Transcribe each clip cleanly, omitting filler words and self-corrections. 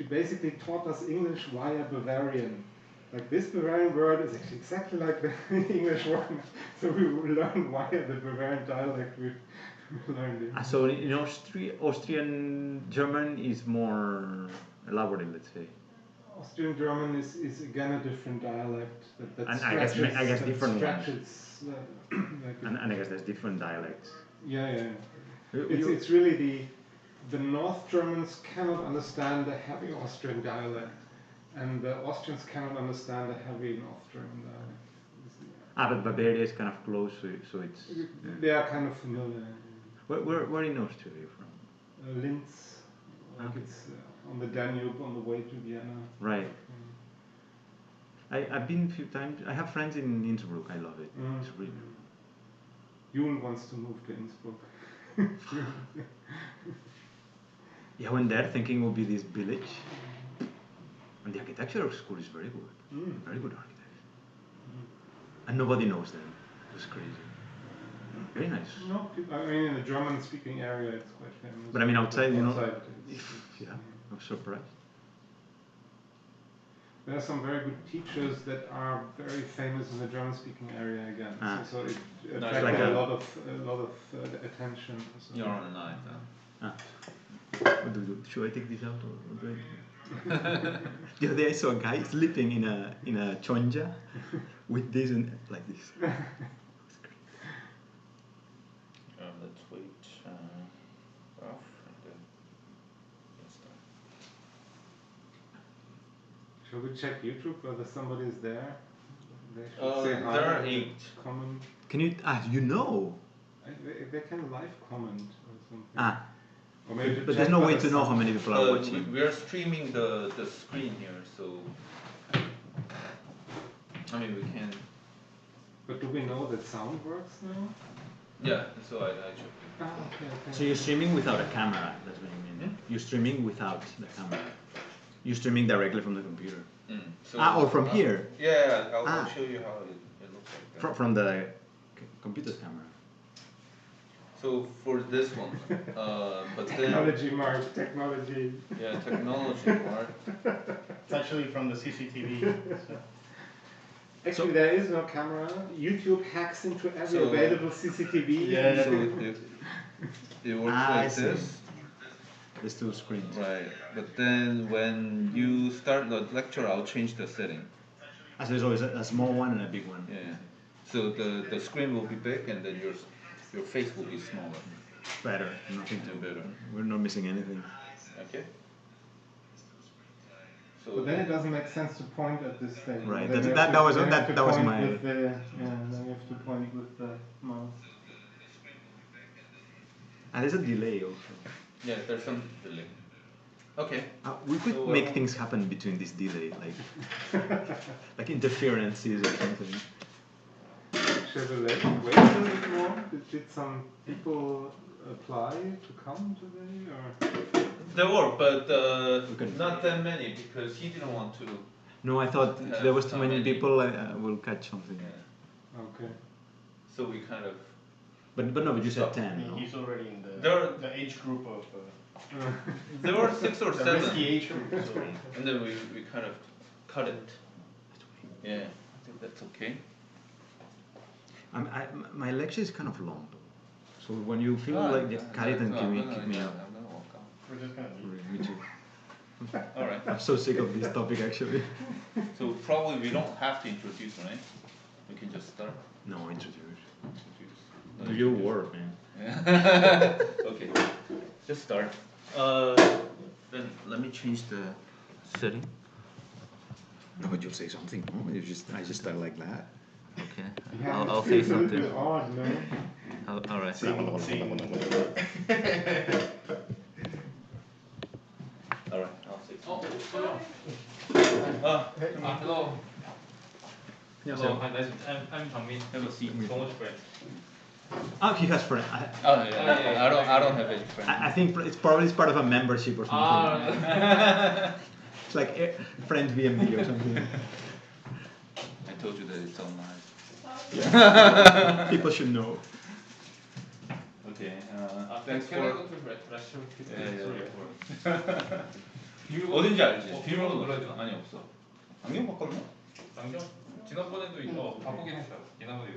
basically taught us English via Bavarian. Like this Bavarian word is actually exactly like the English one, so we learned via the Bavarian dialect. We learned it. So in Austrian German is more elaborate, let's say. Austrian German is again a different dialect. That And stretches, I guess different ones. Like And I guess there's different dialects. Yeah. It's really the North Germans cannot understand the heavy Austrian dialect, and the Austrians cannot understand the heavy North German dialect. But Bavaria is kind of close, so it's... They are kind of familiar. Where in Austria are you from? Linz. Like it's on the Danube on the way to Vienna. Right. I've been a few times. I have friends in Innsbruck. I love it. It's really... June wants to move to Innsbruck. Yeah, when they're thinking will be this village, and the architecture school is very good, very good architects, and nobody knows them. It's crazy. Very nice. No, I mean in the German-speaking area, it's quite famous. But I mean outside, you know. Yeah, I'm surprised. There are some very good teachers that are very famous in the German-speaking area again. So it attracted like a lot of attention. So. You're on a knife. Should I take this out or do I? The other day I saw a guy sleeping in a chonja with this and like this. Let's wait off and then start. Shall we check YouTube whether somebody is there? There are 8. Comment. Can you? You know. They can live comment or something. Or maybe but there's no way to know how many people are watching. We are streaming the screen here, so I mean we can. But do we know that sound works now? Yeah, so I checked it. Okay. So you're streaming without a camera, that's what you mean? You're streaming without the camera. You're streaming directly from the computer. So or from here? Yeah, I'll show you how it looks like. From the computer's camera. So for this one, but technology, Marc, technology. Yeah, technology, Marc. It's actually from the CCTV. So. Actually, there is no camera. YouTube hacks into every available CCTV. Yeah. So it works like this. There's 2 screens. Right, but then when you start the lecture, I'll change the setting. So there's always a small one and a big one. Yeah. So the screen will be big, and then your face will be smaller. Better. Nothing too better. We're not missing anything. Okay. So but then it doesn't make sense to point at this thing. Right. That was my. Then you have to point with the mouse. And there's a delay also. Yeah, there's some delay. Okay. We could make things happen between this delay, like interferences or something. Shall we wait a little bit more? Did some people apply to come today, or? There were, but not that many because he didn't want to. No, I thought if there was too many people, I will catch something. Yeah. Okay. So we kind of. But you said 10. No? He's already in the age group of. There were 6 or 7. Risky age group. So. And then we kind of cut it. Yeah, I think that's okay. My lecture is kind of long, so when you feel like just cut it and keep me up. I'm gonna walk out. We're just gonna leave. Me too. All right. I'm so sick of this topic actually. So probably we don't have to introduce, right? We can just start. No, introduce. No, Do your work, man. Yeah. Okay, just start. Then let me change the setting. No, but you'll say something. No? I just start like that. Okay. Yeah, I'll say something. Odd, no? All right. All right. I'll say something. Hello. Yeah, Hello. I'm Changmin. Have a seat. So much friends. Oh, he has friends. Yeah. I don't have any friends. I think it's probably part of a membership or something. It's like Friends BMD or something. I told you that it's online. People should know. Okay. Thanks for. Can I go to restroom? Yeah. Sorry for. 어딘지 알지? 비밀번호 비밀번호 몰라요? 아니 없어. 안경 바꿨나? 안경? 지난번에도 이거 바꾸긴 했어요. 지난번에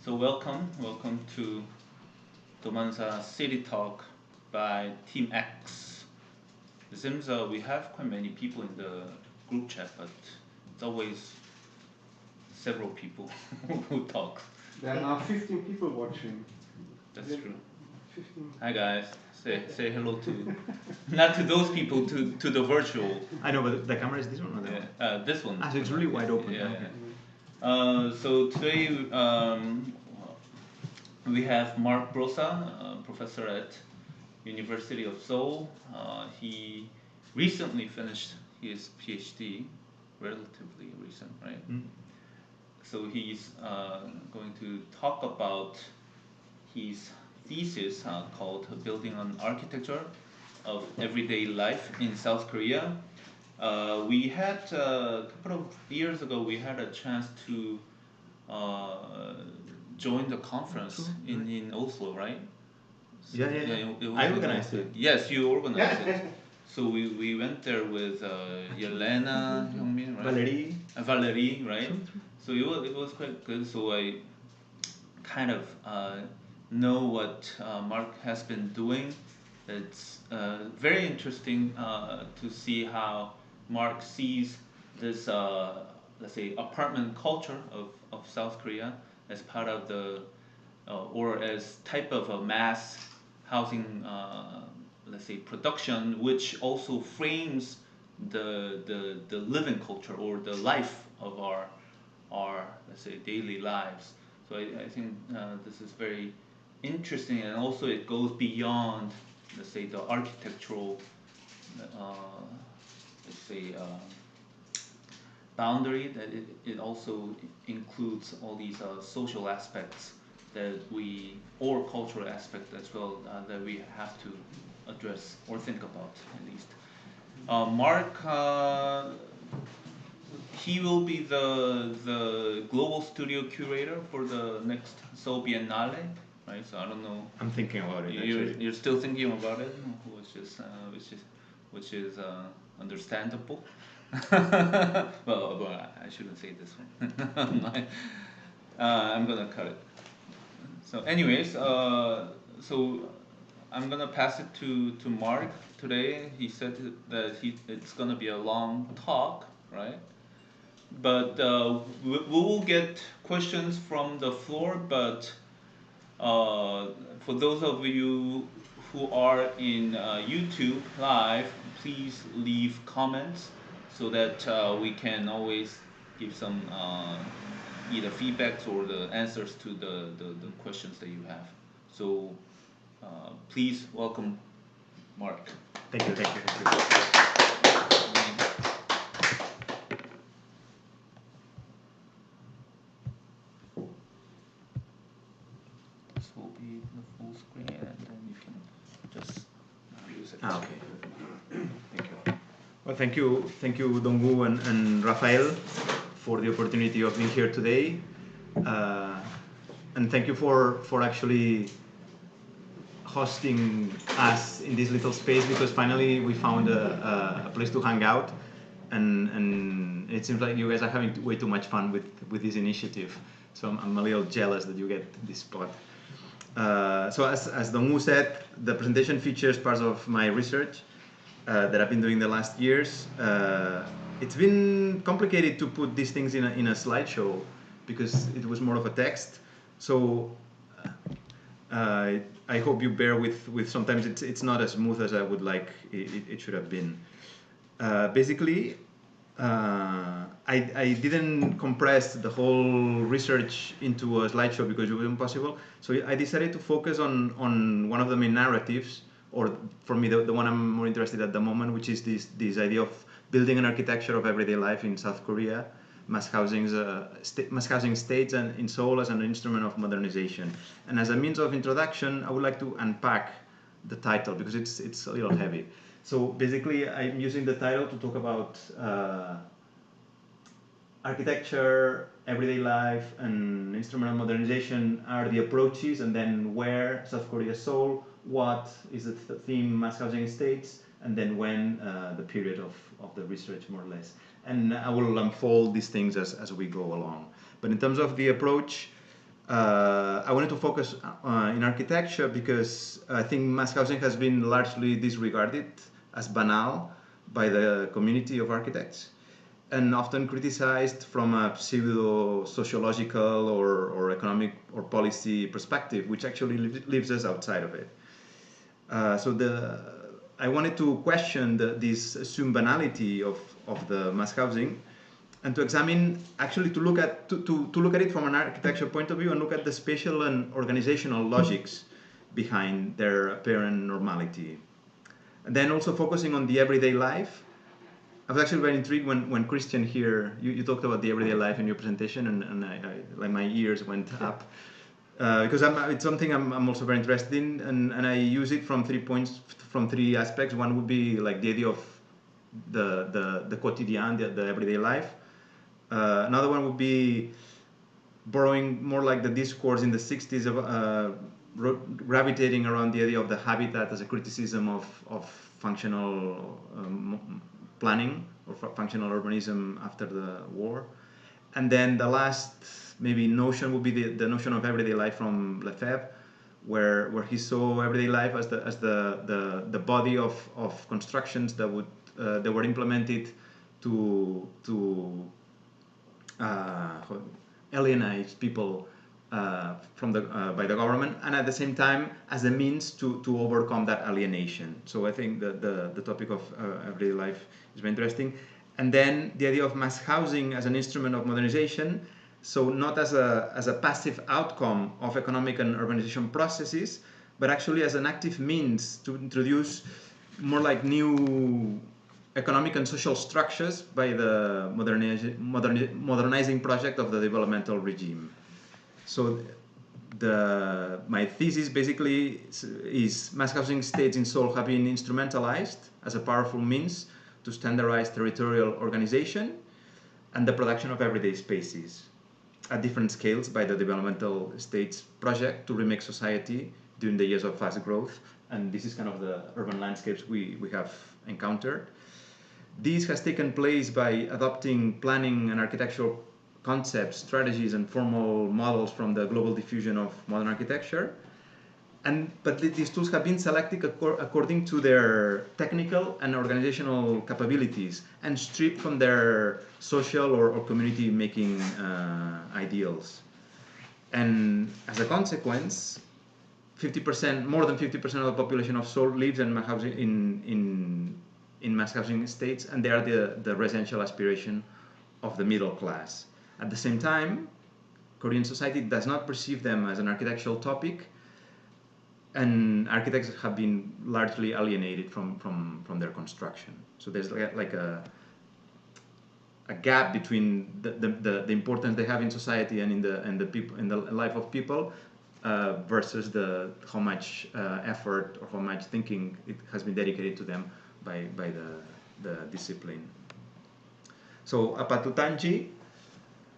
So welcome to Domansa City Talk by Team X. It seems we have quite many people in the group chat, but it's always several people who talk. There are 15 people watching. That's Yeah. true. 15. Hi guys, say hello to not to those people, to the virtual. I know, but the camera is this one or that one? Yeah, this one. Ah, so it's really wide open. Yeah. Okay. So today we have Marc Brossa, professor at University of Seoul. He recently finished his PhD, relatively recent, right? Mm. So he's going to talk about his thesis called Building an Architecture of Everyday Life in South Korea. We had a couple of years ago, we had a chance to join the conference in Oslo, right? Yeah. It was I organized it. Yes, you organized it. So we went there with Yelena, Hyungmin, right? Valerie, right? So it was quite good. So I kind of know what Marc has been doing. It's very interesting to see how Marc sees this, let's say, apartment culture of South Korea as part of the, or as type of a mass housing, let's say, production, which also frames the living culture or the life of our let's say daily lives. So I think this is very interesting, and also it goes beyond, let's say, the architectural let's say boundary, that it also includes all these social aspects that we, or cultural aspects as well, that we have to address or think about at least. Marc, he will be the global studio curator for the next Seoul Biennale, right? So I don't know. I'm thinking about it. You're still thinking about it, which is understandable. well, I shouldn't say this one. I'm gonna cut it. So, anyways, so I'm gonna pass it to Marc today. He said that it's gonna be a long talk, right? But we will get questions from the floor. But for those of you who are in YouTube live, please leave comments so that we can always give some either feedbacks or the answers to the questions that you have. So please welcome Marc. Thank you. This will be the full screen, and then you can just use it. Okay. Thank you. Well, thank you, Donggu and Rafael, for the opportunity of being here today, and thank you for actually hosting us in this little space, because finally we found a place to hang out, and it seems like you guys are having way too much fun with this initiative. So I'm a little jealous that you get this spot. So as Donggu said, the presentation features parts of my research that I've been doing the last years. It's been complicated to put these things in a slideshow because it was more of a text. So I hope you bear with sometimes it's not as smooth as I would like it should have been. Basically, I didn't compress the whole research into a slideshow because it was impossible. So I decided to focus on one of the main narratives, or for me the one I'm more interested at the moment, which is this idea of building an architecture of everyday life in South Korea, mass housing states and in Seoul as an instrument of modernization. And as a means of introduction, I would like to unpack the title because it's a little heavy. So basically, I'm using the title to talk about architecture, everyday life, and instrument of modernization are the approaches, and then where South Korea, Seoul, what is the theme mass housing estates, and then when the period of the research, more or less. And I will unfold these things as we go along. But in terms of the approach, I wanted to focus in architecture because I think mass housing has been largely disregarded as banal by the community of architects, and often criticized from a pseudo-sociological or economic or policy perspective, which actually leaves us outside of it. I wanted to question this assumed banality of the mass housing, and to examine, actually to look at it from an architecture point of view and look at the spatial and organizational logics behind their apparent normality. And then also focusing on the everyday life. I was actually very intrigued when Christian here, you talked about the everyday life in your presentation, and I like my ears went up. Because it's something I'm also very interested in, and I use it from 3 points, from 3 aspects. One would be like the idea of the quotidien, the everyday life. Another one would be borrowing more like the discourse in the 60s of gravitating around the idea of the habitat as a criticism of functional planning or functional urbanism after the war. And then the last maybe notion would be the notion of everyday life from Lefebvre, where he saw everyday life as the body of constructions that were implemented to alienate people by the government, and at the same time as a means to overcome that alienation. So I think the topic of everyday life is very interesting. And then the idea of mass housing as an instrument of modernization, so not as a passive outcome of economic and urbanization processes, but actually as an active means to introduce more like new economic and social structures by the modernizing project of the developmental regime. So my thesis basically is mass housing states in Seoul have been instrumentalized as a powerful means to standardize territorial organization and the production of everyday spaces at different scales by the developmental states project to remake society during the years of fast growth. And this is kind of the urban landscapes we have encountered. This has taken place by adopting planning and architectural concepts, strategies, and formal models from the global diffusion of modern architecture. But these tools have been selected according to their technical and organizational capabilities and stripped from their social or community making ideals. And as a consequence, more than 50% of the population of Seoul lives in mass housing estates, and they are the residential aspiration of the middle class. At the same time, Korean society does not perceive them as an architectural topic, and architects have been largely alienated from their construction. So there's like a gap between the importance they have in society and in the life of people versus how much effort or how much thinking it has been dedicated to them by the discipline. So Apatutanji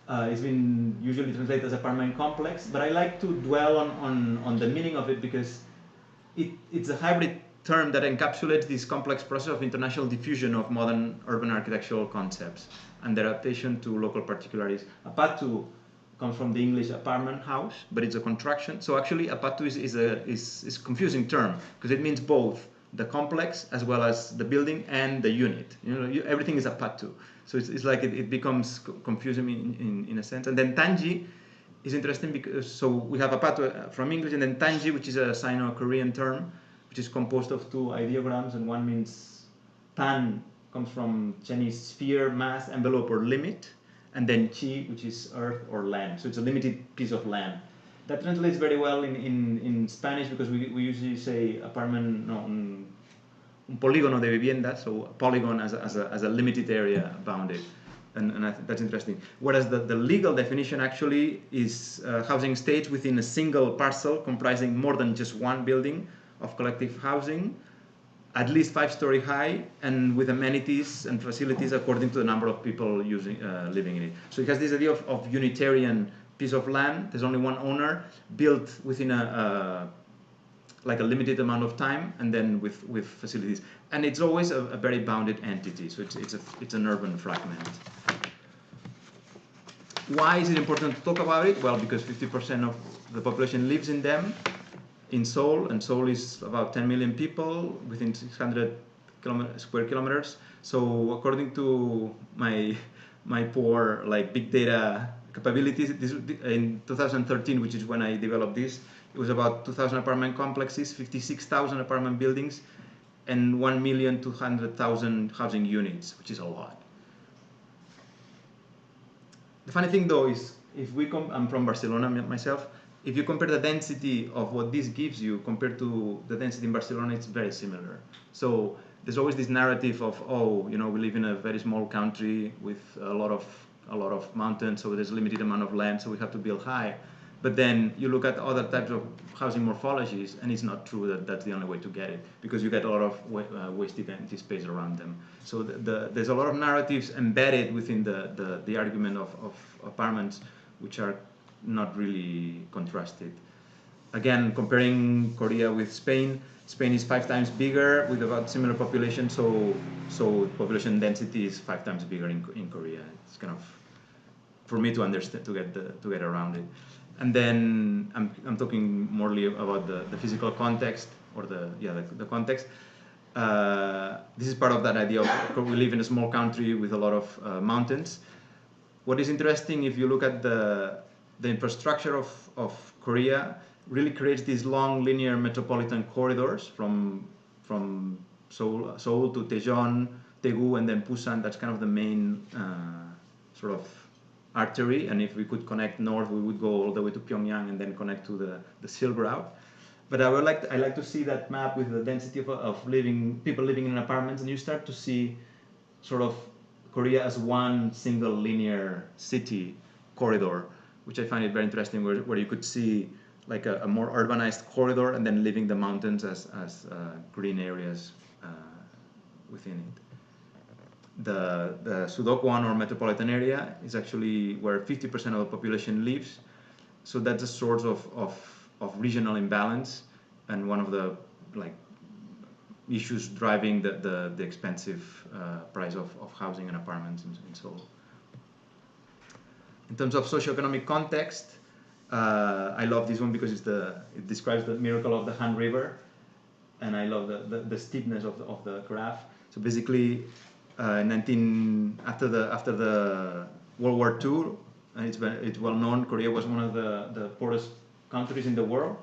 it's been usually translated as apartment complex, but I like to dwell on the meaning of it because it's a hybrid term that encapsulates this complex process of international diffusion of modern urban architectural concepts and their adaptation to local particularities. Apatu comes from the English apartment house, but it's a contraction. So actually, Apatu is a confusing term because it means both the complex as well as the building and the unit. Everything is Apatu. So it's like it becomes confusing in a sense. And then Tanji is interesting because so we have Apatu from English, and then Tanji, which is a Sino-Korean term, which is composed of 2 ideograms, and one means Tan comes from Chinese sphere, mass, envelope, or limit, and then Chi, which is earth or land. So it's a limited piece of land. That translates very well in Spanish because we usually say apartment, un polígono de vivienda, so a polygon as a limited area bounded, and I think that's interesting. Whereas the legal definition actually is housing estates within a single parcel comprising more than just one building of collective housing, at least 5-story high, and with amenities and facilities according to the number of people living in it. So it has this idea of unitarian piece of land. There's only one owner, built within a like a limited amount of time, and then with facilities. And it's always a very bounded entity, so it's an urban fragment. Why is it important to talk about it? Well, because 50% of the population lives in them, in Seoul, and Seoul is about 10 million people within 600 square kilometers. So according to my poor big data capabilities, in 2013, which is when I developed this, it was about 2,000 apartment complexes, 56,000 apartment buildings, and 1,200,000 housing units, which is a lot. The funny thing though is, I'm from Barcelona myself, if you compare the density of what this gives you compared to the density in Barcelona, it's very similar. So there's always this narrative of, we live in a very small country with a lot of mountains, so there's a limited amount of land, so we have to build high. But then you look at other types of housing morphologies, and it's not true that that's the only way to get it, because you get a lot of wasted empty space around them. So there's a lot of narratives embedded within the argument of apartments, which are not really contrasted. Again, comparing Korea with Spain, Spain is 5 times bigger with about similar population, so population density is 5 times bigger in Korea. It's kind of, for me to understand, to get around it. And then I'm talking morely about the physical context, or the context. This is part of that idea of we live in a small country with a lot of mountains. What is interesting, if you look at the infrastructure of Korea, really creates these long linear metropolitan corridors from Seoul to Daejeon, Daegu, and then Busan. That's kind of the main sort of artery, and if we could connect north, we would go all the way to Pyongyang and then connect to the Silk Route. But I like to see that map with the density of people living in apartments, and you start to see sort of Korea as one single linear city corridor, which I find it very interesting, where you could see like a more urbanized corridor, and then leaving the mountains as green areas within it. The Sudokwan, or metropolitan area, is actually where 50% of the population lives. So that's a source of regional imbalance, and one of the issues driving the expensive price of housing and apartments in Seoul. In terms of socioeconomic context, I love this one because it describes the miracle of the Han River, and I love the steepness of the graph. So basically, after the World War II, and it's well known, Korea was one of the poorest countries in the world,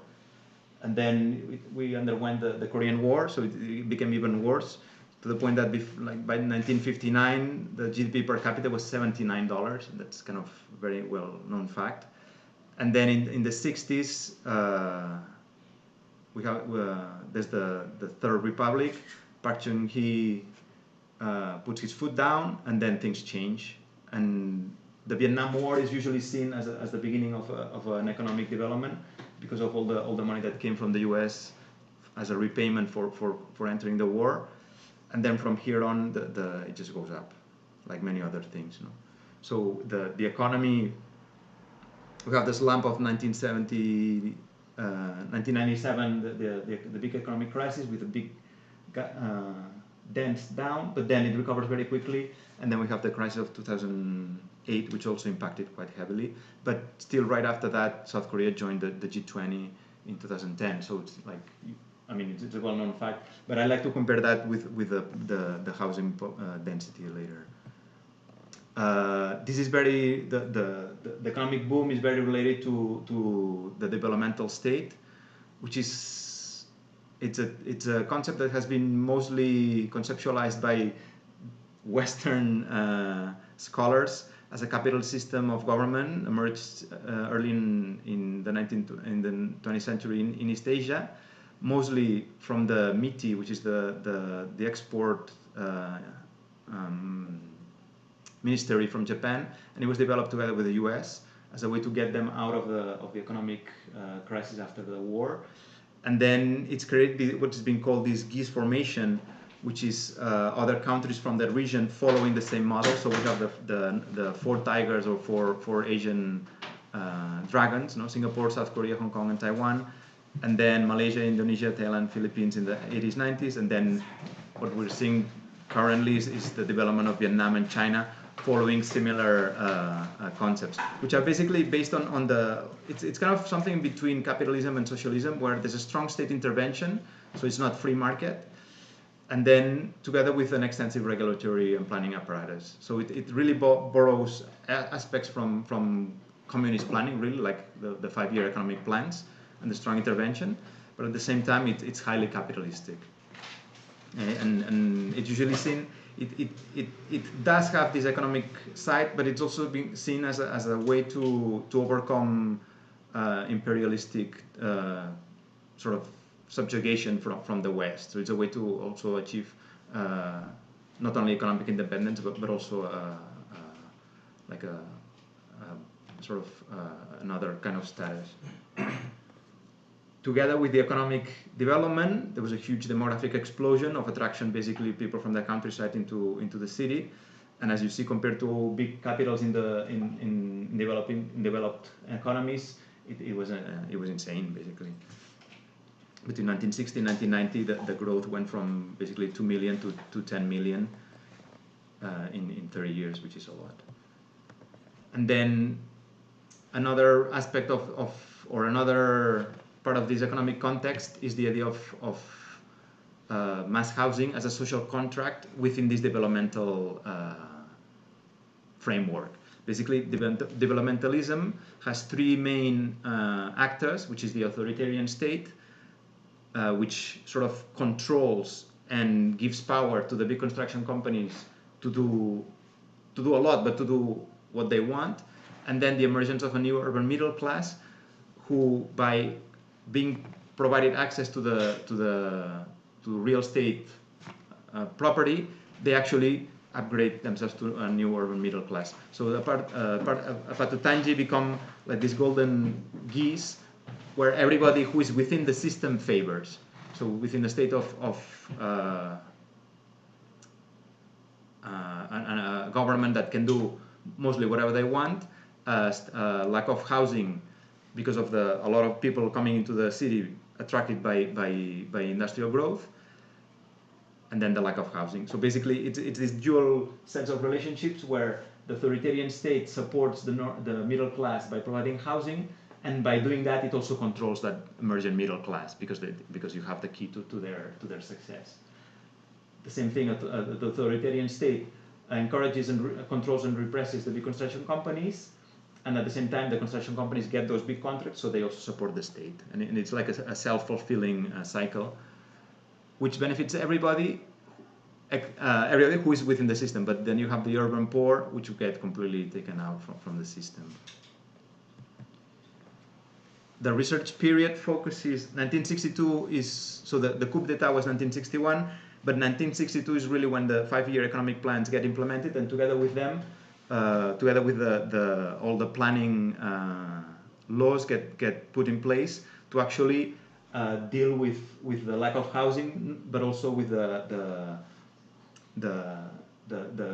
and then we underwent the Korean War, so it became even worse, to the point that by 1959 the GDP per capita was $79. That's kind of very well known fact. And then in the 60s there's the Third Republic. Park Chung-hee puts his foot down, and then things change. And the Vietnam War is usually seen as the beginning of an economic development, because of all the money that came from the U.S. as a repayment for entering the war. And then from here on, it just goes up, like many other things. So the economy, we have the slump of 1997, the big economic crisis with a big dent down, but then it recovers very quickly. And then we have the crisis of 2008, which also impacted quite heavily. But still, right after that, South Korea joined the G20 in 2010. So it's like, it's a well-known fact. But I like to compare that with the housing density later. This is the economic boom is very related to the developmental state, which is it's a concept that has been mostly conceptualized by Western scholars as a capital system of government, emerged early in the 20th century in East Asia, mostly from the MITI, which is the export ministry from Japan, and it was developed together with the U.S. as a way to get them out of the economic crisis after the war. And then it's created what is being called this GIS formation, which is other countries from the region following the same model. So we have the 4 tigers, or four Asian dragons, Singapore, South Korea, Hong Kong, and Taiwan. and then Malaysia, Indonesia, Thailand, Philippines in the 80s, 90s, and then what we're seeing currently is the development of Vietnam and China following similar concepts, which are basically based on the, it's kind of something between capitalism and socialism, where there's a strong state intervention, so it's not free market, and then together with an extensive regulatory and planning apparatus. So it really borrows aspects from communist planning, really, like the 5-year economic plans and the strong intervention, but at the same time it's highly capitalistic. And it's usually seen, it does have this economic side, but it's also being seen as a way to overcome imperialistic sort of subjugation from the West. So it's a way to also achieve not only economic independence, but also like a sort of another kind of status. Together with the economic development, there was a huge demographic explosion of attraction, basically people from the countryside into the city. And as you see, compared to big capitals in developed economies, it was insane, basically. Between 1960 and 1990, the growth went from basically 2 million to 10 million in 30 years, which is a lot. And then another aspect or another part of this economic context is the idea of mass housing as a social contract within this developmental framework. Basically, developmentalism has 3 main actors, which is the authoritarian state, which sort of controls and gives power to the big construction companies to do a lot, but to do what they want. And then the emergence of a new urban middle class, who by being provided access to the real estate property, they actually upgrade themselves to a new urban middle class. So the Patutanji become like this golden geese, where everybody who is within the system favors. So within the state of a government that can do mostly whatever they want, lack of housing because of a lot of people coming into the city attracted by industrial growth, and then the lack of housing. So basically it's this dual sense of relationships where the authoritarian state supports the middle class by providing housing, and by doing that it also controls that emergent middle class because you have the key to their success. The same thing, the authoritarian state encourages and controls and represses the big construction companies, and at the same time the construction companies get those big contracts, so they also support the state, and it's like a self-fulfilling cycle, which benefits everybody who is within the system. But then you have the urban poor, which get completely taken out from the system. The research period focuses 1962 so the coup d'etat was 1961, but 1962 is really when the 5-year economic plans get implemented, and together with them, together with all the planning laws get put in place to actually deal with the lack of housing, but also with the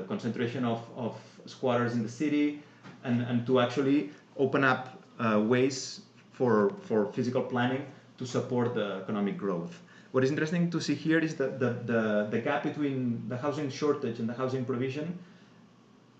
concentration of squatters in the city, and to actually open up ways for physical planning to support the economic growth. What is interesting to see here is that the gap between the housing shortage and the housing provision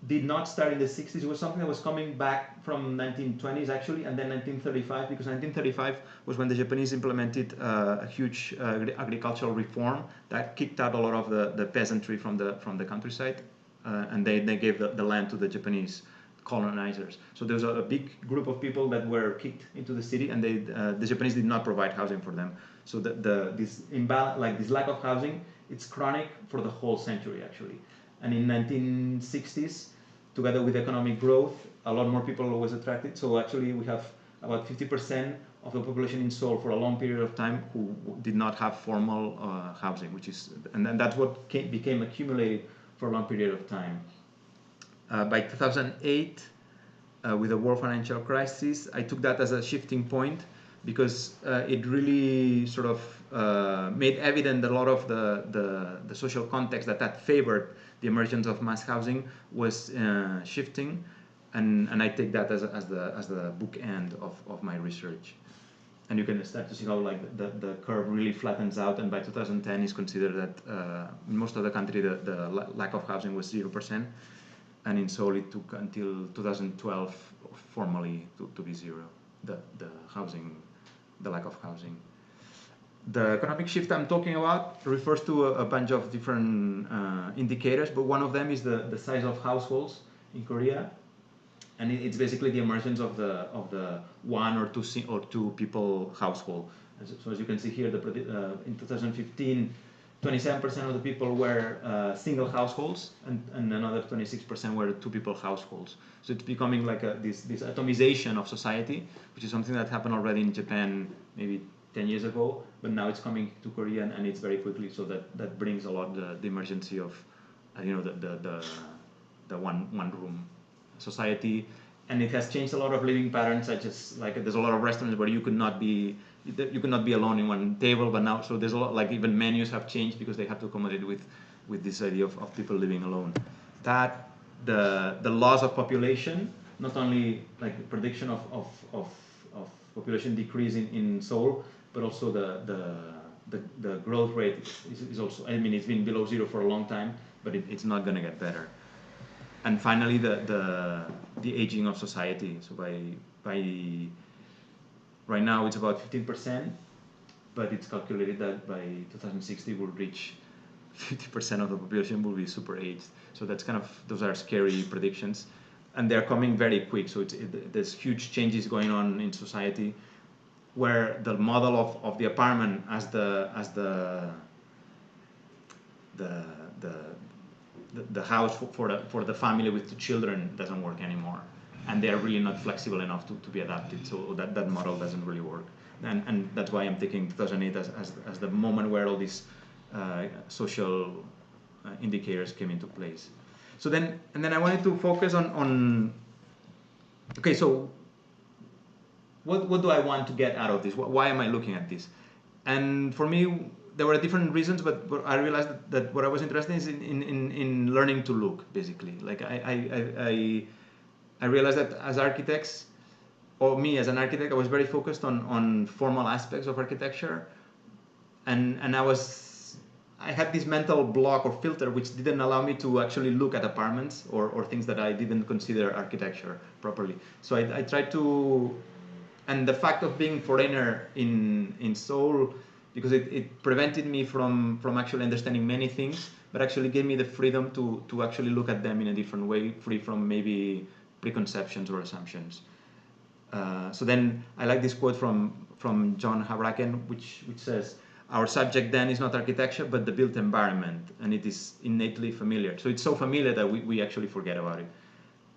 did not start in the 60s. It was something that was coming back from 1920s actually, and then 1935, because 1935 was when the Japanese implemented a huge agricultural reform that kicked out a lot of the peasantry from the countryside, and they gave the land to the Japanese colonizers. So there was a big group of people that were kicked into the city, and the Japanese did not provide housing for them. So this imbalance, like this lack of housing, it's chronic for the whole century actually. And in 1960s, together with economic growth, a lot more people was attracted. So actually we have about 50% of the population in Seoul for a long period of time who did not have formal housing, and then that's what became accumulated for a long period of time. By 2008, with the world financial crisis, I took that as a shifting point, because it really sort of made evident that a lot of the social context that favored the emergence of mass housing was shifting, and I take that as the bookend of my research. and you can start to see how like the curve really flattens out, and by 2010 is considered that in most of the country the lack of housing was 0%, and in Seoul it took until 2012 formally to be zero, the lack of housing. The economic shift I'm talking about refers to a bunch of different indicators, but one of them is the size of households in Korea, and it's basically the emergence of the one or two people household. So as you can see here, in 2015, 27% of the people were single households, and another 26% were two people households. So it's becoming like this atomization of society, which is something that happened already in Japan maybe 10 years ago, but now it's coming to Korea, and it's very quickly. So that brings a lot the emergency of the one room society, and it has changed a lot of living patterns, such as like there's a lot of restaurants where you could not be alone in one table, but now so there's a lot, like even menus have changed because they have to accommodate with this idea of people living alone. That the loss of population, not only like the prediction of population decrease in Seoul, but also the growth rate is also, I mean, it's been below zero for a long time, but it's not going to get better. And finally, the aging of society. So by right now it's about 15%, but it's calculated that by 2060 we'll reach 50% of the population will be super aged. So that's those are scary predictions, and they're coming very quick. So there's huge changes going on in society, where the model of the apartment as the house for the family with two children doesn't work anymore, and they're really not flexible enough to be adapted. So that model doesn't really work, and that's why I'm taking 2008 as the moment where all these social indicators came into place. So then I wanted to focus on okay, so what do I want to get out of this? Why am I looking at this? And for me, there were different reasons, but I realized that what I was interested in is in learning to look, basically. Like I realized that as architects, or me as an architect, I was very focused on formal aspects of architecture, and I had this mental block or filter which didn't allow me to actually look at apartments or things that I didn't consider architecture properly. So I tried to, and the fact of being foreigner in Seoul, because it prevented me from actually understanding many things, but actually gave me the freedom to actually look at them in a different way, free from maybe preconceptions or assumptions. So then I like this quote from John Habraken, which says, "Our subject then is not architecture, but the built environment, and it is innately familiar." So it's so familiar that we actually forget about it.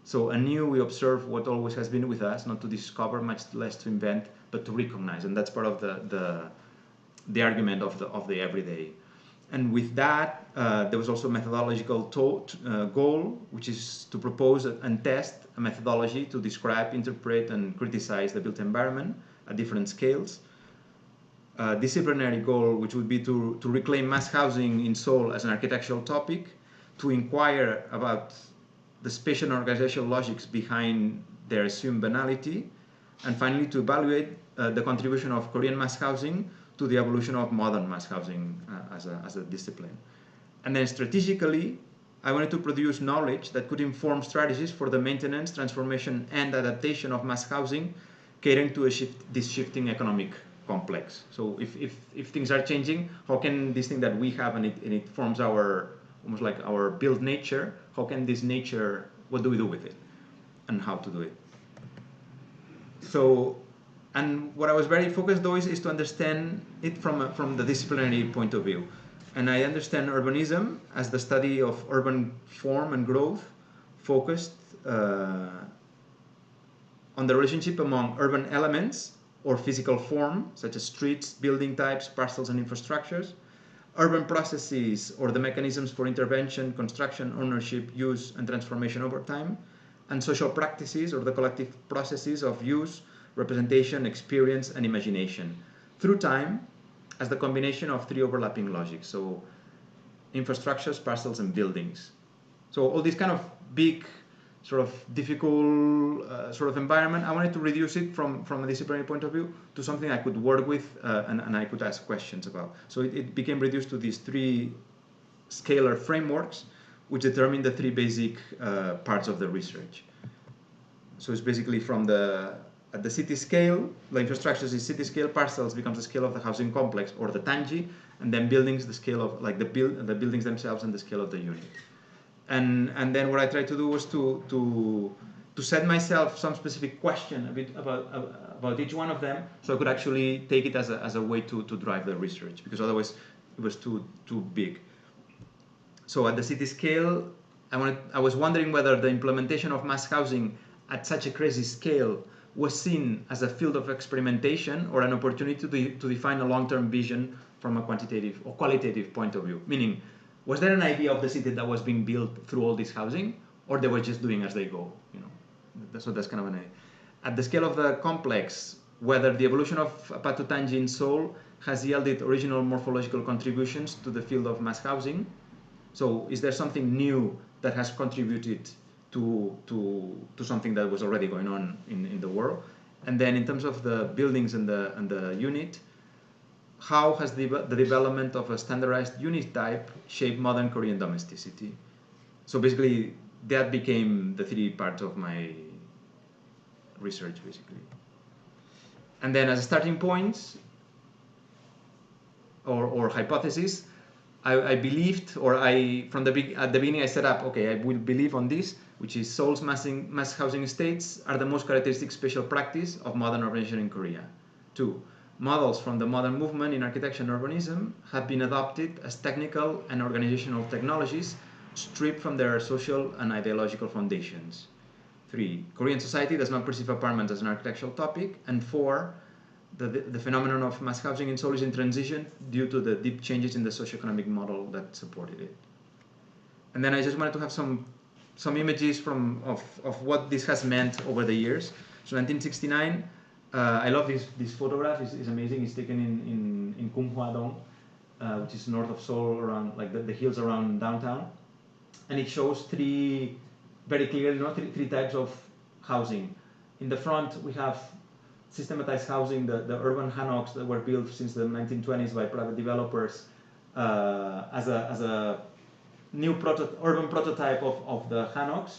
So anew we observe what always has been with us, not to discover, much less to invent, but to recognize, and that's part of the argument of the everyday. And with that, there was also a methodological goal, which is to propose and test a methodology to describe, interpret, and criticize the built environment at different scales. Disciplinary goal, which would be to reclaim mass housing in Seoul as an architectural topic, to inquire about the spatial and organizational logics behind their assumed banality, and finally to evaluate the contribution of Korean mass housing to the evolution of modern mass housing as a discipline. And then strategically, I wanted to produce knowledge that could inform strategies for the maintenance, transformation, and adaptation of mass housing, catering to this shifting economic complex. So if things are changing, how can this thing that we have and it forms our, almost like our built nature, how can this nature, what do we do with it? And how to do it? So, and what I was very focused though is to understand it from the disciplinary point of view. And I understand urbanism as the study of urban form and growth, focused on the relationship among urban elements or physical form, such as streets, building types, parcels, and infrastructures, urban processes or the mechanisms for intervention, construction, ownership, use, and transformation over time, and social practices or the collective processes of use, representation, experience, and imagination through time as the combination of three overlapping logics. So infrastructures, parcels, and buildings. So all these kind of big sort of difficult sort of environment, I wanted to reduce it from a disciplinary point of view to something I could work with and I could ask questions about. So it became reduced to these 3 scalar frameworks, which determine the 3 basic parts of the research. So it's basically at the city scale, the infrastructure is city scale, parcels becomes the scale of the housing complex or the tangi, and then buildings the scale of like the buildings themselves and the scale of the unit. And then what I tried to do was to set myself some specific question a bit about each one of them, so I could actually take it as a way to drive the research, because otherwise it was too big. So at the city scale, I was wondering whether the implementation of mass housing at such a crazy scale was seen as a field of experimentation or an opportunity to define a long-term vision from a quantitative or qualitative point of view. Meaning, was there an idea of the city that was being built through all this housing, or they were just doing as they go? You know, so that's kind of an idea. At the scale of the complex, whether the evolution of Patu Tangi in Seoul has yielded original morphological contributions to the field of mass housing. So, is there something new that has contributed to something that was already going on in the world? And then, in terms of the buildings and the unit, how has the development of a standardized unit type shaped modern Korean domesticity? So basically, that became the 3 parts of my research, basically. And then, as a starting point or hypothesis, I believed, or at the beginning I set up, okay, I will believe on this, which is Seoul's mass housing estates are the most characteristic special practice of modern urbanization in Korea. 2, models from the modern movement in architecture and urbanism have been adopted as technical and organizational technologies stripped from their social and ideological foundations. 3, Korean society does not perceive apartments as an architectural topic. And 4, the phenomenon of mass housing in Seoul is in transition due to the deep changes in the socioeconomic model that supported it. And then I just wanted to have some images of what this has meant over the years. So 1969, I love this photograph. It's amazing. It's taken in Kumhwa-dong, which is north of Seoul, around like the hills around downtown, and it shows very clearly, three types of housing. In the front, we have systematized housing, the urban hanoks that were built since the 1920s by private developers as a new urban prototype of the hanoks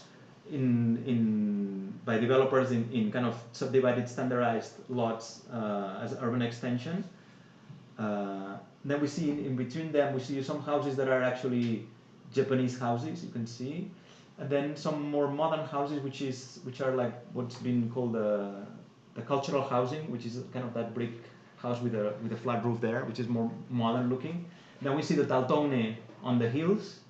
by developers in kind of subdivided standardized lots as urban extension. Then we see in between them, we see some houses that are actually Japanese houses, you can see, and then some more modern houses, which are like what's been called the cultural housing, which is kind of that brick house with a flat roof there, which is more modern looking. Then we see the taltone on the hills,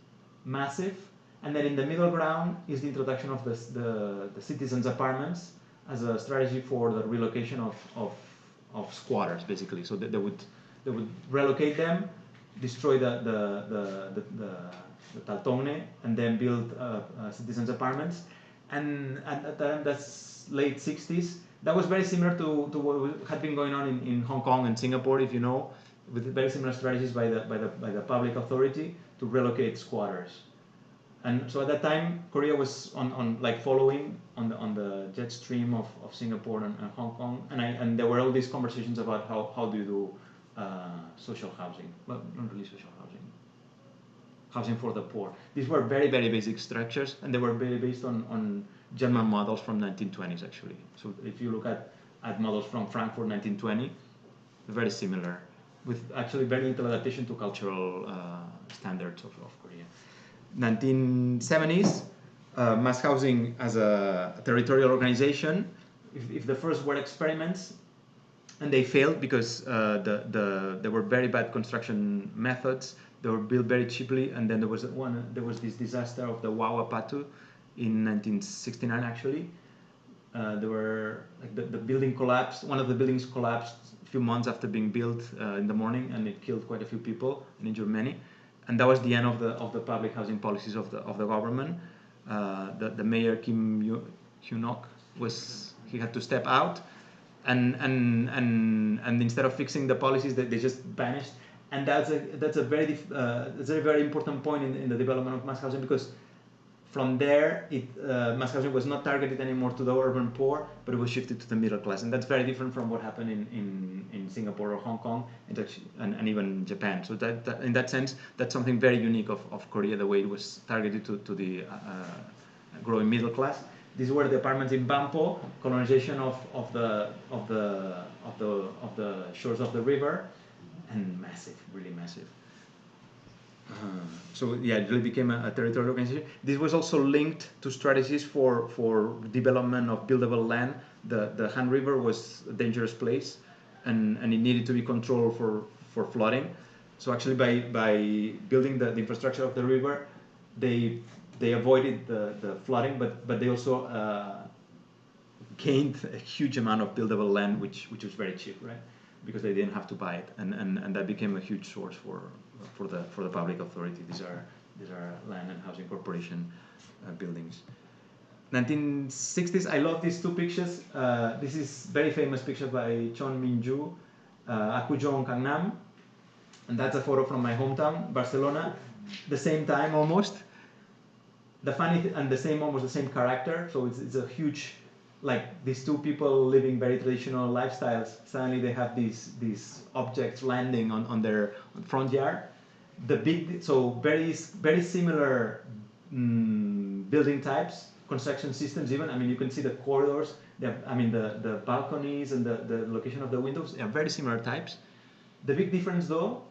massive, and then in the middle ground is the introduction of the citizens' apartments as a strategy for the relocation of squatters, basically. So they would relocate them, destroy the taltone, and then build citizens' apartments. And at that time, that's late 60s. That was very similar to what had been going on in Hong Kong and Singapore, if you know, with very similar strategies by the public authority to relocate squatters. And so at that time, Korea was following on the jet stream of Singapore and Hong Kong, and there were all these conversations about how do you do social housing, well, not really social housing for the poor. These were very, very basic structures, and they were very based on German models from 1920s actually. So if you look at models from Frankfurt 1920, very similar, with actually very little adaptation to cultural standards of Korea. 1970s, mass housing as a territorial organization. If the first were experiments, and they failed because there were very bad construction methods. They were built very cheaply, and then there was this disaster of the Wawa Patu in 1969 actually. There were the building collapsed. One of the buildings collapsed a few months after being built in the morning, and it killed quite a few people and injured many. And that was the end of the public housing policies of the government. The mayor Kim Hyun-ok he had to step out, and instead of fixing the policies, they just vanished. And that's a very important point in the development of mass housing, because From there, mass housing was not targeted anymore to the urban poor, but it was shifted to the middle class, and that's very different from what happened in Singapore or Hong Kong, and even Japan. So that in that sense, that's something very unique of Korea, the way it was targeted to the growing middle class. These were the apartments in Bampo, colonization of the shores of the river, and massive, really massive. So yeah, it really became a territorial organization. This was also linked to strategies for development of buildable land. The Han River was a dangerous place, and it needed to be controlled for flooding. So actually, by building the infrastructure of the river, they avoided the flooding, but they also gained a huge amount of buildable land, which was very cheap, right? Because they didn't have to buy it, and that became a huge source for the public authority. These are land and housing corporation buildings. 1960s. I love these two pictures. This is very famous picture by Chon Min-ju, Apgujeong, Gangnam, and that's a photo from my hometown, Barcelona. The same time almost. The funny and almost the same character. So it's a huge, like these two people living very traditional lifestyles. Suddenly they have these objects landing on their front yard. Very similar building types, construction systems even. I mean, you can see the corridors. The balconies and the location of the windows are very similar types. The big difference though,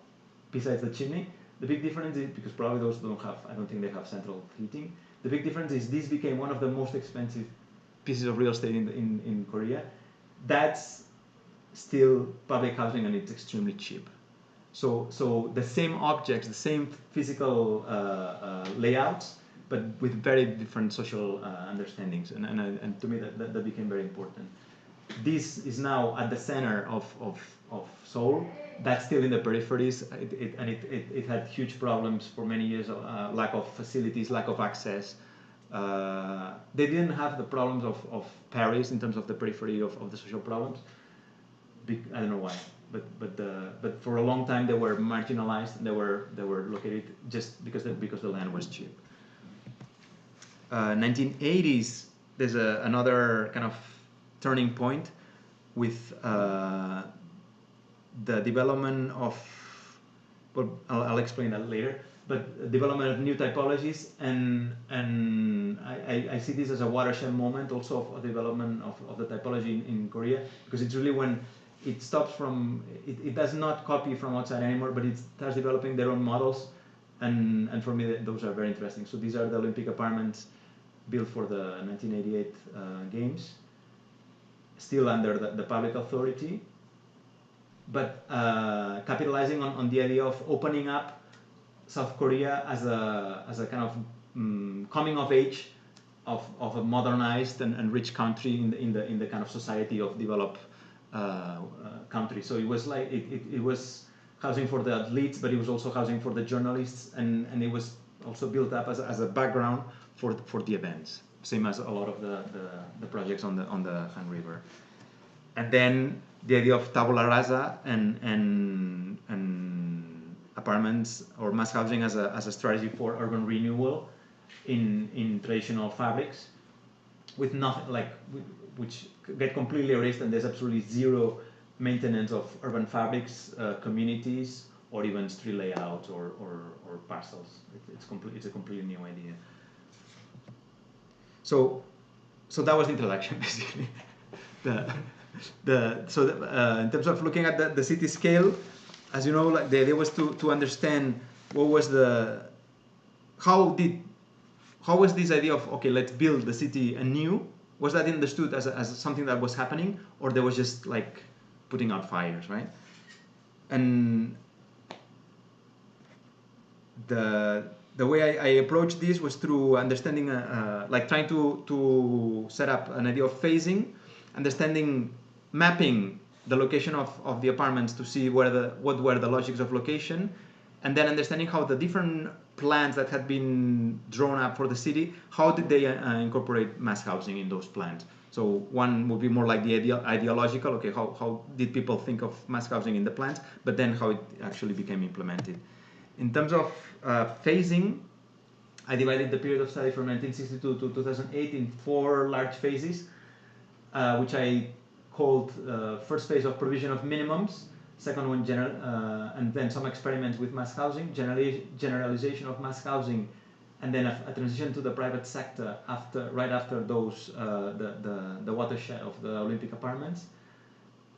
besides the chimney, the big difference is, because probably those I don't think they have central heating. The big difference is this became one of the most expensive pieces of real estate in Korea. That's still public housing, and it's extremely cheap. So the same objects, the same physical layouts, but with very different social understandings, and to me that became very important. This is now at the center of Seoul. That's still in the peripheries, it had huge problems for many years, lack of facilities, lack of access. They didn't have the problems of Paris in terms of the periphery of the social problems. I don't know why, but for a long time they were marginalized. They were located just because the land was cheap. 1980s. There's another kind of turning point with the development of. Well, I'll explain that later. But development of new typologies, and I see this as a watershed moment also of development of the typology in Korea, because it's really when it stops from, it does not copy from outside anymore, but it starts developing their own models, and for me those are very interesting. So these are the Olympic apartments built for the 1988 games, still under the public authority, but capitalizing on the idea of opening up South Korea as a kind of coming of age of a modernized and rich country in the kind of society of developed country. So it was like it was housing for the athletes, but it was also housing for the journalists, and it was also built up as a background for the events, same as a lot of the projects on the Han River. And then the idea of tabula rasa and apartments or mass housing as a strategy for urban renewal in traditional fabrics, with nothing which get completely erased, and there's absolutely zero maintenance of urban fabrics, communities, or even street layouts or parcels. It's a completely new idea. So that was the introduction basically. In terms of looking at the city scale, as you know, like the idea was to understand what was how was this idea of, okay, let's build the city anew. Was that understood as something that was happening, or there was just like putting out fires, right? And the way I approached this was through understanding, like trying to set up an idea of phasing, understanding, mapping the location of the apartments to see what were the logics of location, and then understanding how the different plans that had been drawn up for the city, how did they incorporate mass housing in those plans. So one would be more like the ideological, okay, how did people think of mass housing in the plans, but then how it actually became implemented. In terms of phasing, I divided the period of study from 1962 to 2008 in 4 large phases, which I called first phase of provision of minimums, second one and then some experiments with mass housing, generalization of mass housing, and then a transition to the private sector right after those the watershed of the Olympic apartments,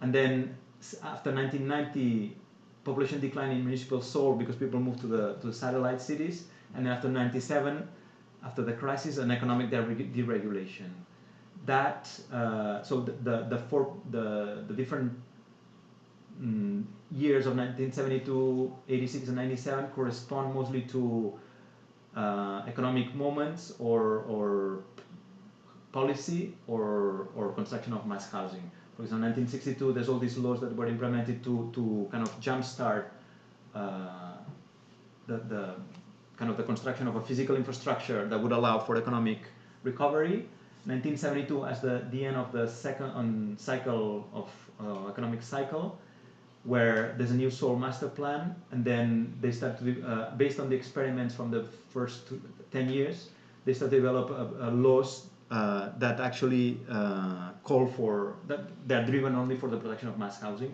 and then after 1990 population decline in municipal Seoul because people moved to the satellite cities, and then after 97, after the crisis, an economic deregulation. That so the different years of 1972, 86, and 97 correspond mostly to economic moments or policy or construction of mass housing. For example, in 1962, there's all these laws that were implemented to kind of jumpstart the kind of the construction of a physical infrastructure that would allow for economic recovery. 1972 as the end of the second cycle of economic cycle, where there's a new Seoul master plan, and then they start to, based on the experiments from the first 10 years, they start to develop laws that actually call for, that they're driven only for the production of mass housing,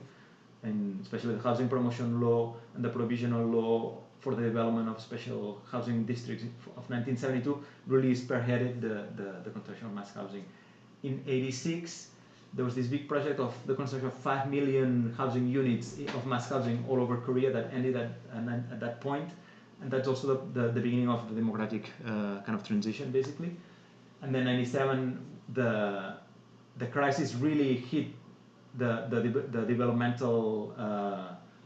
and especially the housing promotion law and the provisional law for the development of special housing districts of 1972 really spearheaded the construction of mass housing. In 86, there was this big project of the construction of 5 million housing units of mass housing all over Korea that ended at that point, and that's also the beginning of the democratic kind of transition, basically. And then 97, the crisis really hit the developmental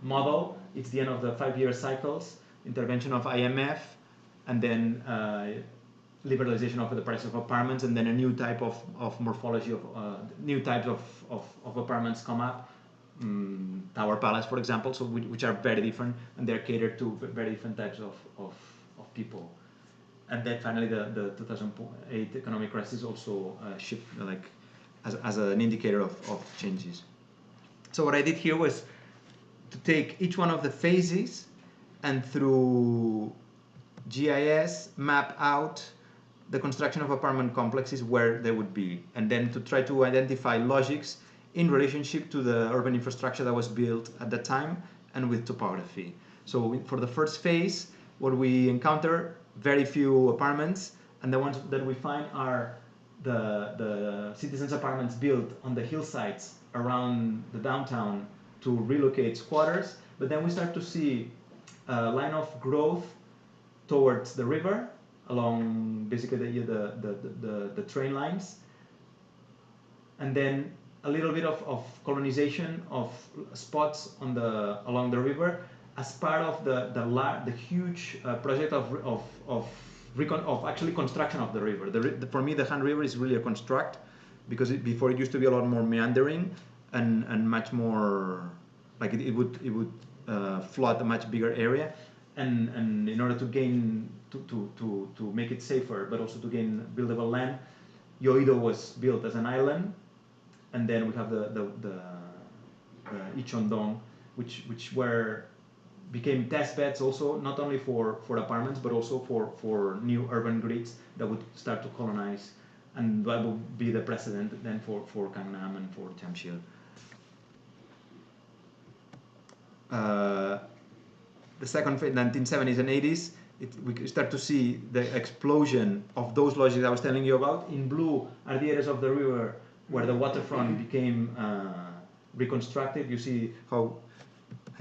model. It's the end of the 5-year cycles, intervention of IMF, and then liberalization of the price of apartments, and then a new type of morphology of new types of apartments come up, Tower Palace, for example, so which are very different, and they're catered to very different types of people. And then finally, the 2008 economic crisis also shift like as an indicator of changes. So what I did here was to take each one of the phases and through GIS map out the construction of apartment complexes where they would be, and then to try to identify logics in relationship to the urban infrastructure that was built at the time and with topography. So for the first phase, what we encounter, very few apartments, and the ones that we find are the citizens' apartments built on the hillsides around the downtown to relocate squatters. But then we start to see a line of growth towards the river, along basically the train lines, and then a little bit of colonization of spots on along the river as part of the huge project of actually construction of the river. For me, the Han River is really a construct, because before it used to be a lot more meandering and much more like it would flood a much bigger area, and in order to gain to make it safer, but also to gain buildable land, Yoido was built as an island, and then we have the Icheondong, which became test beds also, not only for apartments, but also for new urban grids that would start to colonize, and that would be the precedent then for Gangnam and for Jamsil. The second phase, 1970s and 80s, we start to see the explosion of those logics I was telling you about. In blue are the areas of the river where the waterfront became reconstructed. You see how,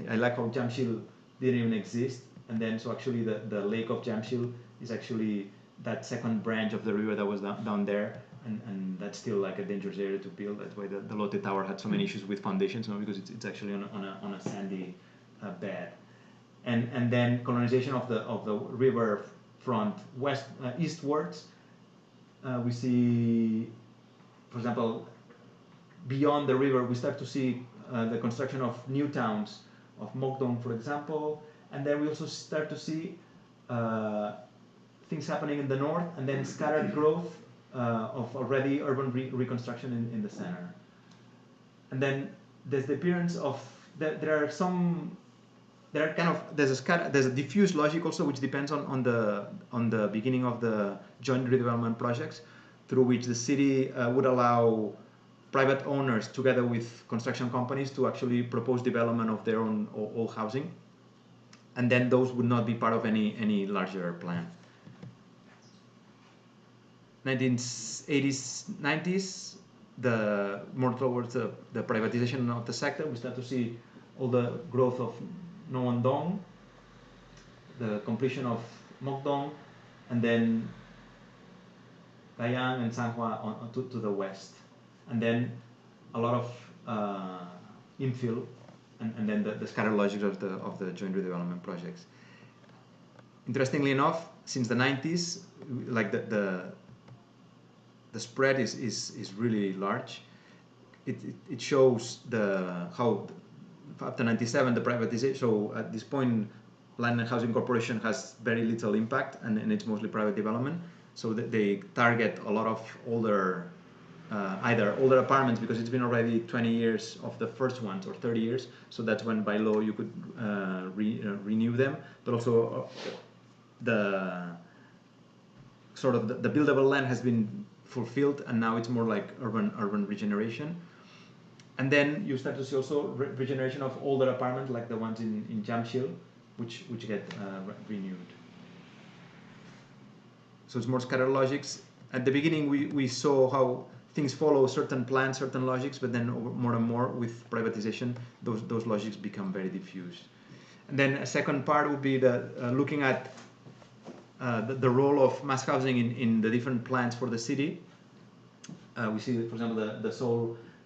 I like how Jamsil didn't even exist, and then so actually the lake of Jamsil is actually that second branch of the river that was down there, and that's still like a dangerous area to build. That's why the Lotte Tower had so many issues with foundations, because it's actually on a sandy bed. And then colonization of the river front eastwards. We see, for example, beyond the river, we start to see the construction of new towns, of Mokdong, for example, and then we also start to see things happening in the north, and then scattered growth of already urban reconstruction in the center. And then there's the appearance of, there are some there are there's a diffuse logic also, which depends on the beginning of the joint redevelopment projects, through which the city would allow private owners together with construction companies to actually propose development of their own housing, and then those would not be part of any larger plan. 1980s, 90s, more towards the privatization of the sector, we start to see all the growth of Nowon Dong, the completion of Mokdong, and then Gayang and Sanhua to the west, and then a lot of infill, and then the scattered logic of the joint redevelopment projects. Interestingly enough, since the 90s, like the spread is really large. It shows how after 97 the privatization. So at this point, Land and Housing Corporation has very little impact, and it's mostly private development. So they target a lot of older, either older apartments, because it's been already 20 years of the first ones, or 30 years. So that's when by law you could renew them, but also the buildable land has been fulfilled, and now it's more like urban regeneration. And then you start to see also regeneration of older apartments, like the ones in Jamshil, which get renewed. So it's more scattered logics. At the beginning, we saw how things follow certain plans, certain logics, but then more and more with privatization, those logics become very diffuse. And then a second part would be looking at the role of mass housing in the different plans for the city. We see, for example,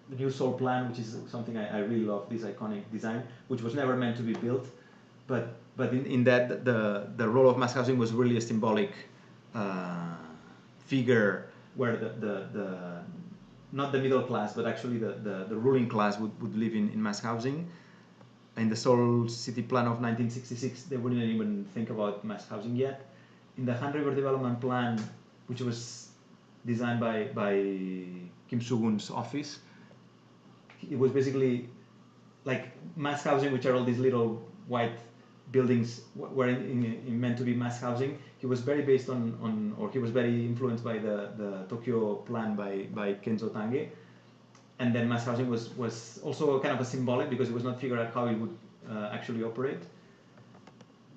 the new Seoul plan, which is something I really love, this iconic design, which was never meant to be built, but in that the role of mass housing was really a symbolic figure, where the not the middle class, but actually the ruling class would live in mass housing. In the Seoul city plan of 1966, they wouldn't even think about mass housing yet. In the Han River Development Plan, which was designed by Kim Soo-gun's office, it was basically like mass housing, which are all these little white buildings, were meant to be mass housing. He was very based or he was very influenced by the Tokyo plan by Kenzo Tange. And then mass housing was also kind of a symbolic, because it was not figured out how it would actually operate.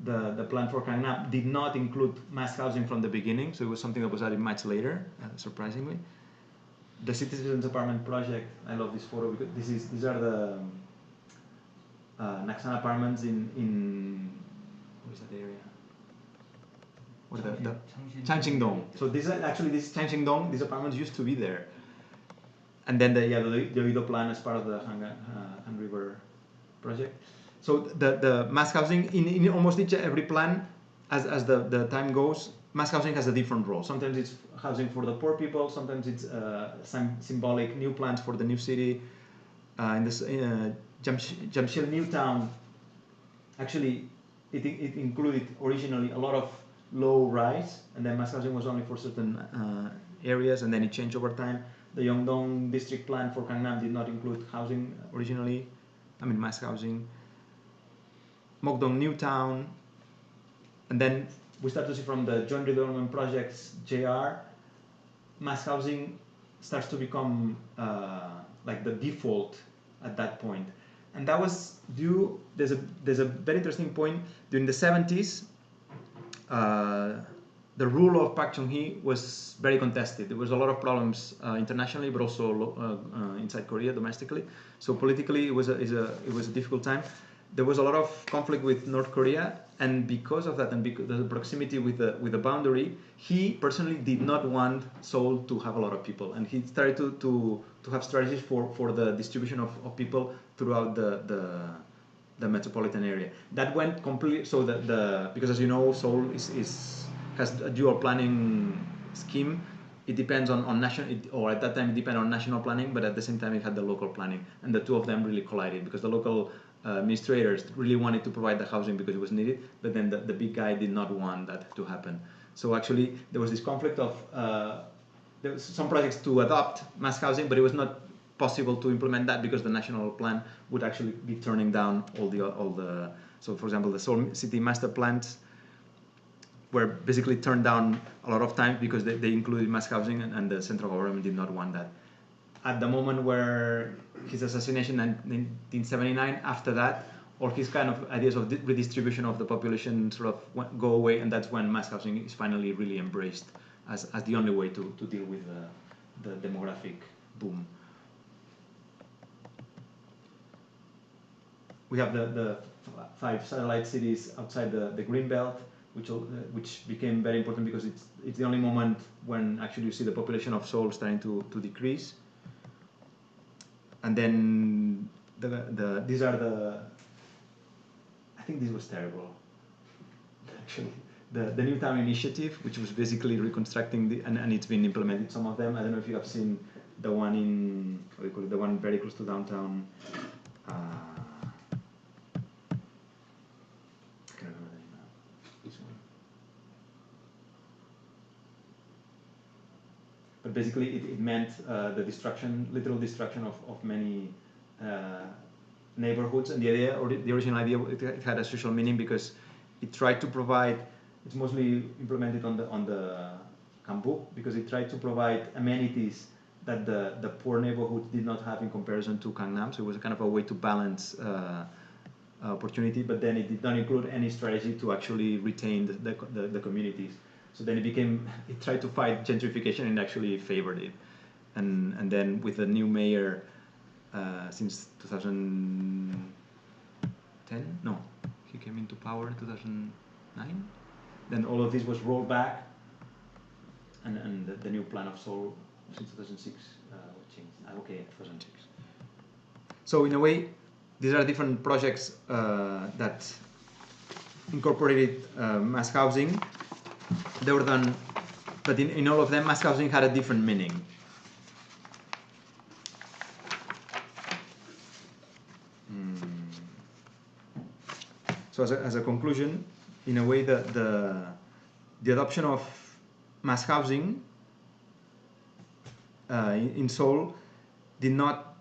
The plan for Gangnam did not include mass housing from the beginning, so it was something that was added much later, surprisingly. The Citizens Apartment Project, I love this photo, because these are the Naksan apartments in what is that area? What is the Changchingdong. So this Changchingdong, these apartments used to be there. And then the Oido plan as part of the Han River project. So the mass housing in almost every plan, as the time goes, mass housing has a different role. Sometimes it's housing for the poor people. Sometimes it's some symbolic new plans for the new city. In this Jamshil New Town, actually, it included originally a lot of low rise, and then mass housing was only for certain areas, and then it changed over time. The Yeongdong district plan for Gangnam did not include housing originally, mass housing. Mokdong New Town, and then we start to see from the joint redevelopment projects, JR, mass housing starts to become like the default at that point. And that was due, there's a very interesting point. During the 70s, the rule of Park Chung-hee was very contested. There was a lot of problems internationally, but also inside Korea, domestically. So politically, it was a difficult time. There was a lot of conflict with North Korea, and because of that, and because of the proximity with the boundary, he personally did not want Seoul to have a lot of people, and he started to have strategies for the distribution of people throughout the metropolitan area. That went completely, so because as you know, Seoul has a dual planning scheme. It depends on national, or at that time it depended on national planning, but at the same time it had the local planning, and the two of them really collided, because the local administrators really wanted to provide the housing because it was needed, but then the big guy did not want that to happen. So actually there was this conflict of there was some projects to adopt mass housing, but it was not possible to implement that because the national plan would actually be turning down all the So, for example, the Seoul City master plans were basically turned down a lot of times because they included mass housing, and the central government did not want that. At the moment where his assassination in 1979, after that, all his kind of ideas of redistribution of the population sort of go away, and that's when mass housing is finally really embraced as the only way to deal with the demographic boom. We have the 5 satellite cities outside the green belt, which became very important because it's the only moment when actually you see the population of Seoul starting to decrease. And then these are I think this was terrible. Actually, the New Town Initiative, which was basically reconstructing and it's been implemented, some of them. I don't know if you have seen the one in, what do you call it, the one very close to downtown. I can't remember the name now. This one. But basically, it meant the literal destruction of many neighborhoods, and the idea, or the original idea, it had a social meaning because it tried to provide. It's mostly implemented on the Kambu because it tried to provide amenities that the poor neighborhoods did not have in comparison to Gangnam. So it was a kind of a way to balance opportunity, but then it did not include any strategy to actually retain the communities. So then it tried to fight gentrification and actually favored it. And then with the new mayor since 2010, no, he came into power in 2009. Then all of this was rolled back, and the new plan of Seoul since 2006 changed. Okay, 2006. So in a way, these are different projects that incorporated mass housing. They were done, but in all of them, mass housing had a different meaning. So as a conclusion, in a way, the adoption of mass housing in Seoul did not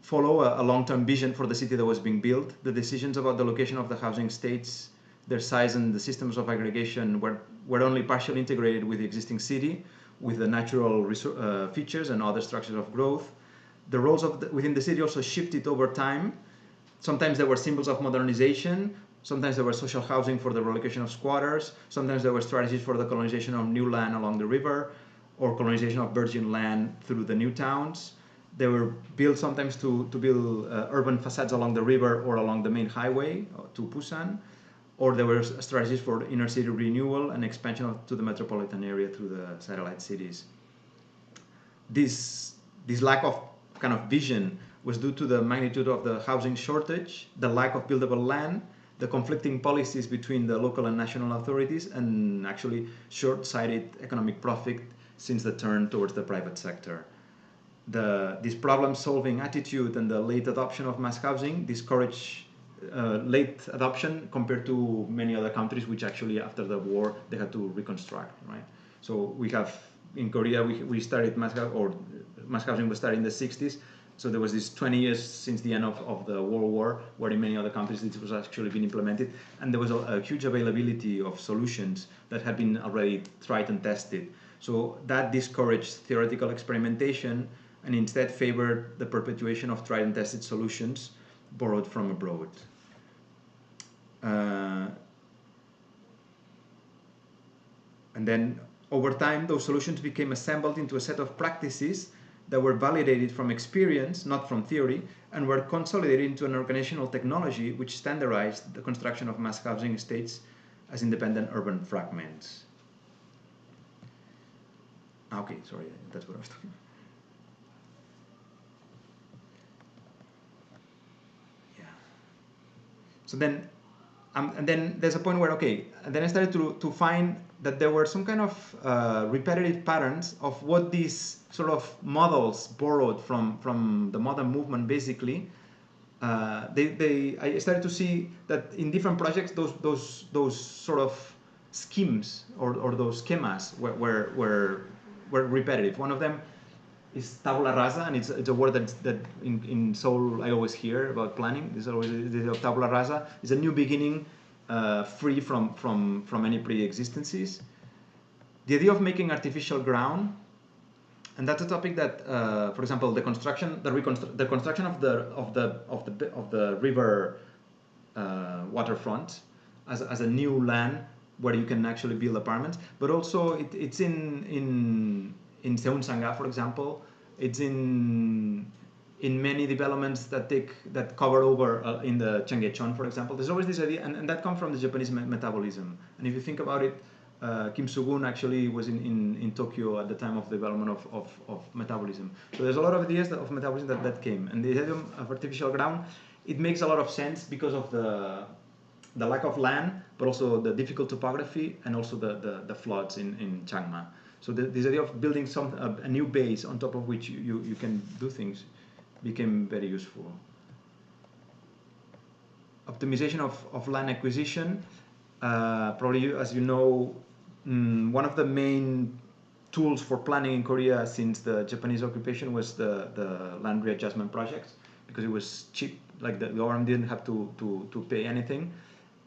follow a long-term vision for the city that was being built. The decisions about the location of the housing estates, their size, and the systems of aggregation were only partially integrated with the existing city, with the natural features and other structures of growth. The roles within the city also shifted over time. Sometimes there were symbols of modernization. Sometimes there were social housing for the relocation of squatters. Sometimes there were strategies for the colonization of new land along the river, or colonization of virgin land through the new towns. They were built sometimes to build urban facades along the river or along the main highway to Busan, or there were strategies for inner city renewal and expansion to the metropolitan area through the satellite cities. This lack of kind of vision was due to the magnitude of the housing shortage, the lack of buildable land, the conflicting policies between the local and national authorities, and actually short-sighted economic profit since the turn towards the private sector. This problem-solving attitude and the late adoption of mass housing discouraged late adoption compared to many other countries, which actually after the war they had to reconstruct, right? So we have in Korea we started mass housing was started in the 60s. So there was this 20 years since the end of the World War, where in many other countries this was actually been implemented, and there was a huge availability of solutions that had been already tried and tested. So that discouraged theoretical experimentation and instead favored the perpetuation of tried and tested solutions borrowed from abroad. And then over time, those solutions became assembled into a set of practices that were validated from experience, not from theory, and were consolidated into an organizational technology which standardized the construction of mass housing estates as independent urban fragments. Okay, sorry, that's what I was talking about. Yeah. So then, and then there's a point where, okay, and then I started to find that there were some kind of repetitive patterns of what these sort of models borrowed from the modern movement, basically. I started to see that in different projects, those sort of schemes or those schemas were repetitive. One of them is tabula rasa, and it's a word that in Seoul I always hear about planning. This is always the idea of tabula rasa. It's a new beginning, free from any pre-existences. The idea of making artificial ground, and that's a topic that, for example, the construction of the river waterfront as a new land where you can actually build apartments, but also it's in Seoul-Sanga, for example. It's in many developments that cover over in the Cheonggyecheon, for example. There's always this idea, and that comes from the Japanese metabolism. And if you think about it, Kim Soo-gun actually was in Tokyo at the time of the development of metabolism. So there's a lot of ideas of metabolism that came. And the idea of artificial ground, it makes a lot of sense because of the lack of land, but also the difficult topography and also the floods in Changma. So this idea of building a new base on top of which you can do things became very useful. Optimization of land acquisition. Probably, as you know, one of the main tools for planning in Korea since the Japanese occupation was the land readjustment projects, because it was cheap. Like the government didn't have to pay anything,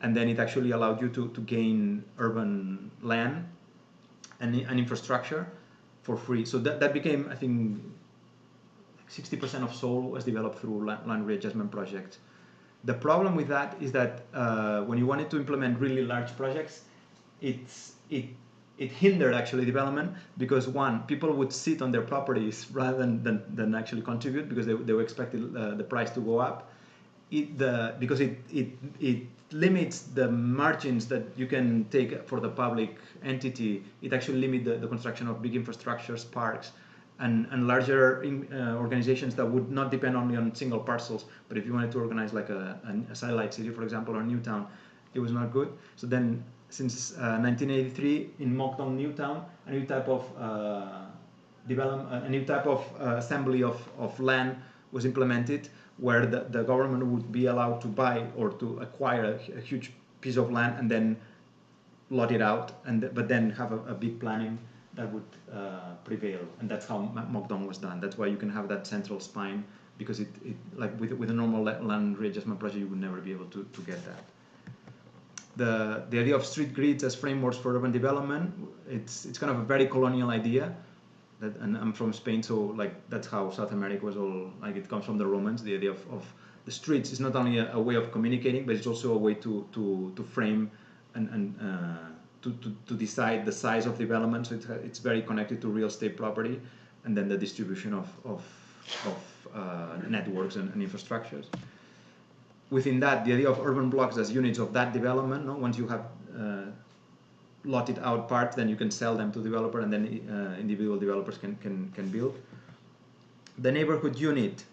and then it actually allowed you to gain urban land and infrastructure for free. So that became, I think, 60% of Seoul was developed through land readjustment projects. The problem with that is that when you wanted to implement really large projects, it hindered actually development, because one, people would sit on their properties rather than actually contribute, because they were expecting the price to go up. Because it limits the margins that you can take for the public entity. It actually limits the construction of big infrastructures, parks, and larger organizations that would not depend only on single parcels. But if you wanted to organize like a satellite city, for example, or a new town, it was not good. So then, since 1983, in Mokdong New Town, a new type of assembly of land was implemented, where the government would be allowed to buy or to acquire a huge piece of land and then lot it out, but then have a big planning that would prevail. And that's how Mokdong was done. That's why you can have that central spine, because it like with a normal land readjustment project, you would never be able to get that. The idea of street grids as frameworks for urban development, it's kind of a very colonial idea. And I'm from Spain, so like that's how South America was all, like it comes from the Romans. The idea of the streets is not only a way of communicating, but it's also a way to frame and to decide the size of development. So it's very connected to real estate property, and then the distribution of networks and infrastructures. Within that, the idea of urban blocks as units of that development. No? Once you have lotted out parts, then you can sell them to developer, and then individual developers can build. The neighborhood unit.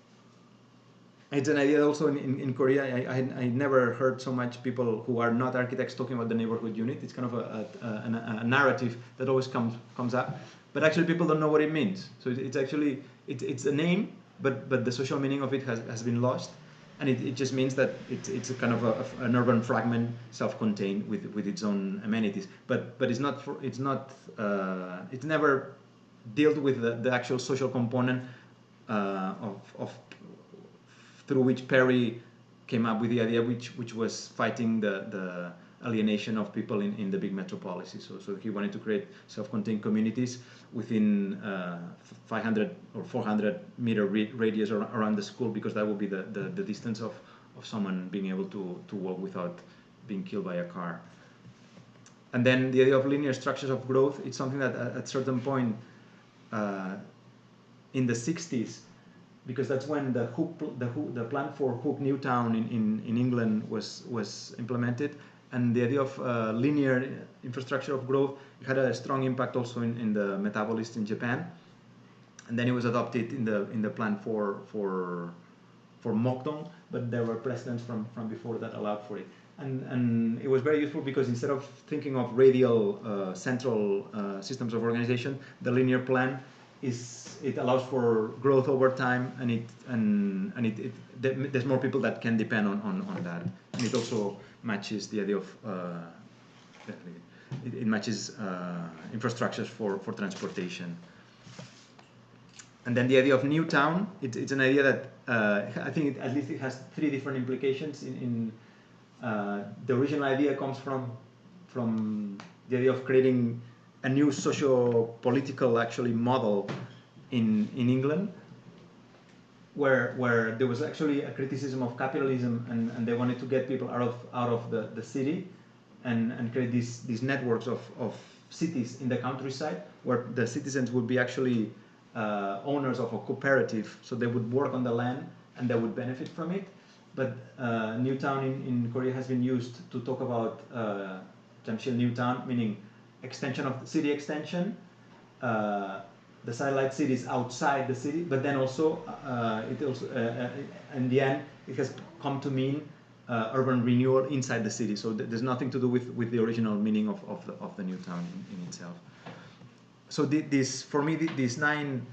It's an idea also in Korea. I never heard so much people who are not architects talking about the neighborhood unit. It's kind of a narrative that always comes up, but actually people don't know what it means. So it's actually it's a name, but the social meaning of it has been lost. And it just means that it's a kind of an urban fragment, self-contained with its own amenities. But it's never dealt with the actual social component of through which Perry came up with the idea, which was fighting the alienation of people in the big metropolises. So he wanted to create self-contained communities within 500 or 400 meter radius around the school, because that would be the distance of someone being able to walk without being killed by a car. And then the idea of linear structures of growth, it's something that at a certain point in the 60s, because that's when the plan for Hook Newtown in England was implemented. And the idea of linear infrastructure of growth had a strong impact also in the metabolists in Japan, and then it was adopted in the plan for Mokdong, but there were precedents from before that allowed for it, and it was very useful because instead of thinking of radial central systems of organization, the linear plan it allows for growth over time, and there's more people that can depend on that, and it also matches the idea of it matches infrastructures for transportation. And then the idea of new town, it's an idea that I think at least it has 3 different implications. The original idea comes from the idea of creating a new socio-political actually model in England, where there was actually a criticism of capitalism, and they wanted to get people out of the city and create these networks of cities in the countryside where the citizens would be actually owners of a cooperative, so they would work on the land and they would benefit from it. But new town in Korea has been used to talk about Jamsil new town, meaning extension of the city extension, the satellite cities outside the city, but then also in the end it has come to mean urban renewal inside the city. So there's nothing to do with the original meaning of the new town in itself. So these 9,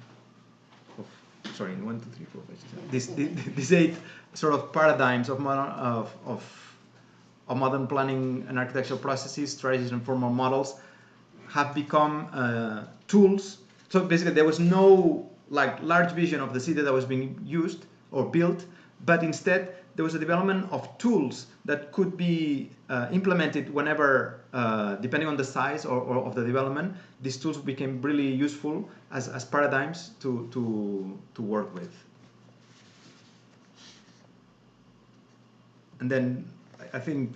sorry, 1, 2, 3, 4, 5, 6, 7. These 8 sort of paradigms of modern planning and architectural processes, strategies, and formal models have become tools. So basically, there was no large vision of the city that was being used or built, but instead there was a development of tools that could be implemented whenever, depending on the size or of the development. These tools became really useful as paradigms to work with. And then I think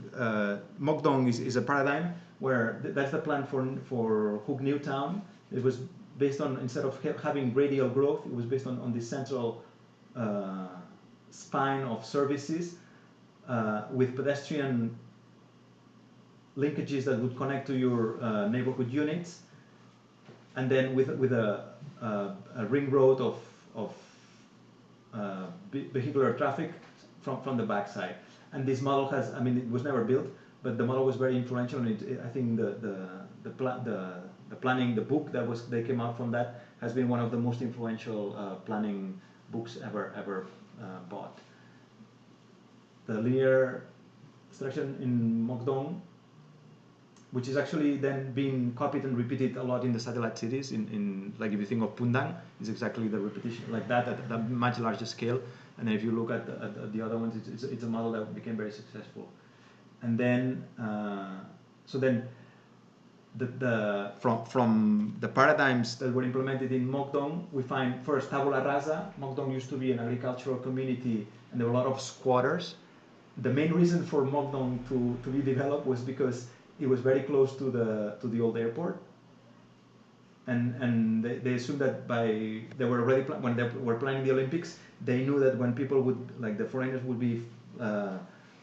Mokdong is a paradigm where that's the plan for Hook New Town. It was based on, instead of having radial growth, it was based on the central spine of services with pedestrian linkages that would connect to your neighborhood units, and then with a ring road of vehicular traffic from the backside. And this model has, I mean, it was never built, but the model was very influential. And I think the planning, the book that came out from that has been one of the most influential planning books ever bought. The linear structure in Mokdong, which is actually then being copied and repeated a lot in the satellite cities. In like if you think of Pundang, it's exactly the repetition like that at a much larger scale. And then if you look at the other ones, it's a model that became very successful. And then from the paradigms that were implemented in Mokdong, we find first tabula rasa. Mokdong used to be an agricultural community, and there were a lot of squatters. The main reason for Mokdong to be developed was because it was very close to the old airport, and they assumed that they were already when they were planning the Olympics, they knew that when people would, like the foreigners, would be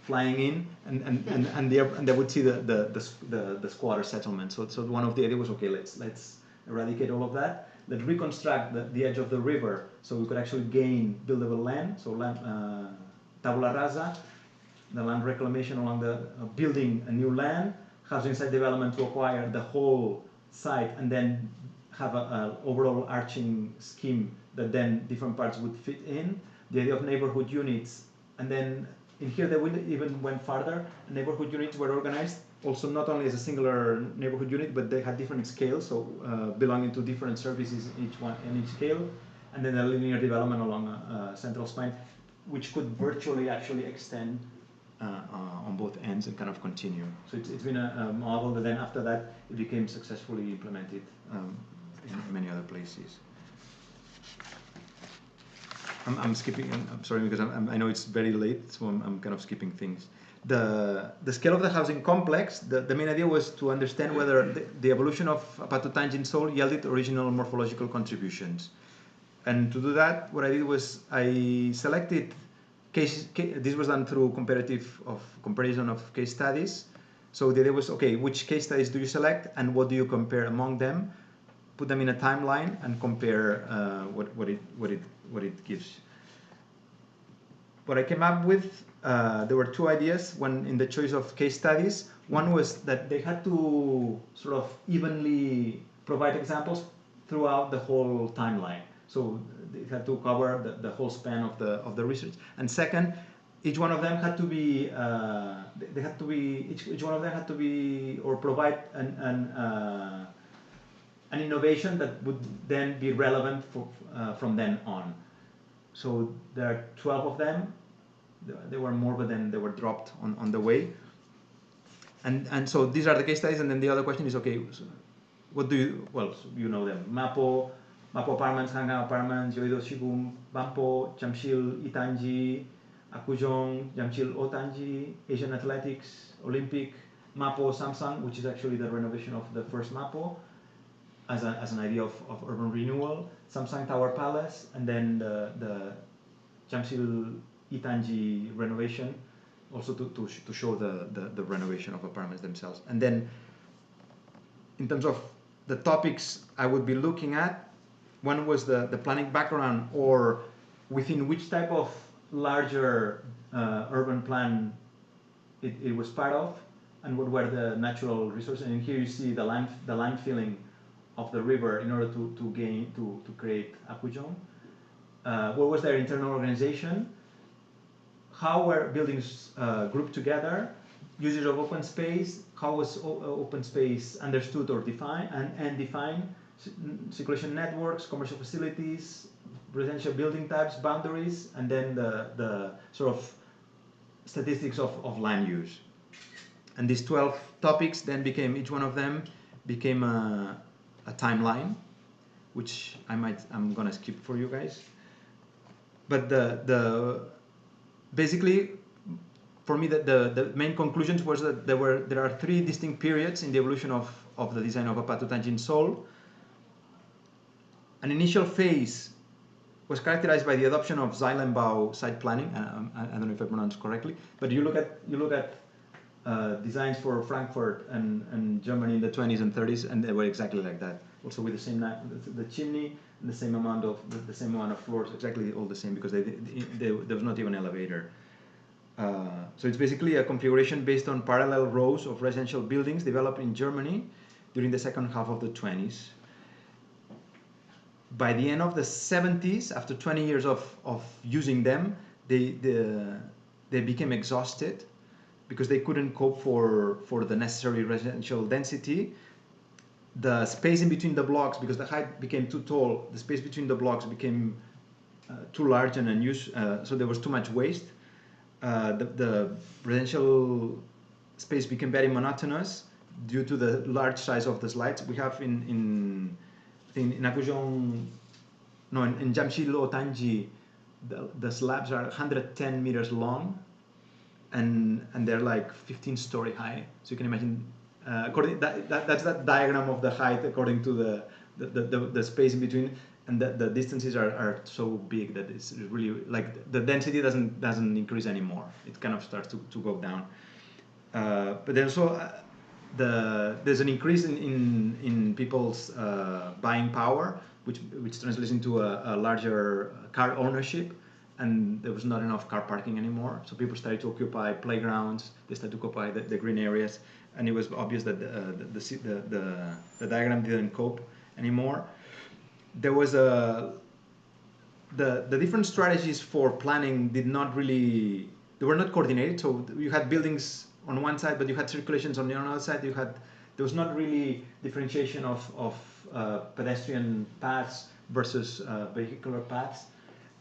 flying in, and they would see the squatter settlement. So one of the ideas was, okay, let's eradicate all of that. Let's reconstruct the edge of the river so we could actually gain buildable land. So tabula rasa, the land reclamation along the building a new land, housing site development to acquire the whole site, and then have an overall arching scheme that then different parts would fit in. The idea of neighborhood units, and then in here they even went farther. Neighborhood units were organized also not only as a singular neighborhood unit, but they had different scales, so belonging to different services in each scale, and then a linear development along a central spine, which could virtually actually extend on both ends and kind of continue. So it's been a model that then after that it became successfully implemented in many other places. I'm skipping. I'm sorry because I know it's very late, so I'm kind of skipping things. The scale of the housing complex. The main idea was to understand whether the evolution of Patutang Seoul yielded original morphological contributions, and to do that, what I did was I selected this was done through comparison of case studies. So the idea was, okay, which case studies do you select and what do you compare among them? Put them in a timeline and compare what it gives. What I came up with, there were 2 ideas. One in the choice of case studies. One was that they had to sort of evenly provide examples throughout the whole timeline. So they had to cover the whole span of the research. And second, each one of them had to be each one of them had to be or provide an innovation that would then be relevant from then on. So there are 12 of them. There were more, but then they were dropped on the way. And so these are the case studies, and then the other question is, okay, so what do you, well, so you know them, Mapo Apartments, Hangang Apartments, Yoido Shibum, Bampo, Jamshil Itanji, Akujong, Jamshil Otanji, Asian Athletics, Olympic, Mapo Samsung, which is actually the renovation of the first Mapo, as an idea of urban renewal, Samsung Tower Palace, and then the Jamshil Itanji renovation, also to show the renovation of apartments themselves. And then in terms of the topics I would be looking at, one was the planning background, or within which type of larger urban plan it was part of, and what were the natural resources. And here you see the land filling of the river in order to create Apujong. What was their internal organization? How were buildings grouped together? Usage of open space. How was open space understood or defined and defined? Circulation networks, commercial facilities, residential building types, boundaries, and then the sort of statistics of land use. And these 12 topics then became, each one of them became a timeline, which I'm gonna skip for you guys. But basically, for me, the main conclusions was that there are 3 distinct periods in the evolution of the design of Apatu Tanji in Seoul. An initial phase was characterized by the adoption of Zeilenbau site planning. I don't know if I pronounced correctly, but you look at designs for Frankfurt and Germany in the 20s and 30s, and they were exactly like that. Also with the same the chimney and the same amount of floors, exactly all the same, because there was not even an elevator. So it's basically a configuration based on parallel rows of residential buildings developed in Germany during the second half of the 20s. By the end of the 70s, after 20 years of using them, they became exhausted because they couldn't cope for the necessary residential density. The space in between the blocks, because the height became too tall, the space between the blocks became too large and unused, so there was too much waste. The residential space became very monotonous due to the large size of the slides. We have in Akujong, no, in Jamshil Otanji, the slabs are 110 meters long, and they're like 15-story high. So you can imagine, that's that diagram of the height according to the space in between, and the distances are so big that it's really like the density doesn't increase anymore. It kind of starts to go down. But then also there's an increase in people's buying power, which translates into a larger car ownership, and there was not enough car parking anymore. So people started to occupy playgrounds. They started to occupy the green areas, and it was obvious that the diagram didn't cope anymore. There was the different strategies for planning they were not coordinated. So you had buildings on one side, but you had circulations on the other side. There was not really differentiation of pedestrian paths versus vehicular paths,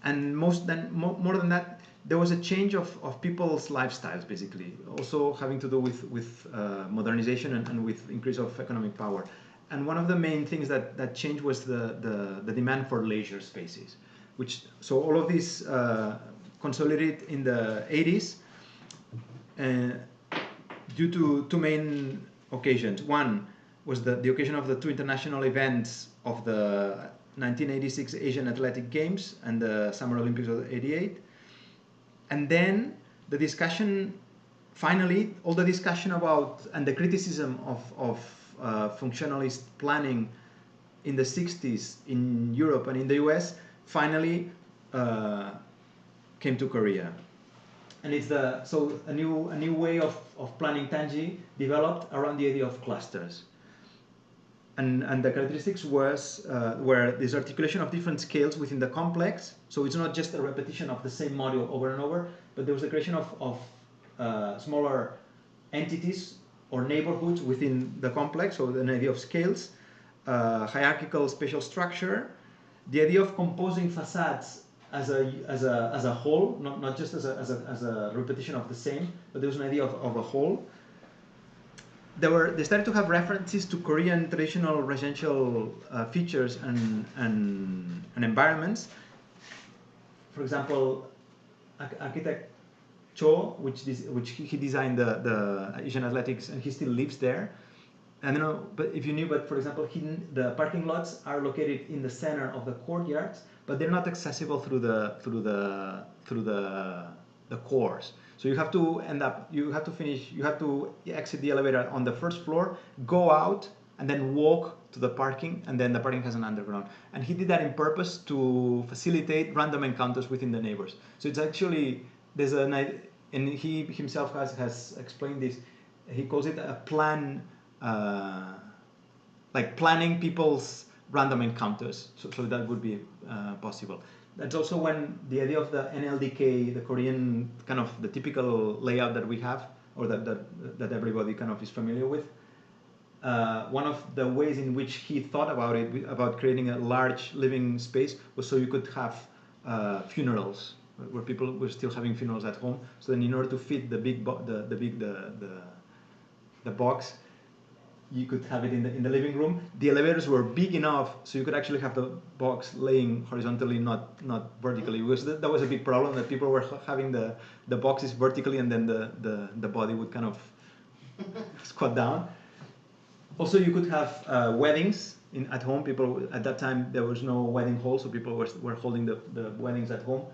and more than that, there was a change of people's lifestyles, basically, also having to do with modernization and with increase of economic power. And one of the main things that changed was the demand for leisure spaces, so all of these consolidated in the 80s due to 2 main occasions. One was the occasion of the 2 international events of the 1986 Asian Athletic Games and the Summer Olympics of '88. And then the discussion, finally, all the discussion about and the criticism of functionalist planning in the 60s in Europe and in the US finally came to Korea. And it's a new way of planning Tanji developed around the idea of clusters. And the characteristics were this articulation of different scales within the complex. So it's not just a repetition of the same module over and over, but there was the creation of smaller entities or neighborhoods within the complex, so an idea of scales. hierarchical spatial structure, the idea of composing facades as a whole, not just as a repetition of the same, but there was an idea of a whole. They started to have references to Korean traditional residential features and environments. For example, architect Cho, which he designed the Asian Athletics, and he still lives there. I don't know, but if you knew, but for example, the parking lots are located in the center of the courtyards, but they're not accessible through the cores. So you have to exit the elevator on the first floor, go out, and then walk to the parking, and then the parking has an underground. And he did that in purpose to facilitate random encounters within the neighbors. So it's actually, and he himself has explained this, he calls it a plan, like planning people's random encounters. So that would be possible. That's also when the idea of the NLDK, the Korean kind of the typical layout that we have, or that everybody kind of is familiar with. One of the ways in which he thought about it, about creating a large living space, was so you could have funerals, where people were still having funerals at home. So then, in order to fit the box, you could have it in the living room. The elevators were big enough so you could actually have the box laying horizontally, not vertically, because that was a big problem, that people were having the boxes vertically, and then the body would kind of squat down. Also, you could have weddings at home. People at that time, there was no wedding hall, so people were holding the weddings at home.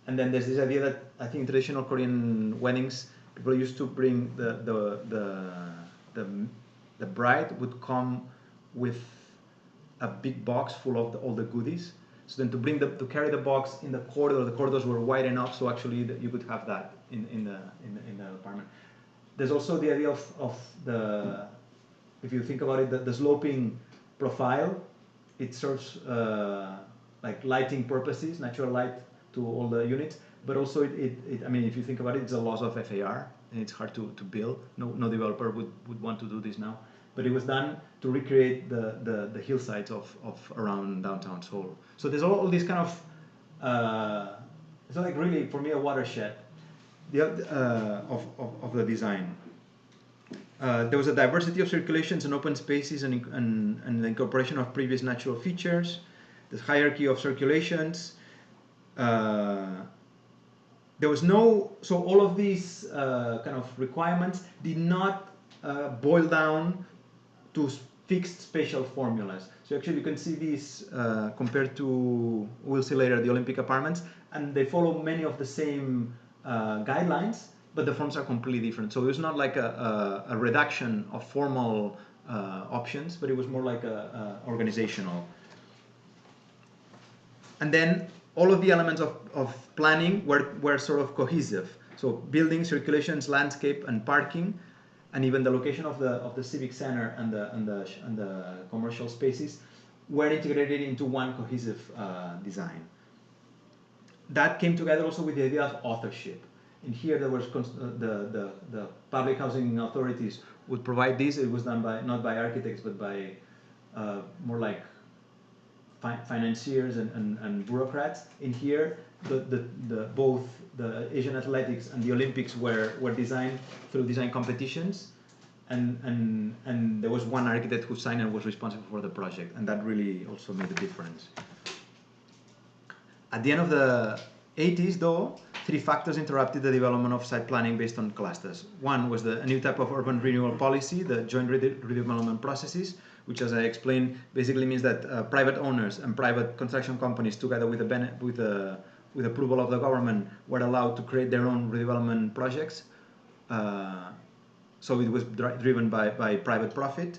And then there's this idea that I think in traditional Korean weddings, people used to bring the bride would come with a big box full of all the goodies. So then to carry the box in the corridors were wide enough, so actually you could have that in the apartment. There's also the idea of the, if you think about it, the sloping profile. It serves like lighting purposes, natural light to all the units, but also I mean, if you think about it, it's a loss of FAR, and it's hard to build. No developer would want to do this now, but it was done to recreate the hillsides of around downtown Seoul. So there's all these kind of it's like really for me a watershed of the design. There was a diversity of circulations and open spaces, and the incorporation of previous natural features. The hierarchy of circulations. There was so all of these kind of requirements did not boil down to fixed spatial formulas. So actually you can see these compared to, we'll see later, the Olympic apartments, and they follow many of the same guidelines, but the forms are completely different. So it was not like a reduction of formal options, but it was more like a organizational. And then all of the elements of planning were sort of cohesive. So building, circulations, landscape, and parking, and even the location of the civic center and the commercial spaces were integrated into one cohesive design. That came together also with the idea of authorship. In here, there was the public housing authorities would provide this. It was done not by architects, but by more like financiers and bureaucrats. In here, both the Asian Athletics and the Olympics were designed through design competitions, and there was one architect who signed and was responsible for the project, and that really also made a difference. At the end of the 80s, though, three factors interrupted the development of site planning based on clusters. One was a new type of urban renewal policy, the joint redevelopment processes, which, as I explained, basically means that private owners and private construction companies, together with approval of the government, were allowed to create their own redevelopment projects. So it was driven by private profit,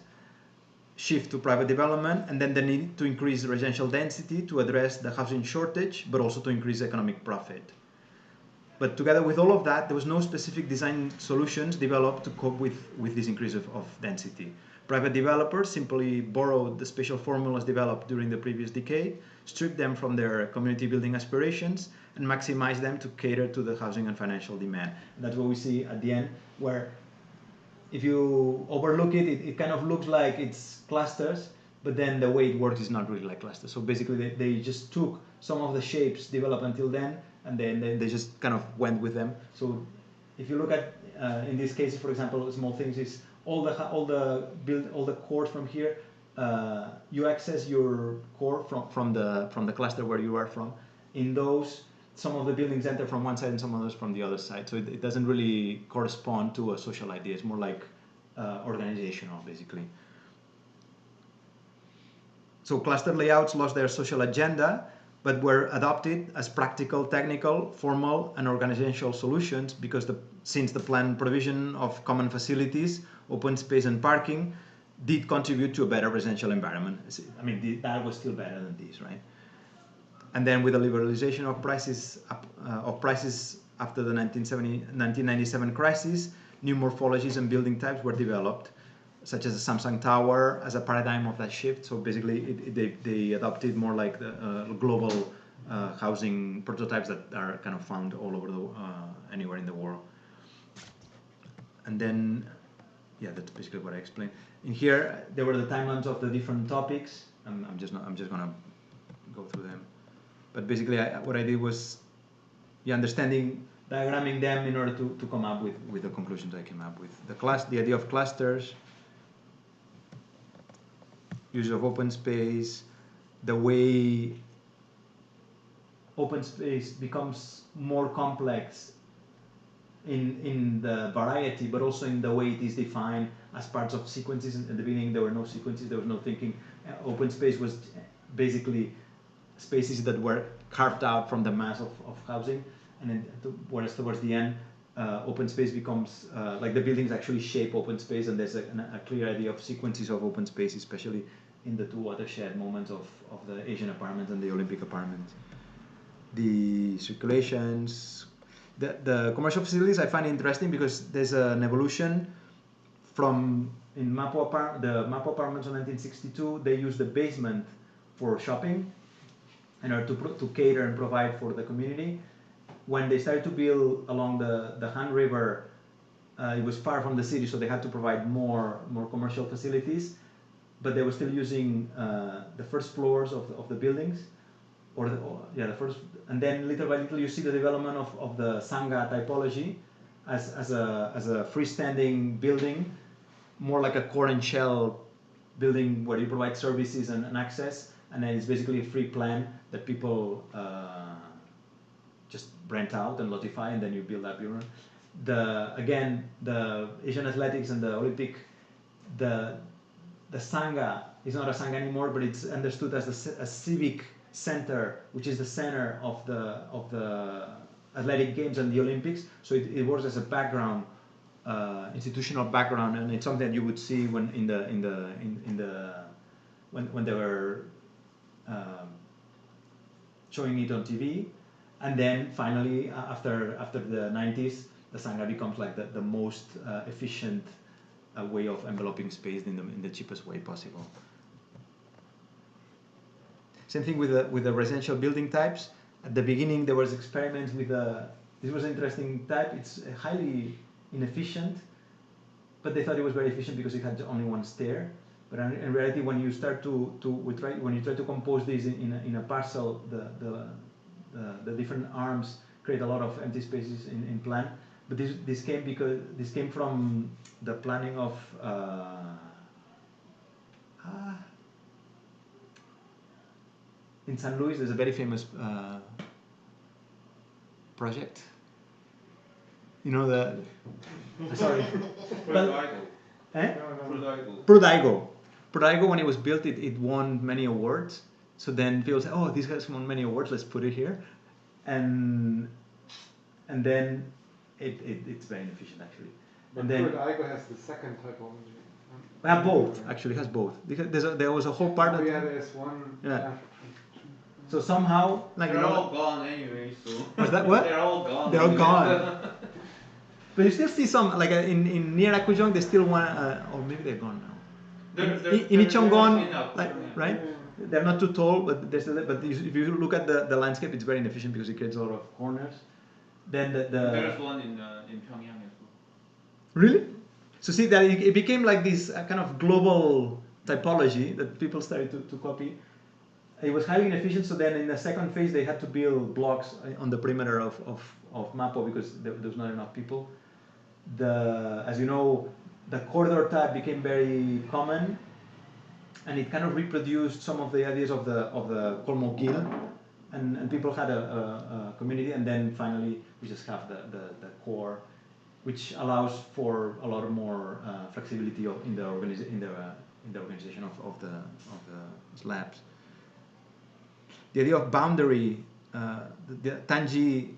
shift to private development, and then the need to increase residential density to address the housing shortage, but also to increase economic profit. But together with all of that, there was no specific design solutions developed to cope with this increase of density. Private developers simply borrowed the spatial formulas developed during the previous decade, stripped them from their community building aspirations, and maximized them to cater to the housing and financial demand. And that's what we see at the end, where if you overlook it, it kind of looks like it's clusters, but then the way it works is not really like clusters. So basically they just took some of the shapes developed until then, and then they just kind of went with them. So if you look at in this case, for example, small things is all the cores from here. You access your core from the cluster where you are from. In those, some of the buildings enter from one side and some others from the other side. So it doesn't really correspond to a social idea. It's more like organizational, basically. So cluster layouts lost their social agenda, but were adopted as practical, technical, formal, and organizational solutions because since the planned provision of common facilities, open space, and parking did contribute to a better residential environment. I mean, that was still better than this, right? And then with the liberalization of prices after the 1997 crisis, new morphologies and building types were developed, such as the Samsung Tower as a paradigm of that shift. So basically, they adopted more like the global housing prototypes that are kind of found all over anywhere in the world. And then, yeah, that's basically what I explained. In here, there were the timelines of the different topics. I'm just gonna go through them. But basically, what I did was, diagramming them in order to come up with the conclusions I came up with. The idea of clusters, use of open space, the way open space becomes more complex in the variety, but also in the way it is defined as parts of sequences. At the beginning, there were no sequences, there was no thinking. Open space was basically spaces that were carved out from the mass of housing, and then whereas towards the end, open space becomes like the buildings actually shape open space, and there's a clear idea of sequences of open space, especially in the two watershed moments of the Asian apartments and the Olympic apartments. The circulations, the commercial facilities I find interesting because there's an evolution from the Mapo apartments in 1962. They used the basement for shopping in order to cater and provide for the community. When they started to build along the Han River, it was far from the city, so they had to provide more commercial facilities, but they were still using the first floors of the buildings, the first, and then little by little you see the development of the Sangha typology as a freestanding building, more like a core and shell building where you provide services and access, and then it's basically a free plan that people just rent out and lotify, and then you build up your own. The Asian athletics and the Olympic, the Sangha is not a Sangha anymore, but it's understood as a civic center, which is the center of the athletic games and the Olympics. So it works as a background, institutional background, and it's something that you would see when when they were showing it on TV. And then finally, after the 90s, the Sangha becomes like the most efficient way of enveloping space in the cheapest way possible. Same thing with the residential building types. At the beginning, there was experiments with this was an interesting type. It's highly inefficient, but they thought it was very efficient because it had only one stair. But in reality, when you start when you try to compose these in a parcel, the different arms create a lot of empty spaces in plan. But this came from the planning of in San Luis. There's a very famous project. You know the sorry. Prodaigo, when it was built, it won many awards. So then people say, "Oh, these guys won many awards. Let's put it here," and then it's very inefficient actually. But and then Prodaigo has the second typology. Both actually has both. Because there was a whole part. There's one. Yeah. So somehow, like they're all gone anyway. So was that what? They're all gone. They're all gone. But you still see some, like in near Akujong, they still want, or maybe they're gone now. In Ichongon, like, right? They're not too tall, but they're still there. But if you look at the landscape, it's very inefficient because it creates a lot of corners. Then there's one in Pyongyang as well. Really? So see that it became like this kind of global typology that people started to copy. It was highly inefficient, so then in the second phase they had to build blocks on the perimeter of Mapo because there was not enough people. As you know, the corridor type became very common, and it kind of reproduced some of the ideas of the Kolmogil, and people had a community, and then finally we just have the core, which allows for a lot more flexibility in the organization of the slabs. The idea of boundary, the Tanji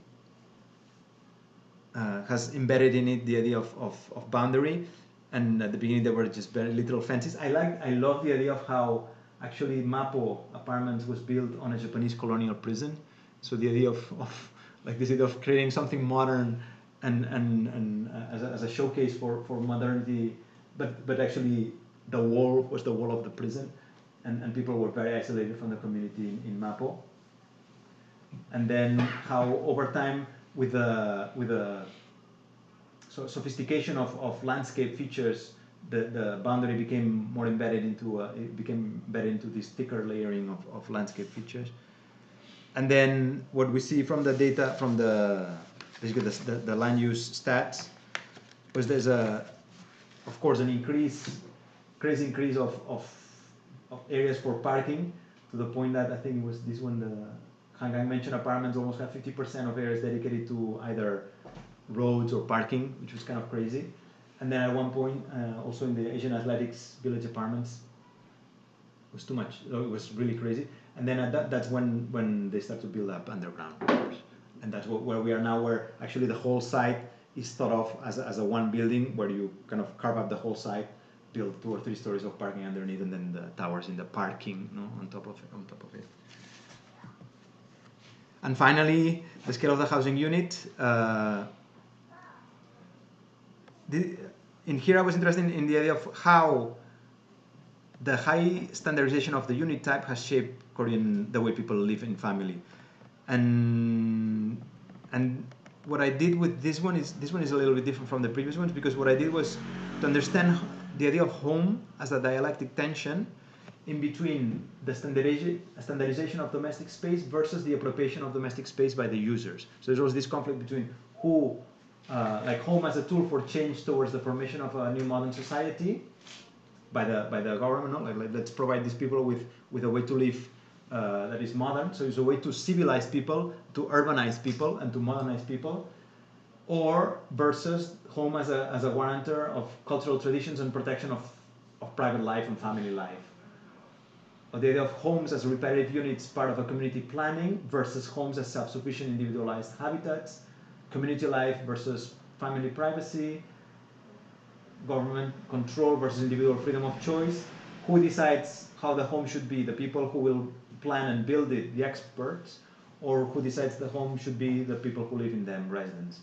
has embedded in it the idea of boundary, and at the beginning there were just very little fences. I love the idea of how actually Mapo Apartments was built on a Japanese colonial prison. So the idea of like this idea of creating something modern and as a showcase for modernity, but actually the wall was the wall of the prison, and people were very isolated from the community in Mapo. And then how over time with the sophistication of landscape features, the boundary became more embedded into this thicker layering of landscape features. And then what we see from the data from basically the land use stats was there's of course an crazy increase of areas for parking, to the point that I think it was this one, the Hangang mentioned apartments almost have 50% of areas dedicated to either roads or parking, which was kind of crazy. And then at one point, also in the Asian Athletics Village apartments, it was too much. It was really crazy. And then that's when they start to build up underground, of course. And that's where we are now, where actually the whole site is thought of as a one building, where you kind of carve up the whole site, build 2 or 3 stories of parking underneath, and then the towers in the parking, on top of it. And finally, the scale of the housing unit. In here I was interested in the idea of how the high standardization of the unit type has shaped Korean, the way people live in family. And what I did with this one is a little bit different from the previous ones, because what I did was to understand the idea of home as a dialectic tension in between the standardization of domestic space versus the appropriation of domestic space by the users. So there's always this conflict between who, like home as a tool for change towards the formation of a new modern society by the government, like let's provide these people with a way to live that is modern. So it's a way to civilize people, to urbanize people, and to modernize people, or versus home as a guarantor of cultural traditions and protection of private life and family life. Or the idea of homes as repetitive units, part of a community planning, versus homes as self-sufficient individualized habitats, community life versus family privacy, government control versus individual freedom of choice. Who decides how the home should be? The people who will plan and build it, the experts, or who decides the home should be the people who live in them, residents?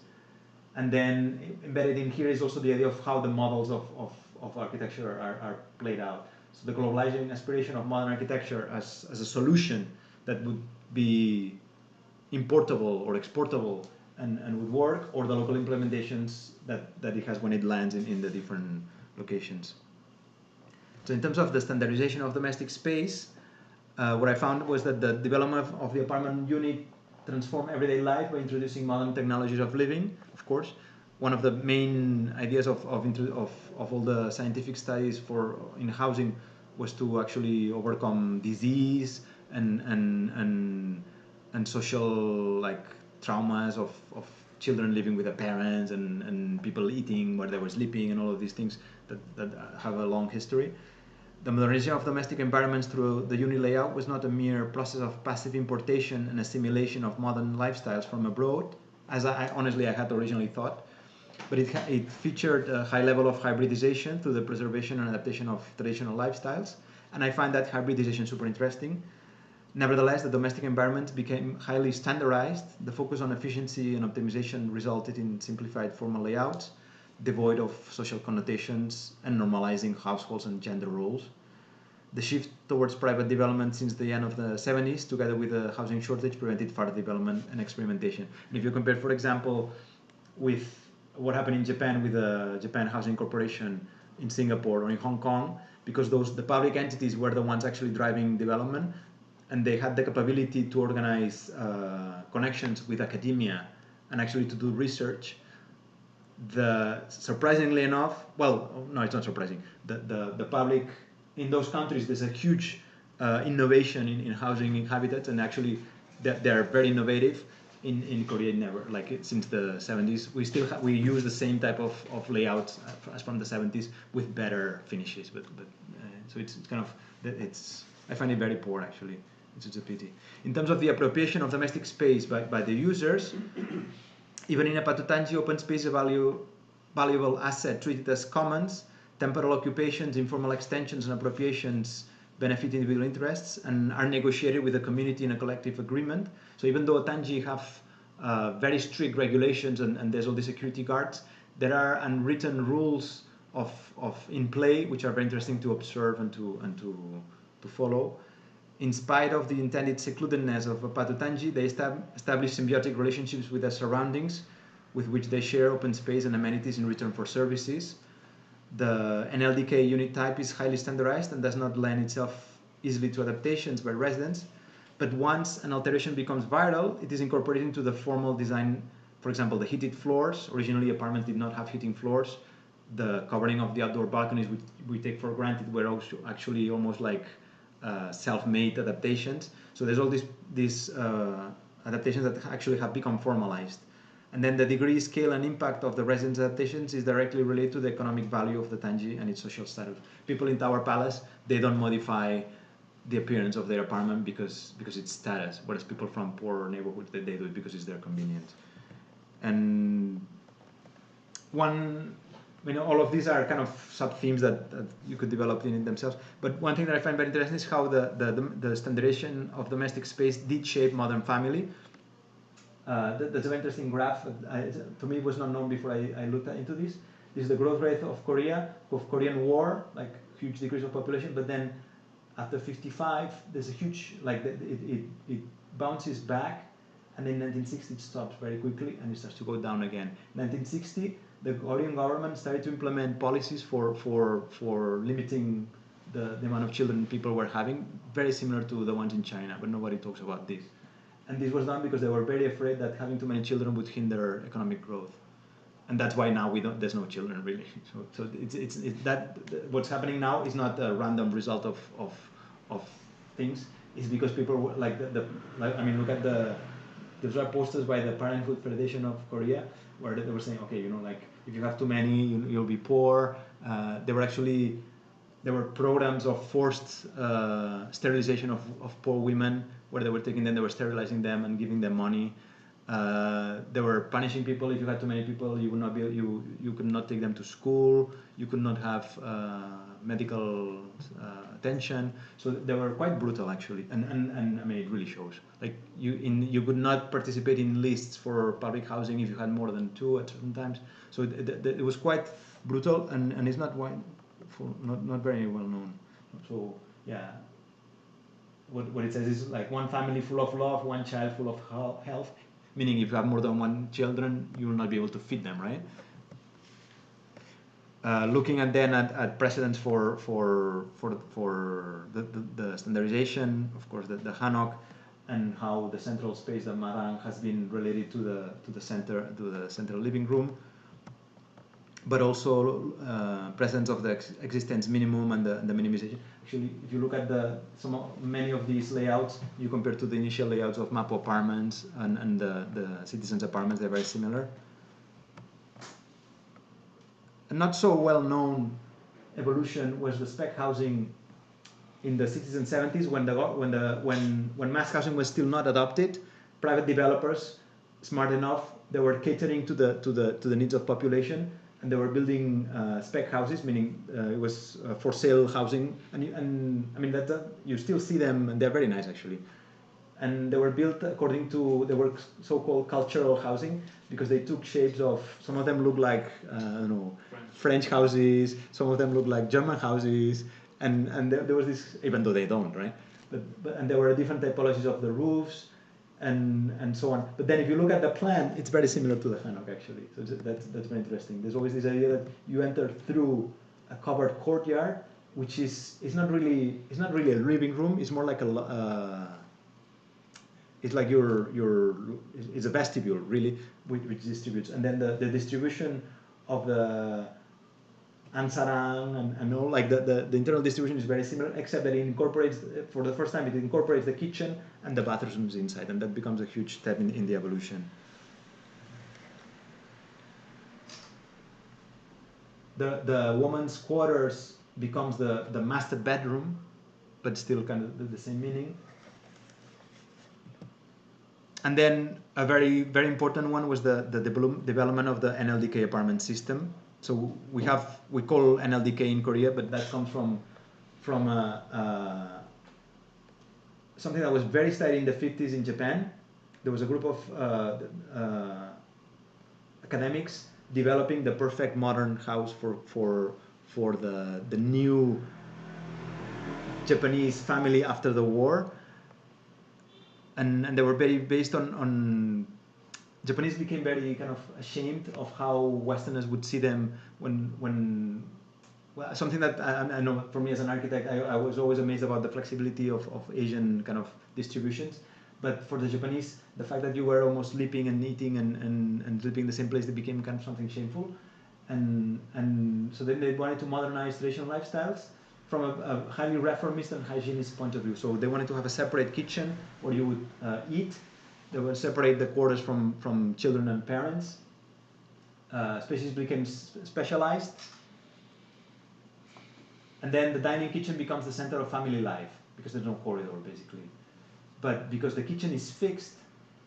And then embedded in here is also the idea of how the models of architecture are played out. So the globalizing aspiration of modern architecture as a solution that would be importable or exportable and would work, or the local implementations that it has when it lands in the different locations. So in terms of the standardization of domestic space, what I found was that the development of the apartment unit transformed everyday life by introducing modern technologies of living, of course. One of the main ideas of all the scientific studies in housing was to actually overcome disease and social traumas of children living with their parents and people eating where they were sleeping and all of these things that have a long history. The modernization of domestic environments through the unit layout was not a mere process of passive importation and assimilation of modern lifestyles from abroad, as I honestly had originally thought, but it featured a high level of hybridization through the preservation and adaptation of traditional lifestyles, and I find that hybridization super interesting. Nevertheless, the domestic environment became highly standardized. The focus on efficiency and optimization resulted in simplified formal layouts, devoid of social connotations and normalizing households and gender roles. The shift towards private development since the end of the 70s, together with the housing shortage, prevented further development and experimentation. And if you compare, for example, with what happened in Japan with the Japan Housing Corporation in Singapore or in Hong Kong, because the public entities were the ones actually driving development, and they had the capability to organize connections with academia and actually to do research. Surprisingly enough, well, no, it's not surprising. The public in those countries, there's a huge innovation in housing and habitats, and actually they're very innovative. In Korea, never, like since the 70s, we use the same type of layouts as from the 70s with better finishes, but so it's kind of, I find it very poor actually. It's a pity. In terms of the appropriation of domestic space by the users, even in a Patutangi, open space is a valuable asset treated as commons. Temporal occupations, informal extensions, and appropriations benefit individual interests and are negotiated with the community in a collective agreement. So even though Tangi have very strict regulations and there's all the security guards, there are unwritten rules of in play which are very interesting to observe and to follow. In spite of the intended secludedness of Patutangi, they establish symbiotic relationships with their surroundings, with which they share open space and amenities in return for services. The NLDK unit type is highly standardized and does not lend itself easily to adaptations by residents. But once an alteration becomes viral, it is incorporated into the formal design. For example, the heated floors. Originally, apartments did not have heating floors. The covering of the outdoor balconies, which we take for granted, were also actually almost like self-made adaptations. So there's all these adaptations that actually have become formalized. And then the degree, scale, and impact of the residence adaptations is directly related to the economic value of the Tangi and its social status. People in Tower Palace, they don't modify the appearance of their apartment because it's status, whereas people from poorer neighborhoods, they do it because it's their convenience. And all of these are kind of sub-themes that you could develop in themselves. But one thing that I find very interesting is how the standardization of domestic space did shape modern family. That's a very interesting graph. To me, it was not known before I looked into this. This is the growth rate of Korean War, like huge decrease of population. But then after 55, there's a huge, like it bounces back, and in 1960 it stops very quickly and it starts to go down again. 1960, the Korean government started to implement policies for limiting the amount of children people were having, very similar to the ones in China, but nobody talks about this. And this was done because they were very afraid that having too many children would hinder economic growth, and that's why now there's no children really. So it's that what's happening now is not a random result of things. It's because people were like look at those are posters by the Parenthood Federation of Korea where they were saying, okay, like if you have too many, you'll be poor. There were programs of forced sterilization of poor women, where they were taking them, they were sterilizing them and giving them money. They were punishing people. If you had too many people, you would not you could not take them to school. You could not have medical attention. So they were quite brutal actually, and I mean it really shows. Like you could not participate in lists for public housing if you had more than 2 at certain times. So it was quite brutal, and it's not not very well known. So yeah. What it says is like one family full of love, one child full of health, meaning if you have more than one children, you will not be able to feed them, right? Looking at precedents for the standardization, of course, the Hanok, and how the central space, the Marang, has been related to the central living room, but also presence of the existence minimum and the minimization. Actually, if you look at many of these layouts, you compare to the initial layouts of Mapo apartments and the citizens' apartments, they're very similar. A not so well known evolution was the spec housing in the 60s and 70s when mass housing was still not adopted. Private developers, smart enough, they were catering to the needs of population. And they were building spec houses, meaning it was for sale housing, and I mean that you still see them, and they're very nice actually. And they were built according to, they were so-called cultural housing because they took shapes of, some of them look like French houses, some of them look like German houses, and there was this, even though they don't, right? And there were different typologies of the roofs. And so on. But then if you look at the plan, it's very similar to the Hanok actually. So that's very interesting. There's always this idea that you enter through a covered courtyard, which is it's not really a living room. It's more like it's like it's a vestibule really, which distributes, and then the distribution of the ansarang and all, like the internal distribution is very similar, except that it incorporates, for the first time, it incorporates the kitchen and the bathrooms inside, and that becomes a huge step in the evolution. The woman's quarters becomes the master bedroom, but still kind of the same meaning. And then a very, very important one was the development of the NLDK apartment system. So we call NLDK in Korea, but that comes from something that was very studied in the 50s in Japan. There was a group of academics developing the perfect modern house for the new Japanese family after the war. And they were very based on Japanese became very kind of ashamed of how Westerners would see them when well, something that I know for me as an architect, I was always amazed about the flexibility of Asian kind of distributions. But for the Japanese, the fact that you were almost sleeping and eating and sleeping in the same place, it became kind of something shameful. And so then they wanted to modernize traditional lifestyles from a highly reformist and hygienist point of view. So they wanted to have a separate kitchen where you would eat. They would separate the quarters from children and parents. Spaces became specialized. And then the dining kitchen becomes the center of family life because there's no corridor basically. But because the kitchen is fixed,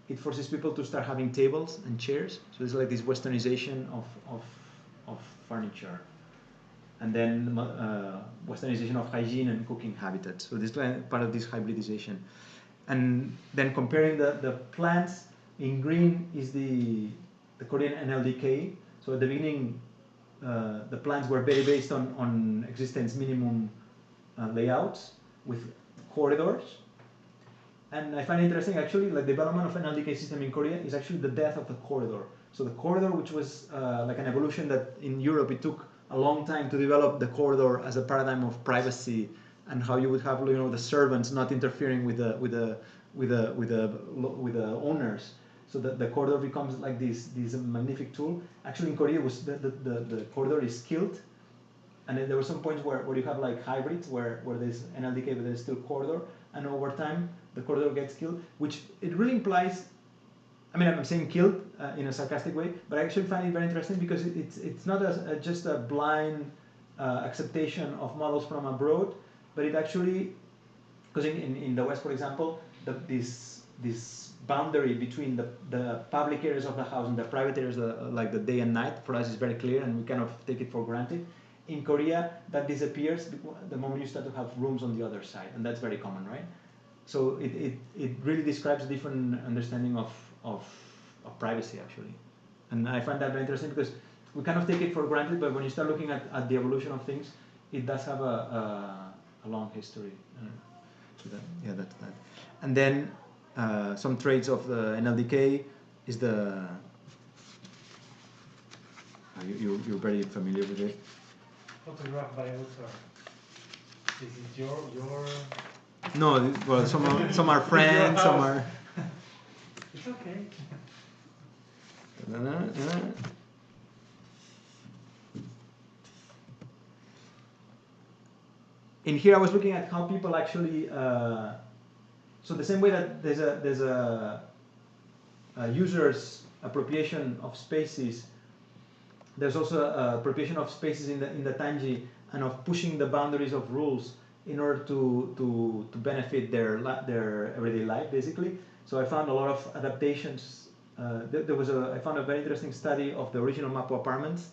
it forces people to start having tables and chairs. So it's like this westernization of furniture. And then westernization of hygiene and cooking habitats. So this is part of this hybridization. And then comparing the plants, in green is the Korean NLDK. So at the beginning, the plans were very based on existence minimum layouts with corridors. And I find it interesting actually, like the development of an LDK system in Korea is actually the death of the corridor. So the corridor, which was like an evolution that in Europe it took a long time to develop the corridor as a paradigm of privacy and how you would have, you know, the servants not interfering with the owners. So the corridor becomes like this magnific tool. Actually, in Korea, was the corridor is skilled, and there were some points where you have like hybrids where there's NLDK but there's still corridor, and over time the corridor gets killed, which it really implies. I mean, I'm saying killed in a sarcastic way, but I actually find it very interesting because it's not just a blind acceptation of models from abroad, but it actually, because in the West, for example, this boundary between the public areas of the house and the private areas, like the day and night, for us is very clear, and we kind of take it for granted. In Korea, that disappears the moment you start to have rooms on the other side, and that's very common, right? So it really describes a different understanding of privacy, actually. And I find that very interesting because we kind of take it for granted, but when you start looking at the evolution of things, it does have a long history. So that's that. And then some traits of the NLDK is the... You're very familiar with it. Photographed by author. Is it your... No, well, some are friends, some are... It's okay. In here, I was looking at how people actually. So the same way that there's a user's appropriation of spaces, there's also appropriation of spaces in the Tanji and of pushing the boundaries of rules in order to benefit their everyday life, basically. So I found a lot of adaptations. I found a very interesting study of the original Mapo apartments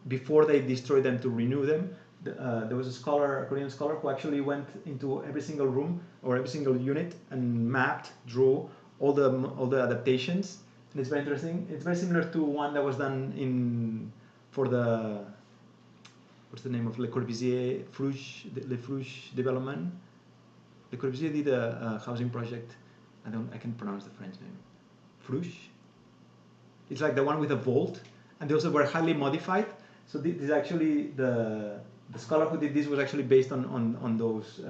before they destroyed them to renew them. There was a Korean scholar, who actually went into every single room or every single unit and drew all the adaptations. And it's very interesting. It's very similar to one that was done for the, what's the name of Le Corbusier Fruges development. Le Corbusier did a housing project. I can pronounce the French name. Fruges. It's like the one with a vault, and they also were highly modified. So this is actually the scholar who did this was actually based on those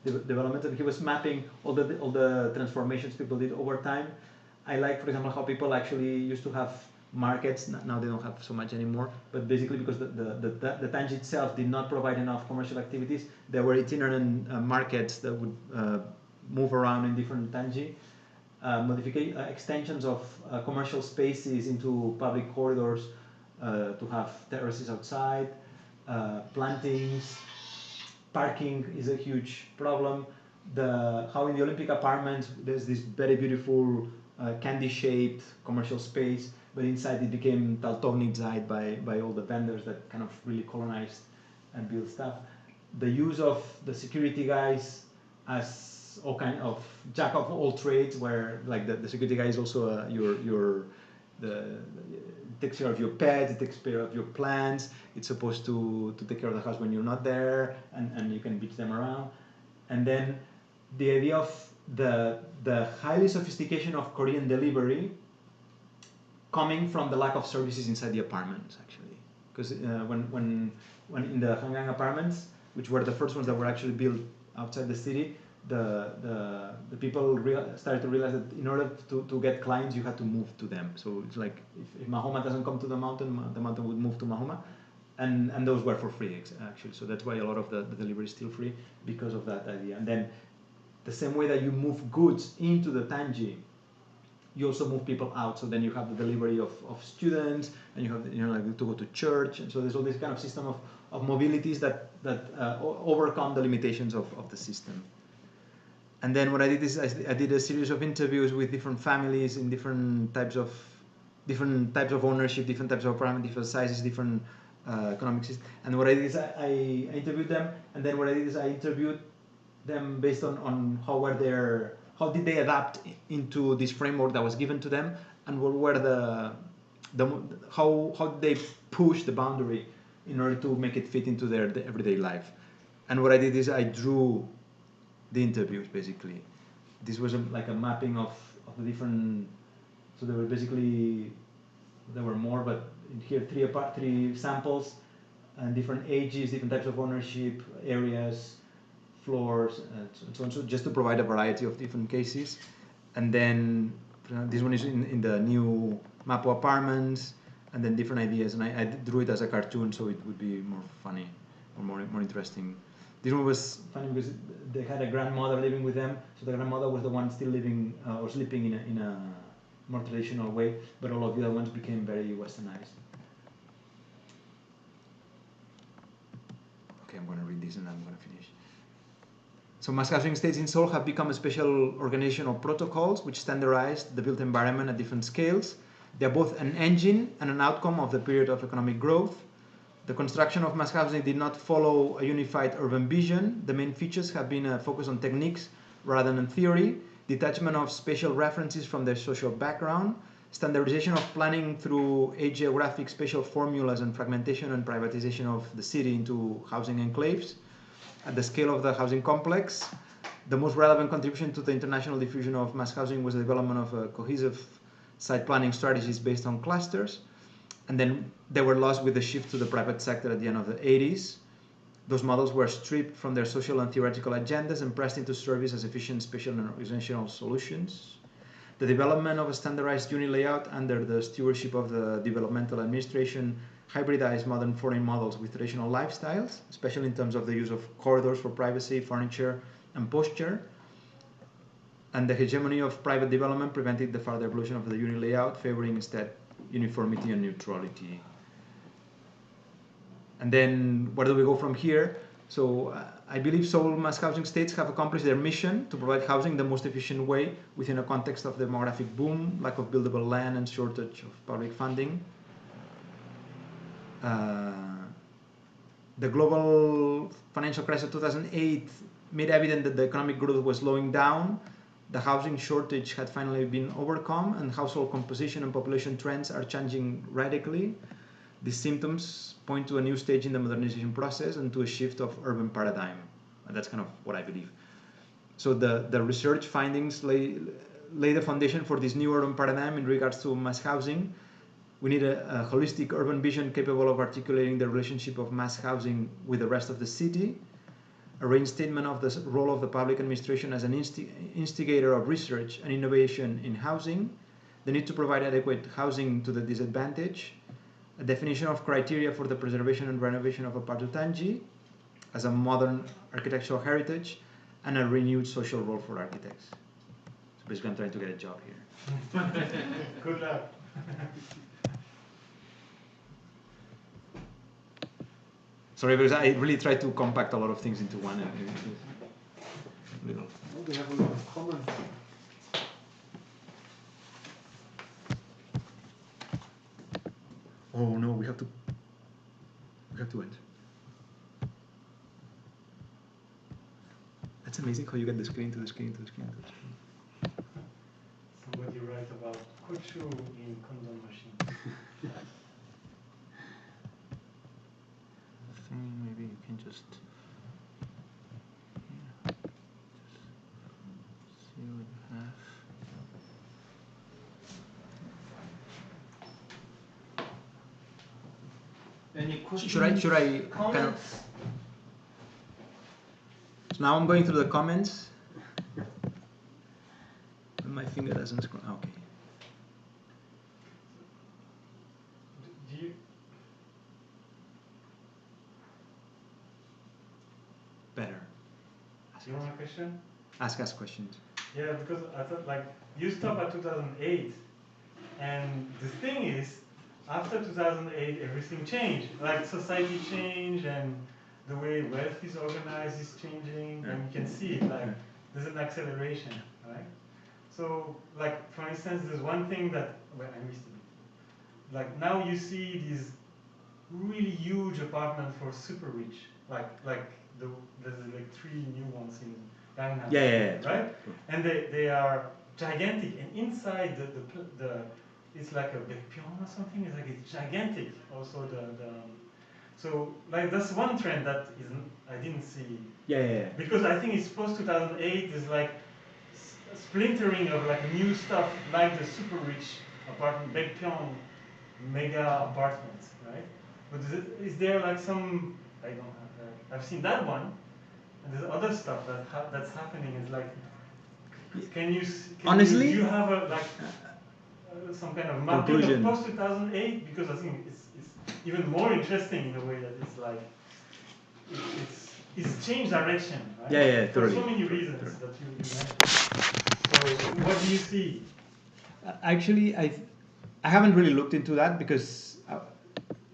developments, and he was mapping all the transformations people did over time. I like, for example, how people actually used to have markets. Now they don't have so much anymore, but basically because the Tangi itself did not provide enough commercial activities, there were itinerant markets that would move around in different Tangi. Extensions of commercial spaces into public corridors to have terraces outside, plantings, parking is a huge problem. How in the Olympic apartments there's this very beautiful candy-shaped commercial space, but inside it became Taltovnitside by all the vendors that kind of really colonized and built stuff. The use of the security guys as all kind of jack of all trades, where like the security guy is also takes care of your pets, it takes care of your plants, it's supposed to take care of the house when you're not there, and you can beat them around. And then the idea of the highly sophistication of Korean delivery coming from the lack of services inside the apartments, actually. Because when in the Hangang apartments, which were the first ones that were actually built outside the city, the people started to realize that in order to get clients, you had to move to them. So it's like if Mahoma doesn't come to the mountain would move to Mahoma, and those were for free actually. So that's why a lot of the delivery is still free, because of that idea. And then the same way that you move goods into the Tangi, you also move people out. So then you have the delivery of students, and you have like to go to church, and so there's all this kind of system of mobilities that overcome the limitations of the system. And then what I did is I did a series of interviews with different families in different types of ownership, different types of apartment, different sizes, different economic systems. And what I did is I interviewed them, and then what I did is I interviewed them based on how did they adapt into this framework that was given to them, and what were how did they push the boundary in order to make it fit into their everyday life. And what I did is I drew the interviews, basically. This was like a mapping of the different, so there were more, but here three samples, and different ages, different types of ownership, areas, floors, and so on. So just to provide a variety of different cases. And then this one is in the new Mapo apartments, and then different ideas. And I drew it as a cartoon, so it would be more funny or more interesting. This one was funny because they had a grandmother living with them, so the grandmother was the one still living or sleeping in a more traditional way, but all of the other ones became very westernized. Okay, I'm going to read this and I'm going to finish. So mass housing states in Seoul have become a special organizational protocols which standardize the built environment at different scales. They are both an engine and an outcome of the period of economic growth. The construction of mass housing did not follow a unified urban vision. The main features have been a focus on techniques rather than theory, detachment of spatial references from their social background, standardization of planning through geographic spatial formulas, and fragmentation and privatization of the city into housing enclaves. At the scale of the housing complex, the most relevant contribution to the international diffusion of mass housing was the development of cohesive site planning strategies based on clusters. And then they were lost with the shift to the private sector at the end of the 80s. Those models were stripped from their social and theoretical agendas and pressed into service as efficient spatial and organizational solutions. The development of a standardized unit layout under the stewardship of the developmental administration hybridized modern foreign models with traditional lifestyles, especially in terms of the use of corridors for privacy, furniture, and posture. And the hegemony of private development prevented the further evolution of the unit layout, favoring instead uniformity and neutrality. And then where do we go from here? So I believe Seoul mass housing states have accomplished their mission to provide housing the most efficient way within a context of demographic boom, lack of buildable land, and shortage of public funding. The global financial crisis of 2008 made evident that the economic growth was slowing down. The housing shortage had finally been overcome, and household composition and population trends are changing radically. These symptoms point to a new stage in the modernization process and to a shift of urban paradigm. And that's kind of what I believe. So the research findings lay the foundation for this new urban paradigm in regards to mass housing. We need a holistic urban vision capable of articulating the relationship of mass housing with the rest of the city, a reinstatement of the role of the public administration as an instigator of research and innovation in housing, the need to provide adequate housing to the disadvantaged, a definition of criteria for the preservation and renovation of Apatu Tangi as a modern architectural heritage, and a renewed social role for architects. So basically I'm trying to get a job here. Good luck. Sorry, because I really tried to compact a lot of things into one. Little. Oh, we have a lot of comments. Oh no, we have to end. That's amazing how you get the screen to the screen to the screen to the screen. Somebody write about Kuchu in condom machine. I think maybe you can just see what you have. Any questions? Should I kind of? So now I'm going through the comments. And my finger doesn't scroll. Okay. Do you? Better. Do you want a question? Ask us questions. Yeah, because I thought like you stop at 2008, and the thing is, after 2008, everything changed. Like society changed, and the way wealth is organized is changing, and you can see it. Like there's an acceleration, right? So, like for instance, there's one thing that I missed it. Like now you see these really huge apartments for super rich, there's like 3 new ones in Gangnam. Yeah. Right? And they are gigantic, and inside the it's like a Baekpyeong or something. It's gigantic. Also so like that's one trend that I didn't see. Yeah. Because I think it's post 2008 is like splintering of like new stuff like the super rich apartment Baekpyeong mega apartments, right? But is there like some I don't have that. I've seen that one, and there's other stuff that's happening. Is like, honestly, do you have a some kind of mapping conclusion of post 2008? Because I think it's even more interesting in a way that it's like it's changed direction, right? Yeah, for totally. so many reasons that you mentioned. So what do you see? Actually, I haven't really looked into that because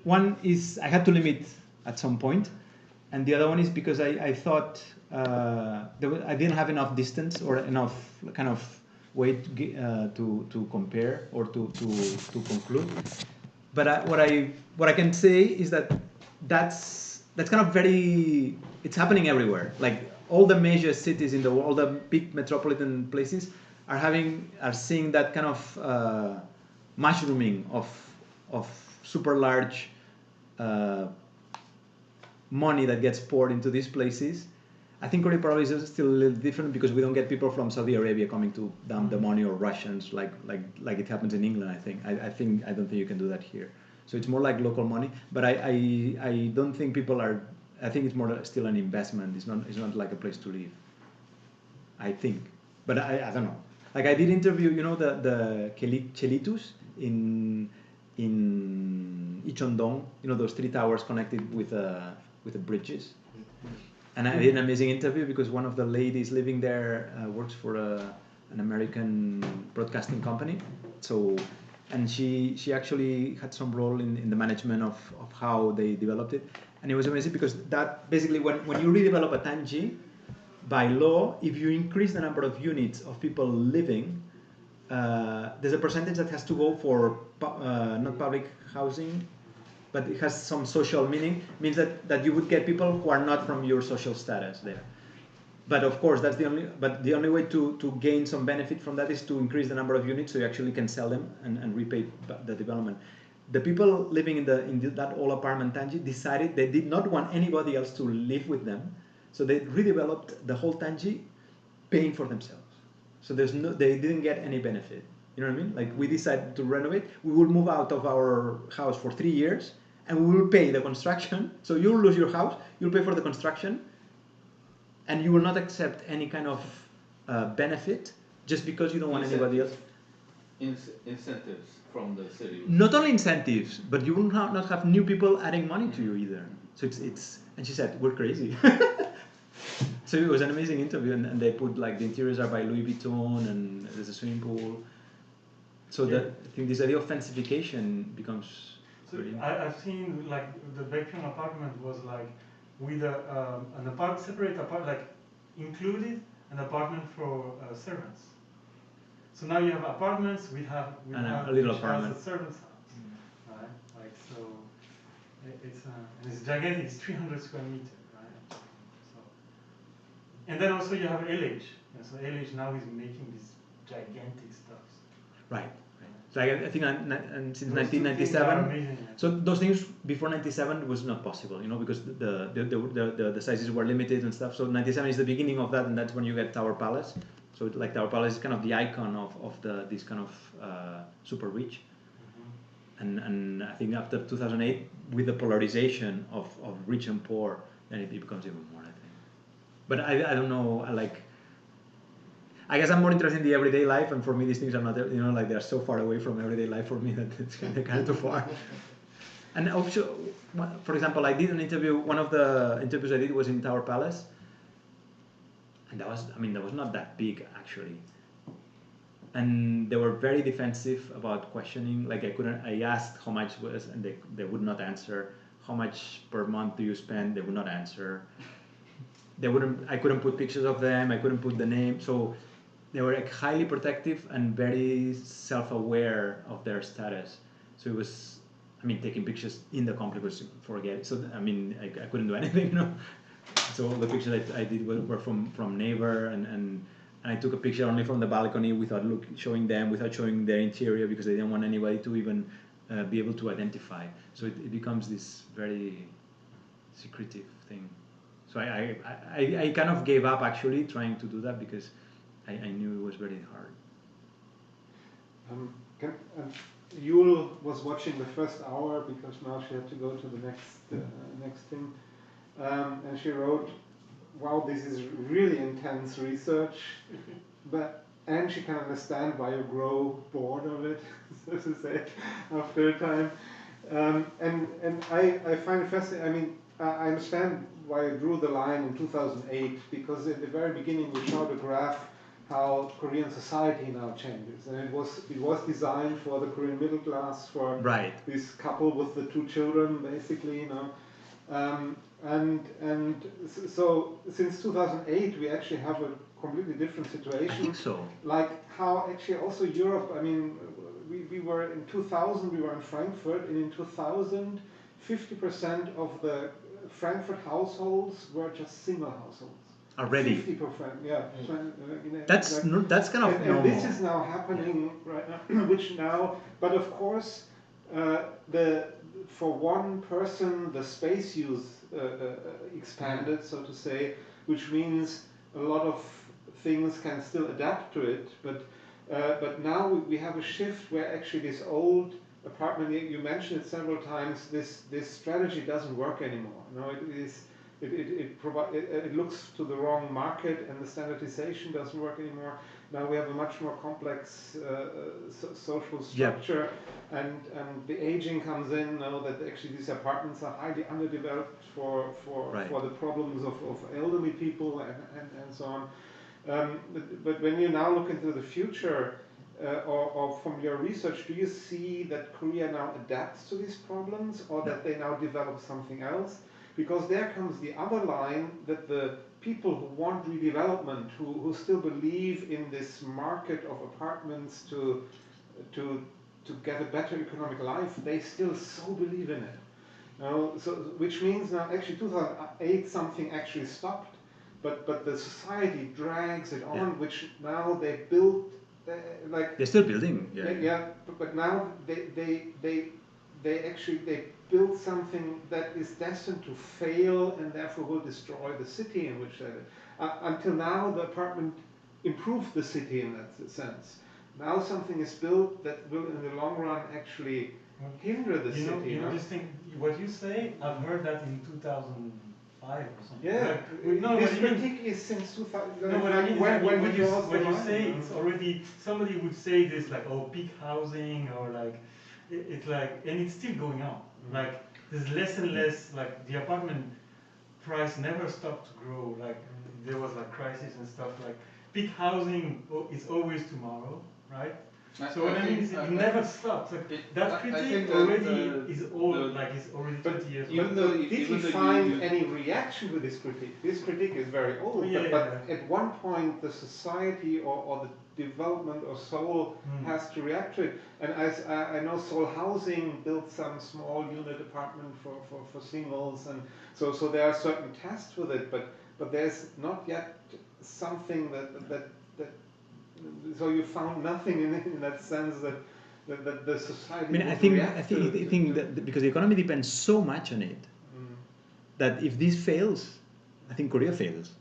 one is I had to limit at some point, and the other one is because I thought I didn't have enough distance or enough kind of way to compare or to conclude. But what I can say is that's kind of it's happening everywhere. Like all the major cities in the world, all the big metropolitan places are seeing that kind of mushrooming of super large money that gets poured into these places. I think Korea probably is still a little different because we don't get people from Saudi Arabia coming to dump the money, or Russians like it happens in England. I don't think you can do that here. So it's more like local money. But I don't think people are. I think it's more still an investment. It's not like a place to live. I think, but I don't know. Like I did interview, the Chelitus in Icheondong. Those 3 towers connected with the bridges. And I did an amazing interview because one of the ladies living there works for an American broadcasting company. And she actually had some role in the management of how they developed it. And it was amazing because that basically when you redevelop a Tangi, by law, if you increase the number of units of people living, there's a percentage that has to go for not public housing, but it has some social meaning, means that you would get people who are not from your social status there. But of course, the only way to gain some benefit from that is to increase the number of units so you actually can sell them and repay the development. The people living in that old apartment Tangi decided they did not want anybody else to live with them, so they redeveloped the whole Tangi, paying for themselves. So they didn't get any benefit. You know what I mean? Like we decided to renovate. We will move out of our house for 3 years, and we will pay the construction. So you'll lose your house. You'll pay for the construction, and you will not accept any kind of benefit just because you don't want anybody else. Incentives from the city. Not only incentives, but you will not have new people adding money to you either. So it's and she said, we're crazy. So it was an amazing interview, and they put like the interiors are by Louis Vuitton, and there's a swimming pool. So that I think this idea of fancification becomes. So I've seen like the Beckham apartment was like with an separate apartment, like included an apartment for servants. So now you have apartments, we have a little apartment. a servant's house, right? Like so, it's gigantic. It's 300 square meters, right? So, and then also you have LH. So LH now is making these gigantic stuffs. Right. So I think since 1997. So those things before 97 was not possible, because the sizes were limited and stuff. So 97 is the beginning of that, and that's when you get Tower Palace. So like Tower Palace is kind of the icon of this kind of super rich. Mm-hmm. And I think after 2008, with the polarization of rich and poor, then it becomes even more, I think. But I don't know, I guess I'm more interested in the everyday life, and for me these things are not, like they're so far away from everyday life for me that it's kind of too far. And also, for example, I did an interview, one of the interviews I did was in Tower Palace, and that was not that big actually. And they were very defensive about questioning, like I asked how much was, and they would not answer. How much per month do you spend? They would not answer. I couldn't put pictures of them, I couldn't put the name, so they were like highly protective and very self-aware of their status. So it was, taking pictures in the complex, forget it. So I couldn't do anything, So all the pictures I did were from neighbor, and I took a picture only from the balcony without showing them, without showing their interior, because they didn't want anybody to even be able to identify. So it becomes this very secretive thing. So I kind of gave up actually trying to do that because I knew it was very hard. Yul was watching the first hour because now she had to go to the next thing, and she wrote, "Wow, this is really intense research," and she can understand why you grow bored of it, so to say, after a time. And I find it fascinating. I understand why I drew the line in 2008, because at the very beginning we showed a graph how Korean society now changes, and it was designed for the Korean middle class, for this couple with the 2 children, basically, and so since 2008 we actually have a completely different situation. I think so. Like how actually also Europe. We were in 2000. We were in Frankfurt, and in 2000, 50% of the Frankfurt households were just single households. Already. 50%, yeah. That's kind of normal. And this is now happening right now, but of course, for one person, the space use expanded, so to say, which means a lot of things can still adapt to it, but now we have a shift where actually this old apartment, you mentioned it several times, this strategy doesn't work anymore. It looks to the wrong market, and the standardization doesn't work anymore. Now we have a much more complex social structure, and the aging comes in now that actually these apartments are highly underdeveloped for the problems of elderly people and so on. But when you now look into the future, or from your research, do you see that Korea now adapts to these problems, or that they now develop something else? Because there comes the other line, that the people who want redevelopment, who still believe in this market of apartments to get a better economic life, they still so believe in it. So which means now actually 2008 something actually stopped, but the society drags it on, which now they build. They're still building. But now they build something that is destined to fail, and therefore will destroy the city in which they live. Until now, the apartment improved the city in that sense, now something is built that will in the long run actually hinder the city. You know this thing, what you say, I've heard that in 2005 or something. Yeah, Like, this critique is since 2000. No, what I mean is when you say, it's already, somebody would say this like, oh, peak housing, or like, it's like, and it's still going on. Like, there's less and less, like, the apartment price never stopped to grow. Like, there was like crisis and stuff. Like, peak housing is always tomorrow, right? So what I mean is it never stops. Like, that critique already is old, like it's already 20 years old. Did you find any reaction to this critique? This critique is very old, but at one point the society or the development or Seoul has to react to it. And I know Seoul Housing built some small unit apartment for singles, and so there are certain tests with it, but there's not yet something that so you found nothing in that sense that the society. I mean, I think that because the economy depends so much on it, that if this fails, I think Korea fails.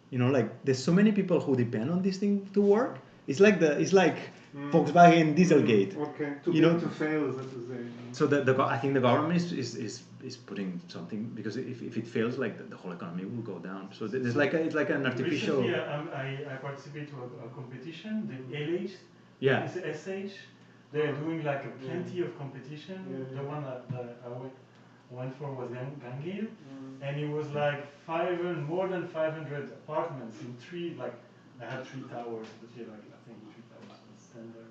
You know, like there's so many people who depend on this thing to work. It's like Volkswagen Dieselgate. Okay, to fail, so to say. So I think the government is putting something, because if it fails, like the whole economy will go down. So there's it's like an artificial. Recently, I participated to a competition, the LH. Yeah. It's SH. They're doing like plenty of competition. The one that I went for was Gangil, and it was like more than 500 apartments in three. Like I had 3 towers, but yeah, like I think 3 towers was standard.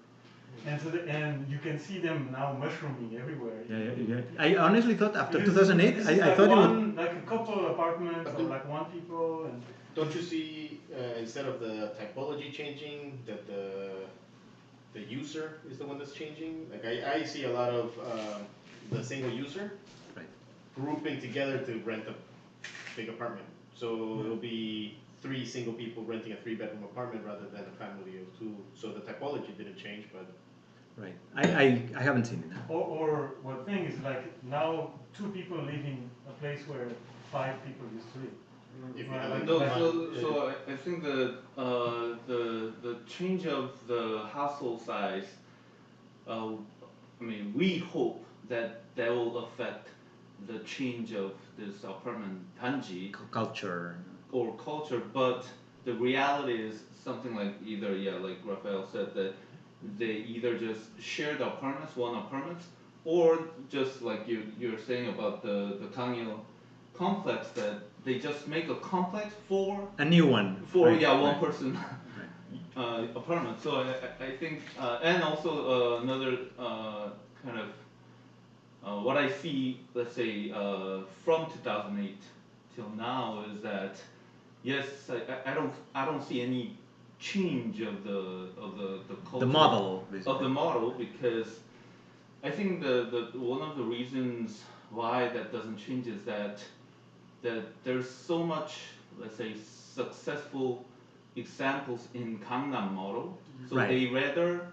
And so and you can see them now mushrooming everywhere. Yeah. I honestly thought after 2008, I like thought it would like a couple of apartments or like one people. And don't you see instead of the typology changing, that the user is the one that's changing? Like I see a lot of the single user grouping together to rent a big apartment. So it'll be 3 single people renting a 3-bedroom apartment rather than a family of 2. So the typology didn't change, but. Right. I haven't seen it. Or what thing is like now 2 people live in a place where 5 people used to live. So I think the change of the household size, I mean, we hope that will affect the change of this apartment 단지 culture, but the reality is something like either, like Raphael said, that they either just share the apartments, one apartments, or just like you're saying about the Gangil complex, that they just make a complex for a new one for one person apartment. So I think and also another kind of what I see, let's say from 2008 till now, is that yes, I don't see any change of the culture, the model, basically. of the model, because I think the one of the reasons why that doesn't change is that there's so much, let's say, successful examples in Gangnam model, so they rather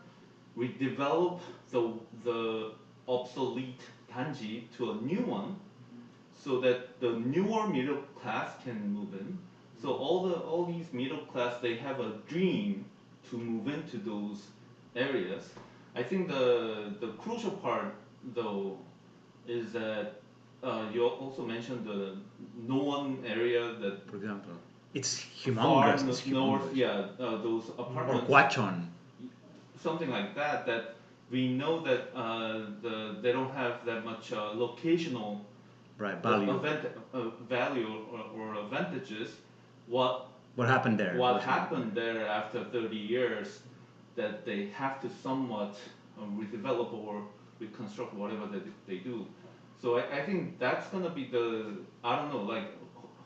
redevelop the obsolete 단지 to a new one, so that the newer middle class can move in. So all these middle class, they have a dream to move into those areas. I think the crucial part though is that you also mentioned the Noan area, that, for example, it's humongous. Far north, those apartments. Or Gwacheon. Something like that. That we know that they don't have that much locational value or advantages. What happened there? What happened there after 30 years, that they have to somewhat redevelop or reconstruct whatever they do. So I think that's gonna be I don't know, like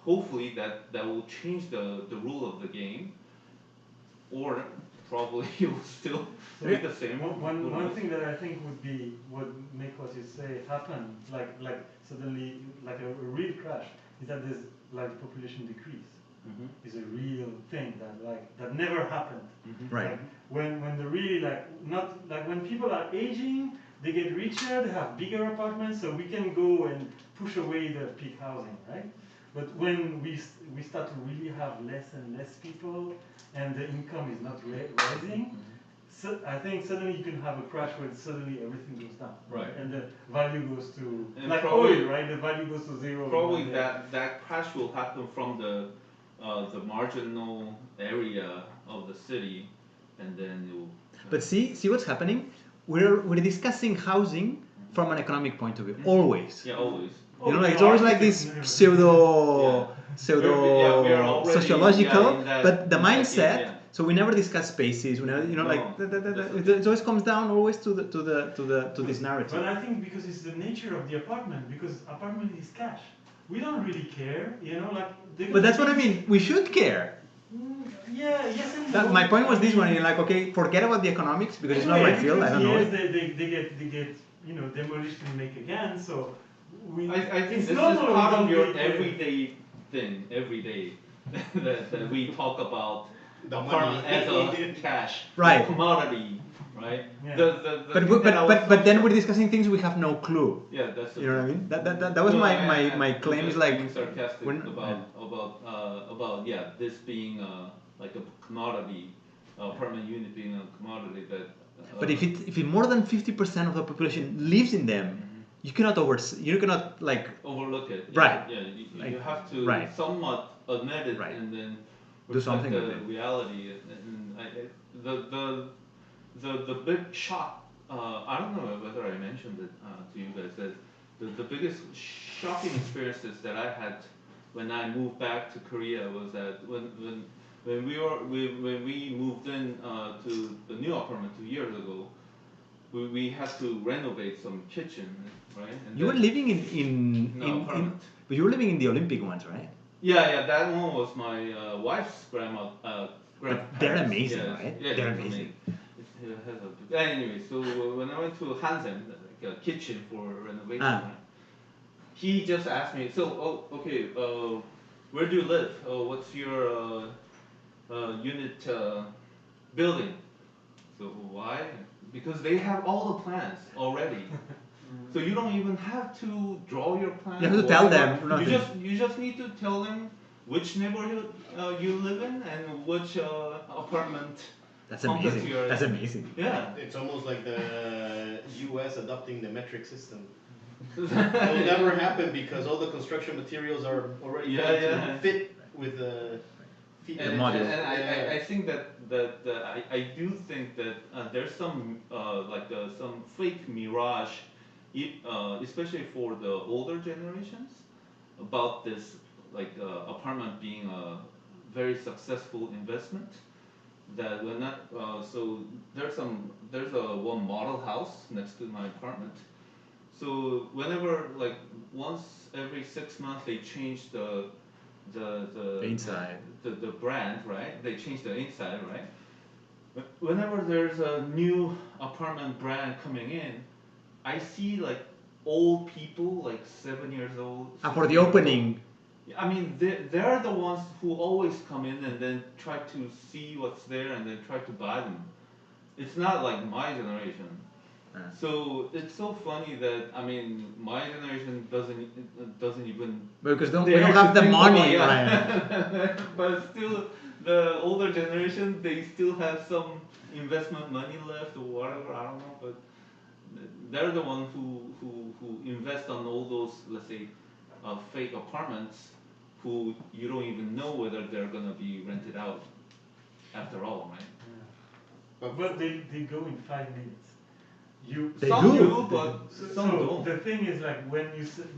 hopefully that will change the rule of the game, or probably it will still be the same. One thing that I think would make what you say happen, like suddenly like a real crash, is that there's like population decrease. Is a real thing that never happened. Right. Like when the really not like when people are aging, they get richer, they have bigger apartments, so we can go and push away the peak housing, right? But when we start to really have less and less people, and the income is not rising, So I think suddenly you can have a crash where suddenly everything goes down. Right. And the value goes to, and like probably, oil, right? The value goes to zero. Probably that crash will happen from the marginal area of the city, and then you. But see what's happening? We're discussing housing from an economic point of view, always. Yeah, always. You know, like it's always like this pseudo already, sociological, but the in that mindset. game, So we never discuss spaces. We never, No, like it always comes down always to this narrative. But I think because it's the nature of the apartment, because apartment is cash. We don't really care, you know, like. But that's what I mean. We should care. Yeah, yes and no. My point was this one. You're like, okay, forget about the economics because it's not my field. I don't know. Years they get you know demolished and make again. So I think this is part of your everyday thing, every day that we talk about The apartment money. as a cash, Right. commodity, right? Yeah. The thing But that I was but then we're discussing things we have no clue. Yeah, that's the You know what I thing. mean? That was my claim is like being sarcastic when- about this being like a commodity, apartment unit being a commodity that. But if it more than 50% of the population lives in them, you cannot like overlook it. Right. Yeah, Like, you have to right. somewhat admit it Right. and then Do something the with it. reality. The big shock. I don't know whether I mentioned it to you guys that the biggest shocking experiences that I had when I moved back to Korea was that when we moved in to the new apartment 2 years ago, we had to renovate some kitchen, right? And you were living apartment. but you were living in the Olympic ones, right? Yeah, that one was my wife's grandparents. They're amazing, Yes, right? Yeah, They're it's amazing. It has anyway, so when I went to Hansen, like a kitchen for renovation, right, he just asked me, so, okay, where do you live? What's your unit building? So why? Because they have all the plans already. So you don't even have to draw your plan. You have to tell them. You just need to tell them which neighborhood you live in and which apartment. That's amazing. you're That's in. amazing. Yeah. It's almost like the U.S. adopting the metric system. It'll never happen because all the construction materials are already fit with the model. And I think that I do think that there's some some fake mirage, especially for the older generations, about this apartment being a very successful investment. That we're not. So there's a one model house next to my apartment. So whenever once every 6 months they change the inside, the brand, right? They change the inside, right? Whenever there's a new apartment brand coming in, I see old people 7 years old. For the opening. I mean, they're the ones who always come in and then try to see what's there and then try to buy them. It's not like my generation. So it's so funny that my generation doesn't even because we don't have the money, right? But still, the older generation they still have some investment money left or whatever. I don't know, but they're the ones who invest on all those, let's say, fake apartments, who you don't even know whether they're gonna be rented out after all, right? But they go in 5 minutes. Some do, but some so don't. the thing is when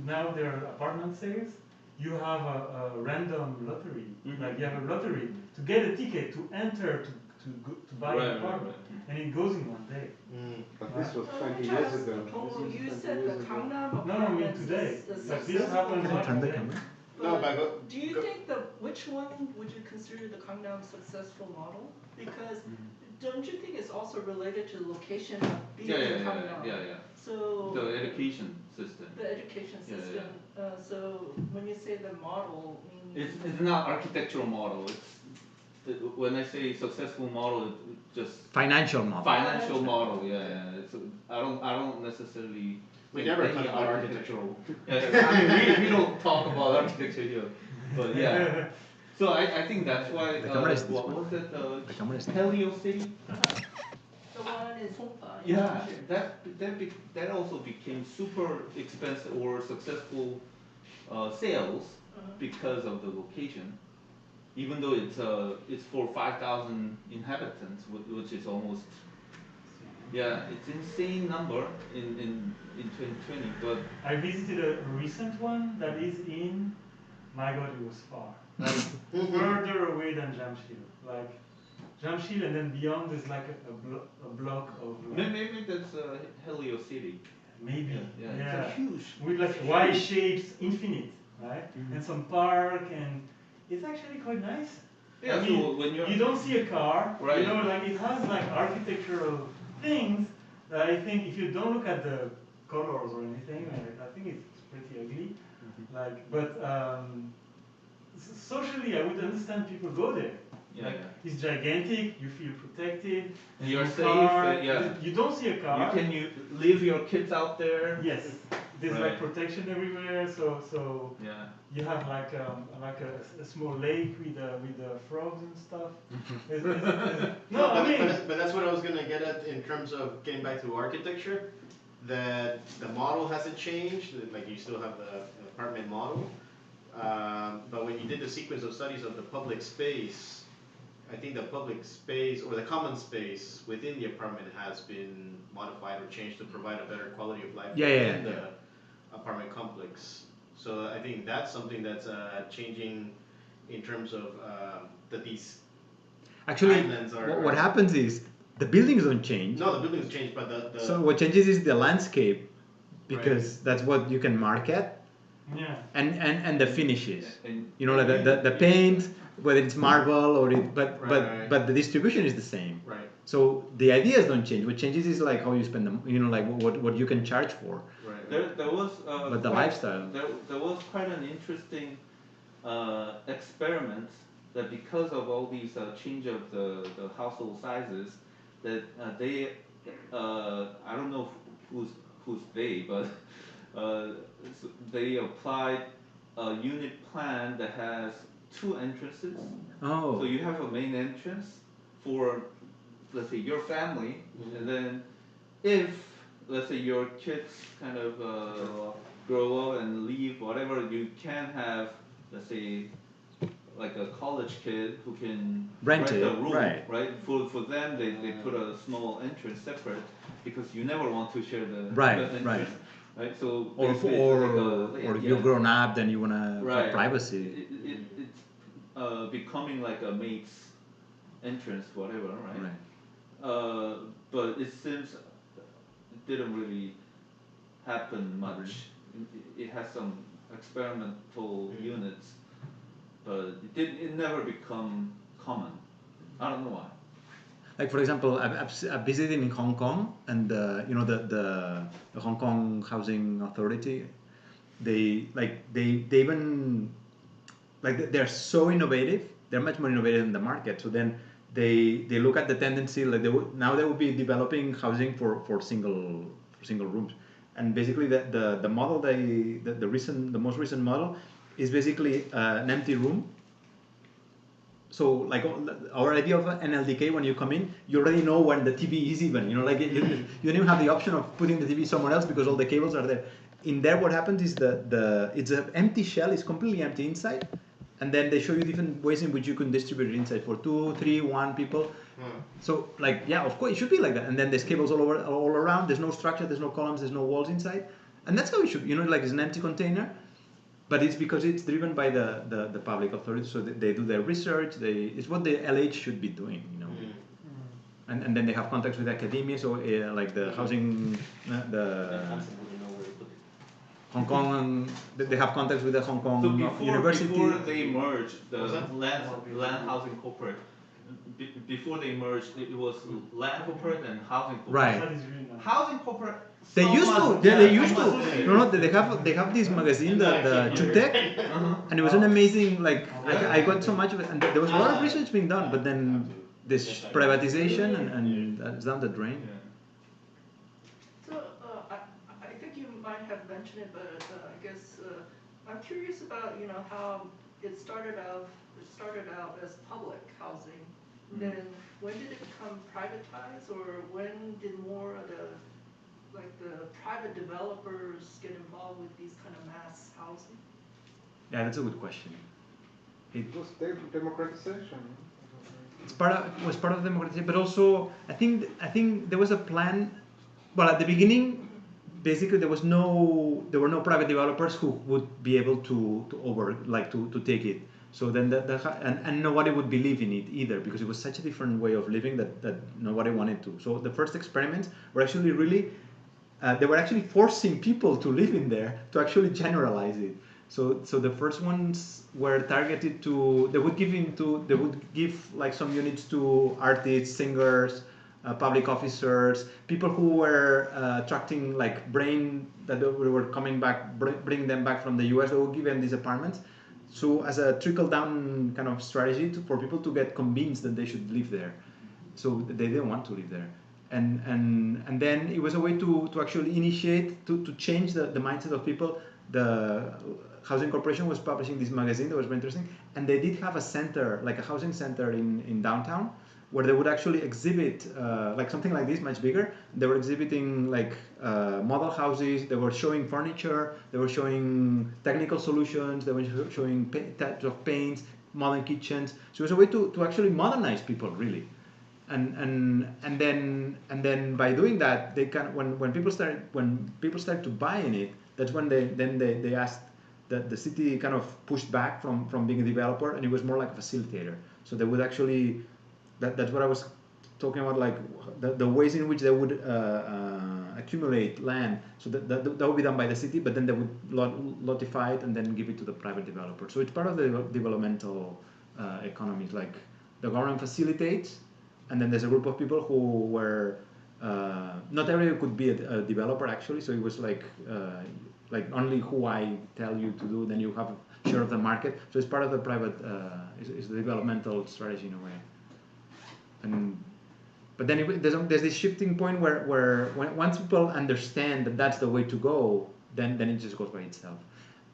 now there are apartment sales, you have a random lottery. Like you have a lottery to get a ticket to enter to buy an apartment, and it goes in 1 day. But this was 20 years ago. You said the Gangnam No, I mean today. Like this happens Can I turn the today. camera? Do you think which one would you consider the Gangnam successful model? Because don't you think it's also related to the location of being in Gangnam? Yeah. So the education system. The education system. So when you say the model, meaning it's not architectural model. When I say successful model, it's just financial model. Financial model, yeah. I don't necessarily. We never talk about architectural. We don't talk about architecture here, but yeah. So I think that's why. The camera is what was it? The camera is Helio City. one in Songpa. Yeah, that also became super expensive or successful sales because of the location. Even though it's for 5,000 inhabitants, which is almost it's insane number in 2020. But I visited a recent one that is in. My God, it was far. Like further away than Jamshid. Like Jamshid, and then beyond is like a block of. Maybe that's Helio City. Maybe. Yeah. It's a huge. With like Y shapes, infinite, right? And some park, and it's actually quite nice. Yeah. I mean, So when you don't see a car, right. you know, like it has like architectural things that I think if you don't look at the colors or anything, I think it's pretty ugly. Like, but socially, I would understand people go there. It's gigantic. You feel protected. You're car, safe. You don't see a car. You leave your kids out there. Yes, there's like protection everywhere. So you have like a small lake with the frogs and stuff. No, I mean, but that's what I was gonna get at in terms of getting back to architecture. That the model hasn't changed. Like you still have the apartment model, but when you did the sequence of studies of the public space, I think the public space or the common space within the apartment has been modified or changed to provide a better quality of life within the apartment complex. So I think that's something that's changing in terms of that these actually islands what happens is the buildings don't change. No, the buildings change, but the so what changes is the landscape, because that's what you can market. Yeah. And the finishes. You know, like the paint, whether it's marble or but the distribution is the same. Right. So the ideas don't change. What changes is like how you spend them. You know, like what you can charge for. Right. There was. But the lifestyle. There was quite an interesting experiment that because of all these change of the household sizes, that they I don't know who's they, but so they applied a unit plan that has 2 entrances. Oh. So you have a main entrance for, let's say, your family, and then if, let's say, your kids kind of grow up and leave, whatever, you can have, let's say, like a college kid who can rent a room, right? For them, they put a small entrance separate because you never want to share the entrance. Right, so or you're grown up, then you wanna have privacy. It's becoming like a mate's entrance, whatever, right? But it seems it didn't really happen much. It has some experimental units, but it never become common. I don't know why. Like for example, I've visited in Hong Kong, and you know the Hong Kong Housing Authority, they even like they're so innovative. They're much more innovative than the market. So then they look at the tendency, like now they will be developing housing for single rooms, and basically the model the most recent model is basically an empty room. So like our idea of an LDK, when you come in, you already know when the TV is even, you know, like you don't even have the option of putting the TV somewhere else because all the cables are there. In there, what happens is it's an empty shell, it's completely empty inside, and then they show you different ways in which you can distribute it inside for 2, 3, 1 people. So like, yeah, of course it should be like that. And then there's cables all around, there's no structure, there's no columns, there's no walls inside. And that's how it should, you know, like it's an empty container. But it's because it's driven by the public authority, so they do their research. It's what the LH should be doing, you know. And then they have contacts with academia, so like the housing, Hong Kong, they have contacts with the Hong Kong University. Before they merged the land housing corporate, before they merged, it was land corporate and housing corporate. Right. Housing corporate. They used to. They used to. No, they have this magazine, the Chutek, and it was an amazing. Like I got so much of it, and there was a lot of research being done, but then this privatization and that's down the drain. So I think you might have mentioned it, but I guess I'm curious about how it started out as public housing, then when did it become privatized, or when did more of the private developers get involved with these kind of mass housing? Yeah, that's a good question. It was democratization. It was part of democratization, but also I think there was a plan. Well, at the beginning, basically there were no private developers who would be able to take it. So then and nobody would believe in it either, because it was such a different way of living that nobody wanted to. So the first experiments were actually really they were actually forcing people to live in there to actually generalize it. So the first ones were targeted to they would give like some units to artists, singers, public officers, people who were attracting like brain that were coming back, bring them back from the US. They would give them these apartments. So as a trickle down kind of strategy for people to get convinced that they should live there. So they didn't want to live there. And then it was a way to actually initiate, to change the mindset of people. The Housing Corporation was publishing this magazine that was very interesting, and they did have a center, like a housing center in downtown, where they would actually exhibit like something like this, much bigger. They were exhibiting like model houses, they were showing furniture, they were showing technical solutions, they were showing types of paints, modern kitchens. So it was a way to actually modernize people, really. And then by doing that, they can when people start to buy in it, that's when they asked that the city kind of pushed back from being a developer, and it was more like a facilitator. So they would actually that's what I was talking about, like the ways in which they would accumulate land. So that would be done by the city, but then they would lotify it and then give it to the private developer. So it's part of the developmental economies. Like the government facilitates, and then there's a group of people who were not everyone could be a developer actually. So it was like only who I tell you to do, then you have a share of the market. So it's part of the private, it's the developmental strategy in a way. But then there's this shifting point where once people understand that that's the way to go, then it just goes by itself.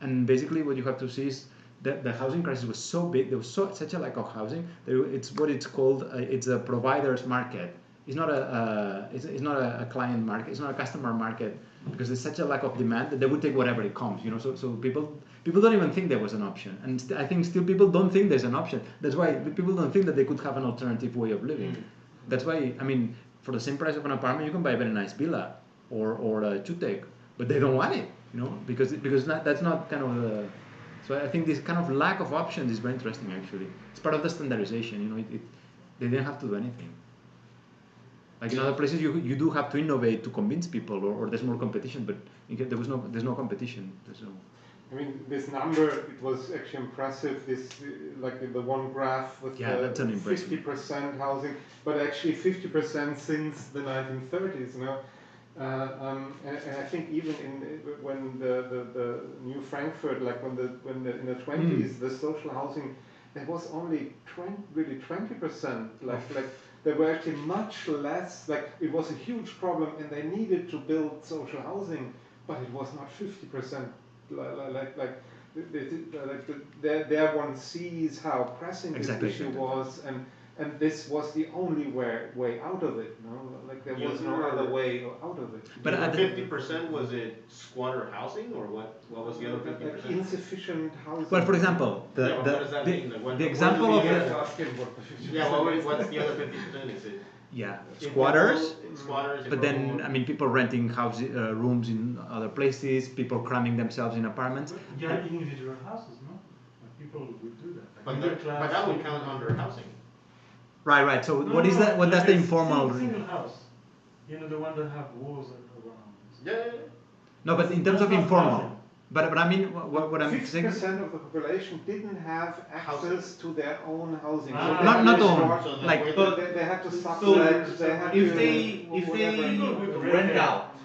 And basically what you have to see is that the housing crisis was so big, there was such a lack of housing. It's what it's called, it's a provider's market. It's not a client market, it's not a customer market, because there's such a lack of demand that they would take whatever it comes, so people don't even think there was an option, and I think still people don't think there's an option. That's why people don't think that they could have an alternative way of living. That's why, I mean, for the same price of an apartment you can buy a very nice villa or a chutek, but they don't want it, because that's not kind of the. So I think this kind of lack of options is very interesting actually. It's part of the standardization, they didn't have to do anything. Like in other places, you do have to innovate to convince people, or there's more competition. But there's no competition. I mean, this number, it was actually impressive. This like the one graph with that's an 50% housing, but actually 50% since the 1930s. And I think even when the New Frankfurt, like when in the 20s, the social housing, there was only 20%. Like there were actually much less, like it was a huge problem and they needed to build social housing, but it was not 50%. There one sees how pressing this issue was, and this was the only way out of it. Like there was no other way out of it. But 50% was it squatter housing, or what? What was the other 50%? Like insufficient housing. Well, for example, what does that mean? Like the example of what's the other 50%? Is it? Yeah, squatters. Squatters. But then, I mean, people renting rooms in other places, people cramming themselves in apartments. Yeah, individual houses, no? People would do that. But that would count under housing. Right. So what is that? What does the informal? Single house. The one that have walls around. Yeah. No, but in terms of informal. But I mean, what I'm saying. 50% of the population didn't have access to their own housing. Not own. So like they had to sublet. If they rent out.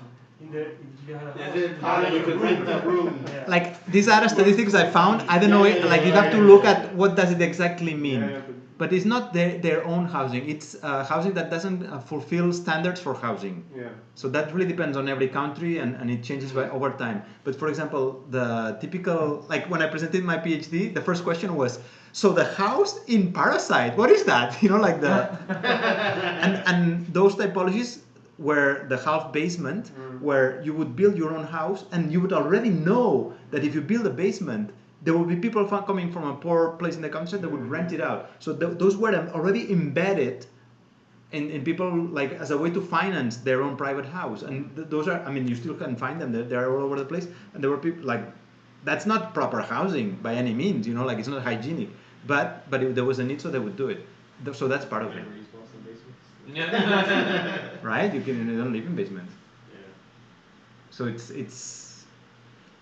You could rent a room. Like these are statistics I found. I don't know. Like you have to look at what does it exactly mean. But it's not their own housing. It's housing that doesn't fulfill standards for housing. Yeah. So that really depends on every country, and it changes over time. But for example, the typical, like when I presented my PhD, the first question was, So the house in Parasite, what is that? You know, like the and those typologies were the half basement, where you would build your own house, and you would already know that if you build a basement, there will be people coming from a poor place in the country that would rent it out. So those were already embedded in people, like as a way to finance their own private house. And those are, I mean, you still can find them. They're all over the place. And there were people like, that's not proper housing by any means, you know, like it's not hygienic. But if there was a need, so they would do it. So that's part of it. Right? You don't live in basements. Yeah. So it's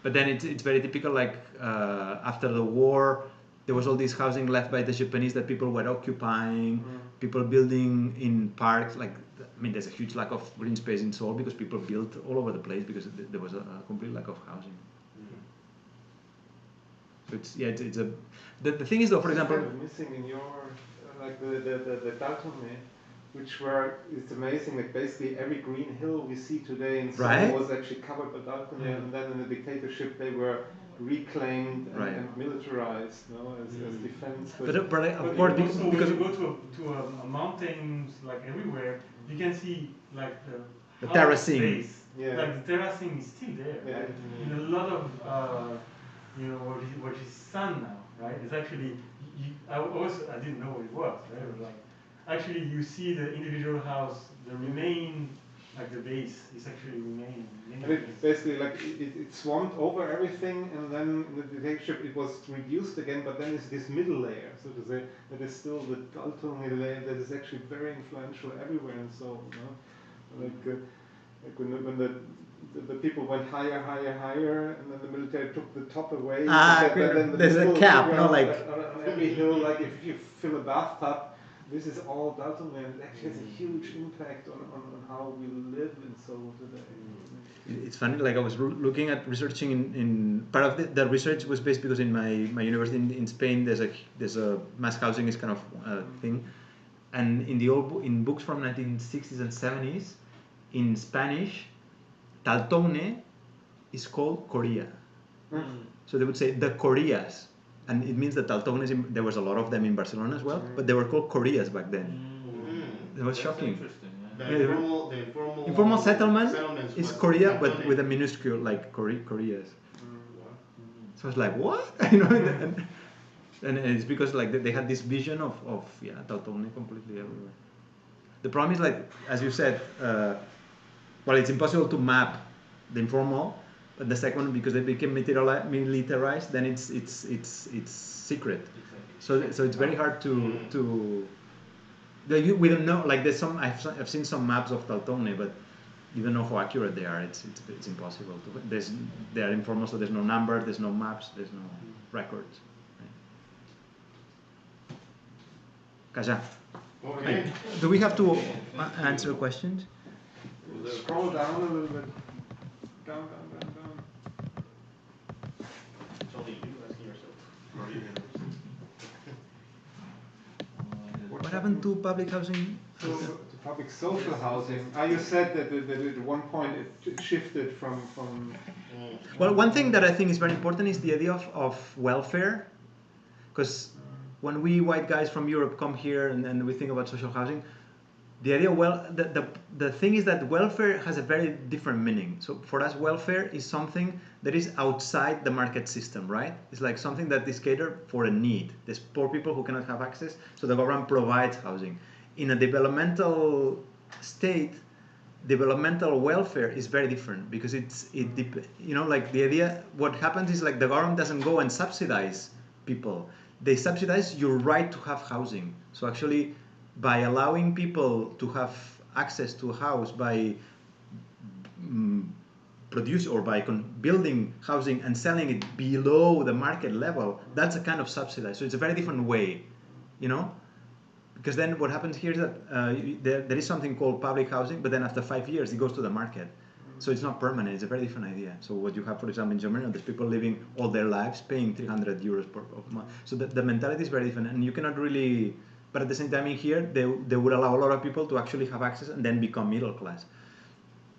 but then it's very typical, like after the war, there was all this housing left by the Japanese that people were occupying, people building in parks. Like, I mean, there's a huge lack of green space in Seoul because people built all over the place because there was a complete lack of housing. So it's a the thing is though, for example, kind of missing in your like the Daltone, which it's amazing that basically every green hill we see today in Seoul was actually covered by Daltone, and then in the dictatorship they were reclaimed and militarized, as defense. But of course, because when you go to mountains, like everywhere, you can see like the terracing. Base. Yeah. Like the terracing is still there. Yeah. Right? In a lot of what is sun now, right? It's actually I didn't know what it was. Right? It was like actually you see the individual house, the remain. Like the base is actually remaining. And it's basically like it swamped over everything, and then in the dictatorship it was reduced again, but then it's this middle layer, so to say, that is still the Daltone layer that is actually very influential everywhere in Seoul. Like when the people went higher, and then the military took the top away. Then there's a cap, no, like on every hill, like if you fill a bathtub. This is all Daltone, and it actually has a huge impact on how we live in Seoul today. It's funny, like I was looking at researching in part of the research was based because in my university in Spain there's a mass housing is kind of thing, and in books from 1960s and 70s in Spanish, Daltone is called Korea. So they would say the Koreas. And it means that Daltones, there was a lot of them in Barcelona as well, but they were called Koreas back then. It was shocking. The informal settlement is Korea, but with a minuscule, like Koreas. So I was like, what? And it's because like they had this vision of Daltone completely everywhere. The problem is, like, as you said, well, it's impossible to map the informal. But the second one, because they became militarized, then it's secret. So it's very hard to we don't know. Like there's some I've seen some maps of Daltone, but you don't know how accurate they are. It's impossible to. They are informal, so there's no number, there's no maps, there's no records. Kaja. Okay. Do we have to answer questions? Scroll down a little bit. Down. It's only you asking yourself. What happened to public housing? To public social housing. You said that at one point it shifted from. Well, one thing that I think is very important is the idea of welfare, because when we white guys from Europe come here and we think about social housing, the idea, the thing is that welfare has a very different meaning. So for us, welfare is something that is outside the market system, right? It's like something that is catered for a need. There's poor people who cannot have access, so the government provides housing. In a developmental state, developmental welfare is very different because like the idea, what happens is like the government doesn't go and subsidize people. They subsidize your right to have housing. So actually, by allowing people to have access to a house, by produce or by building housing and selling it below the market level, that's a kind of subsidize. So it's a very different way, because then what happens here is that there is something called public housing, but then after 5 years it goes to the market. So it's not permanent. It's a very different idea. So what you have, for example, in Germany, there's people living all their lives paying 300 euros per month. So the mentality is very different, and you cannot really. But at the same time, in here, they would allow a lot of people to actually have access and then become middle class.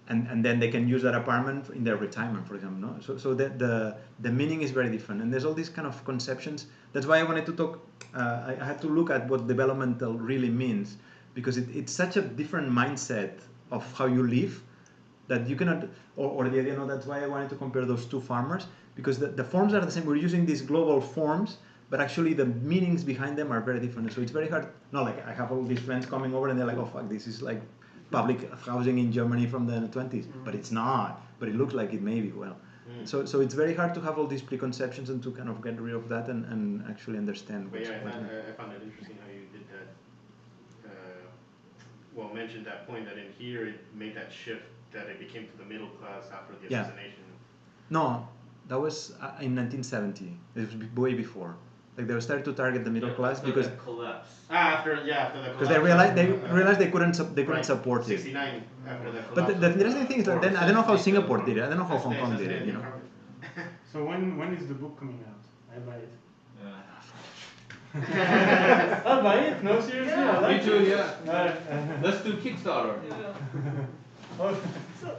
and then they can use that apartment in their retirement, for example. No? So the meaning is very different, and there's all these kind of conceptions. That's why I wanted to talk. I had to look at what developmental really means, because it's such a different mindset of how you live that you cannot, or the idea. You know, that's why I wanted to compare those two farmers, because the forms are the same. We're using these global forms, but actually the meanings behind them are very different. So it's very hard. No, like I have all these friends coming over and they're like, oh fuck, this is like public housing in Germany from the 20s, but it's not. But it looks like it may be. Well, so it's very hard to have all these preconceptions and to kind of get rid of that and actually understand. But yeah, I found it interesting how you did that. Well, mentioned that point that in here it made that shift that it became to the middle class after the assassination. No, that was in 1970. It was way before. Like they started to target the middle class because collapse. After the collapse. Because they realized they couldn't support it. 69 after the collapse. But the interesting thing is that then I don't know how Singapore did it. I don't know how Hong Kong did it. You know. So when is the book coming out? I buy it. I'll buy it. No, seriously. Yeah. I like Me too, it. yeah. Let's do Kickstarter. Oh,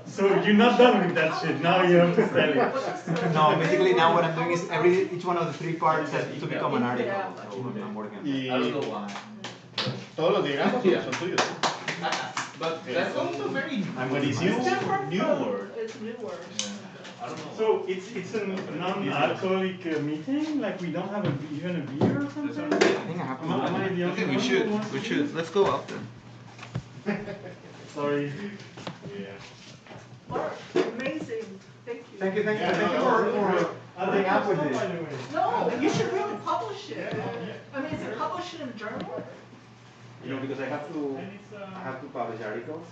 so you're not done with that shit. Now you have to sell it. No, basically now what I'm doing is each one of the 3 parts has to become an article. So I'm working on that. I don't know why. Todos los diagramas son tuyos. But that's also very But it's new word. It's new word. I don't know. So it's a non-alcoholic meeting? Like we don't have even a beer or something? I think I have to. Am I the only Okay, we one should. who wants We to should. do Let's go up then. Sorry. Yeah. Mark, amazing. Thank you. Thank you for I'll putting take up up with with this. by the way. No, you should really publish it. I mean, is it published in a journal? You know, because I have to And it's, publish articles.